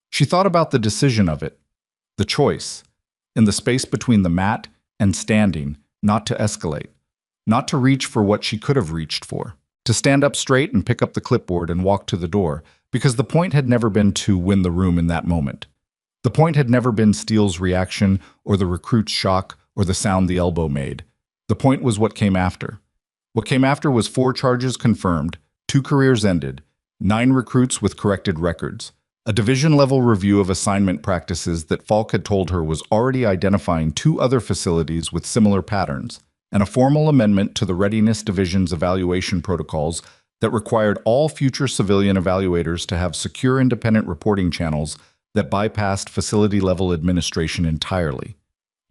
She thought about the decision of it, the choice, in the space between the mat and standing, not to escalate, not to reach for what she could have reached for, to stand up straight and pick up the clipboard and walk to the door, because the point had never been to win the room in that moment. The point had never been Steele's reaction or the recruit's shock or the sound the elbow made. The point was what came after. What came after was 4 charges confirmed, 2 careers ended, 9 recruits with corrected records, a division-level review of assignment practices that Falk had told her was already identifying 2 other facilities with similar patterns, and a formal amendment to the Readiness Division's evaluation protocols that required all future civilian evaluators to have secure independent reporting channels that bypassed facility-level administration entirely.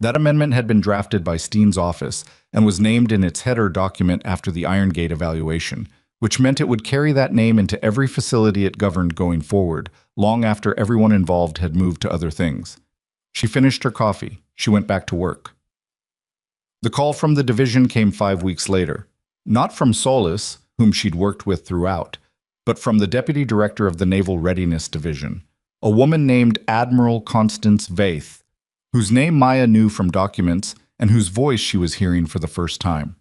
That amendment had been drafted by Steen's office and was named in its header document after the Iron Gate evaluation, which meant it would carry that name into every facility it governed going forward, long after everyone involved had moved to other things. She finished her coffee. She went back to work. The call from the division came 5 weeks later, not from Solis, whom she'd worked with throughout, but from the deputy director of the Naval Readiness Division, a woman named Admiral Constance Vaith, whose name Maya knew from documents and whose voice she was hearing for the first time.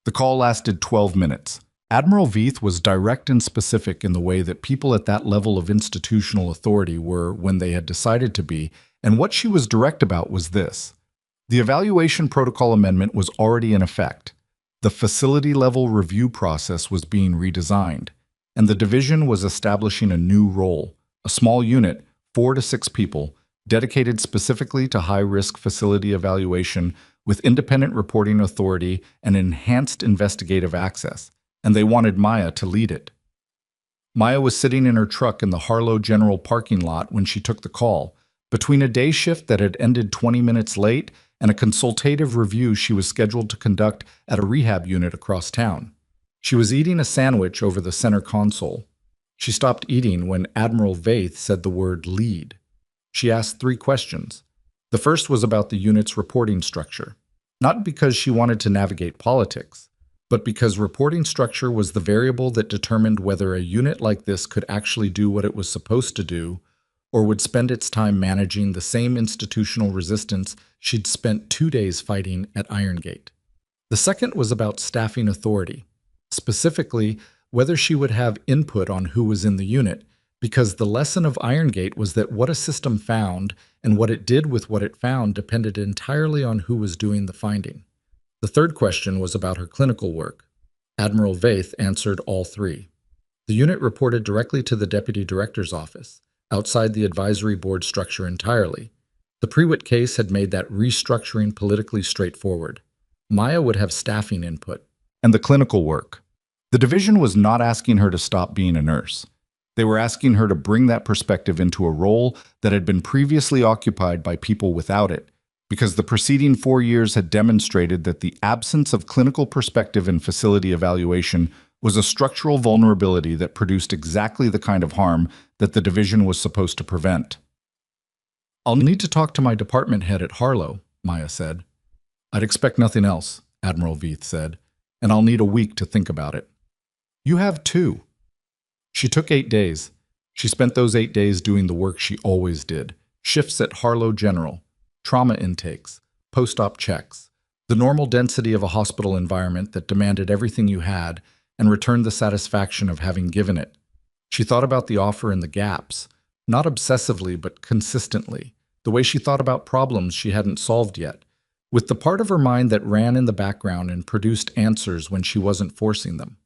The call lasted 12 minutes. Admiral Veith was direct and specific in the way that people at that level of institutional authority were when they had decided to be, and what she was direct about was this. The evaluation protocol amendment was already in effect. The facility-level review process was being redesigned, and the division was establishing a new role, a small unit, 4 to 6 people, dedicated specifically to high-risk facility evaluation with independent reporting authority and enhanced investigative access, and they wanted Maya to lead it. Maya was sitting in her truck in the Harlow General parking lot when she took the call, between a day shift that had ended 20 minutes late and a consultative review she was scheduled to conduct at a rehab unit across town. She was eating a sandwich over the center console. She stopped eating when Admiral Vaith said the word lead. She asked 3 questions. The first was about the unit's reporting structure, not because she wanted to navigate politics, but because reporting structure was the variable that determined whether a unit like this could actually do what it was supposed to do, or would spend its time managing the same institutional resistance she'd spent 2 days fighting at Iron Gate. The second was about staffing authority, specifically whether she would have input on who was in the unit, because the lesson of Iron Gate was that what a system found and what it did with what it found depended entirely on who was doing the finding. The third question was about her clinical work. Admiral Vaith answered all 3. The unit reported directly to the Deputy Director's office, outside the advisory board structure entirely. The Prewitt case had made that restructuring politically straightforward. Maya would have staffing input. And the clinical work. The division was not asking her to stop being a nurse. They were asking her to bring that perspective into a role that had been previously occupied by people without it, because the preceding 4 years had demonstrated that the absence of clinical perspective in facility evaluation was a structural vulnerability that produced exactly the kind of harm that the division was supposed to prevent. "I'll need to talk to my department head at Harlow," Maya said. "I'd expect nothing else," Admiral Vaith said, "and I'll need a week to think about it." "You have 2. She took 8 days. She spent those 8 days doing the work she always did: shifts at Harlow General, trauma intakes, post-op checks, the normal density of a hospital environment that demanded everything you had and returned the satisfaction of having given it. She thought about the offer and the gaps, not obsessively but consistently, the way she thought about problems she hadn't solved yet, with the part of her mind that ran in the background and produced answers when she wasn't forcing them.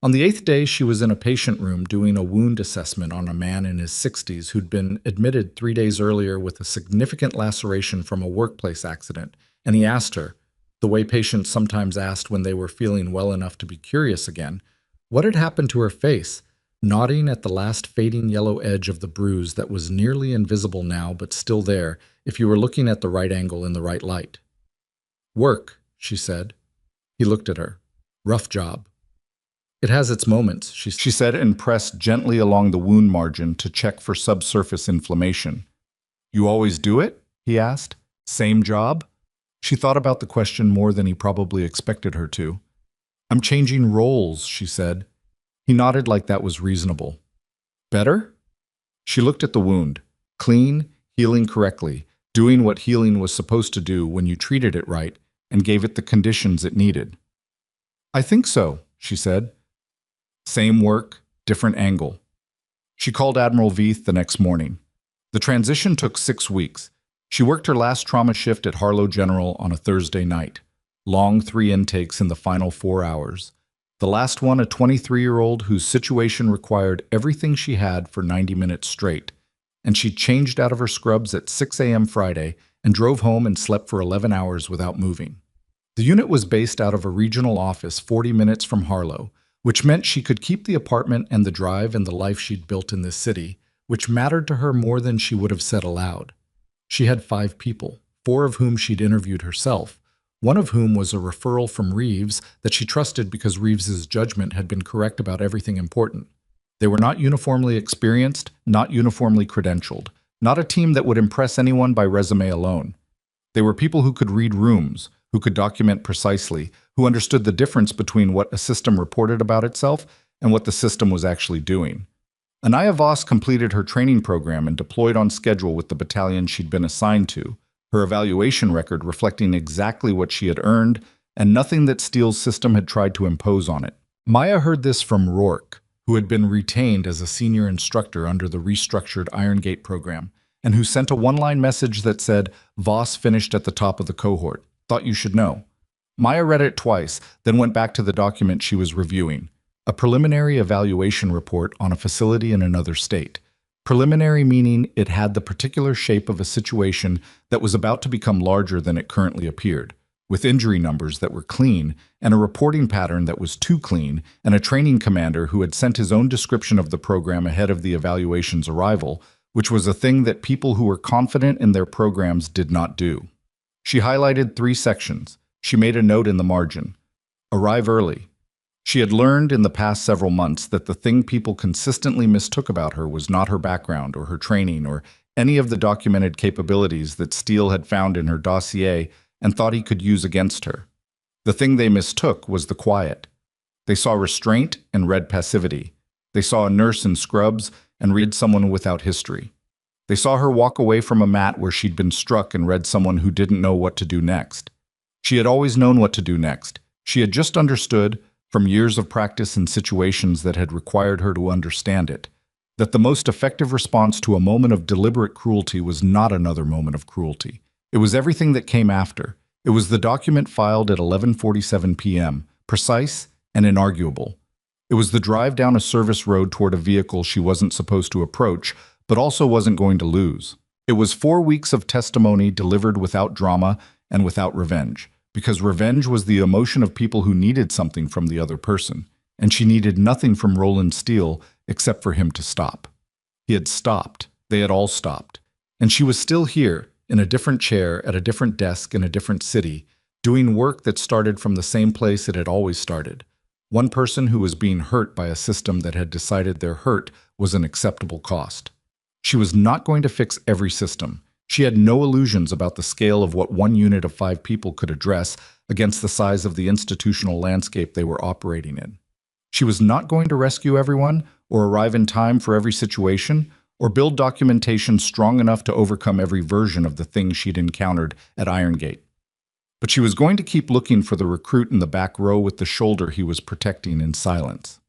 On the 8th day, she was in a patient room doing a wound assessment on a man in his 60s who'd been admitted 3 days earlier with a significant laceration from a workplace accident, and he asked her, the way patients sometimes asked when they were feeling well enough to be curious again, what had happened to her face, nodding at the last fading yellow edge of the bruise that was nearly invisible now but still there if you were looking at the right angle in the right light. "Work," she said. He looked at her. "Rough job." "It has its moments," she said, and pressed gently along the wound margin to check for subsurface inflammation. "You always do it?" he asked. "Same job?" She thought about the question more than he probably expected her to. "I'm changing roles," she said. He nodded like that was reasonable. "Better?" She looked at the wound. Clean, healing correctly, doing what healing was supposed to do when you treated it right and gave it the conditions it needed. "I think so," she said. Same work, different angle. She called Admiral Vaith the next morning. The transition took 6 weeks. She worked her last trauma shift at Harlow General on a Thursday night. Long 3 intakes in the final 4 hours. The last one a 23-year-old whose situation required everything she had for 90 minutes straight. And she changed out of her scrubs at 6 a.m. Friday and drove home and slept for 11 hours without moving. The unit was based out of a regional office 40 minutes from Harlow, which meant she could keep the apartment and the drive and the life she'd built in this city, which mattered to her more than she would have said aloud. She had 5 people, 4 of whom she'd interviewed herself, one of whom was a referral from Reeves that she trusted because Reeves's judgment had been correct about everything important. They were not uniformly experienced, not uniformly credentialed, not a team that would impress anyone by resume alone. They were people who could read rooms, who could document precisely, who understood the difference between what a system reported about itself and what the system was actually doing. Anaya Voss completed her training program and deployed on schedule with the battalion she'd been assigned to, her evaluation record reflecting exactly what she had earned and nothing that Steele's system had tried to impose on it. Maya heard this from Rourke, who had been retained as a senior instructor under the restructured Iron Gate program, and who sent a one-line message that said, "Voss finished at the top of the cohort. Thought you should know." Maya read it twice, then went back to the document she was reviewing, a preliminary evaluation report on a facility in another state. Preliminary meaning it had the particular shape of a situation that was about to become larger than it currently appeared, with injury numbers that were clean and a reporting pattern that was too clean, and a training commander who had sent his own description of the program ahead of the evaluation's arrival, which was a thing that people who were confident in their programs did not do. She highlighted 3 sections. She made a note in the margin. Arrive early. She had learned in the past several months that the thing people consistently mistook about her was not her background or her training or any of the documented capabilities that Steele had found in her dossier and thought he could use against her. The thing they mistook was the quiet. They saw restraint and read passivity. They saw a nurse in scrubs and read someone without history. They saw her walk away from a mat where she'd been struck and read someone who didn't know what to do next. She had always known what to do next. She had just understood, from years of practice in situations that had required her to understand it, that the most effective response to a moment of deliberate cruelty was not another moment of cruelty. It was everything that came after. It was the document filed at 11:47 p.m., precise and inarguable. It was the drive down a service road toward a vehicle she wasn't supposed to approach, but also wasn't going to lose. It was 4 weeks of testimony delivered without drama and without revenge, because revenge was the emotion of people who needed something from the other person, and she needed nothing from Roland Steele except for him to stop. He had stopped. They had all stopped. And she was still here, in a different chair, at a different desk in a different city, doing work that started from the same place it had always started. One person who was being hurt by a system that had decided their hurt was an acceptable cost. She was not going to fix every system. She had no illusions about the scale of what one unit of 5 people could address against the size of the institutional landscape they were operating in. She was not going to rescue everyone, or arrive in time for every situation, or build documentation strong enough to overcome every version of the things she'd encountered at Iron Gate. But she was going to keep looking for the recruit in the back row with the shoulder he was protecting in silence.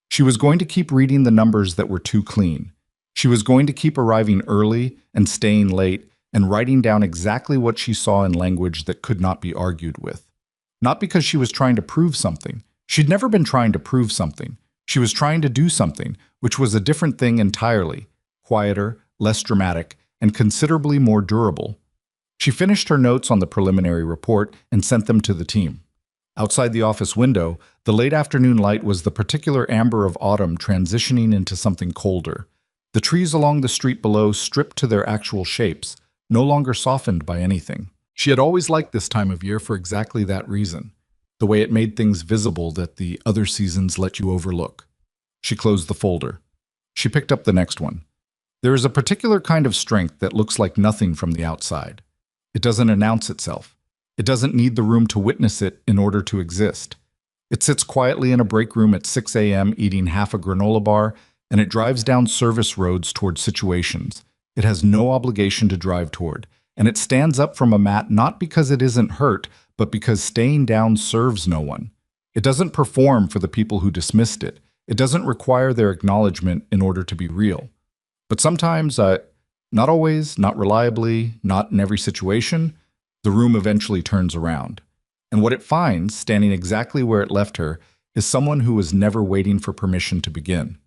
She was going to keep reading the numbers that were too clean. She was going to keep arriving early and staying late and writing down exactly what she saw in language that could not be argued with. Not because she was trying to prove something. She'd never been trying to prove something. She was trying to do something, which was a different thing entirely, quieter, less dramatic, and considerably more durable. She finished her notes on the preliminary report and sent them to the team. Outside the office window, the late afternoon light was the particular amber of autumn transitioning into something colder. The trees along the street below stripped to their actual shapes, no longer softened by anything. She had always liked this time of year for exactly that reason, the way it made things visible that the other seasons let you overlook. She closed the folder. She picked up the next one. There is a particular kind of strength that looks like nothing from the outside. It doesn't announce itself. It doesn't need the room to witness it in order to exist. It sits quietly in a break room at 6 a.m. eating half a granola bar, and it drives down service roads toward situations it has no obligation to drive toward, and it stands up from a mat not because it isn't hurt, but because staying down serves no one. It doesn't perform for the people who dismissed it. It doesn't require their acknowledgement in order to be real. But sometimes, not always, not reliably, not in every situation, the room eventually turns around. And what it finds, standing exactly where it left her, is someone who was never waiting for permission to begin.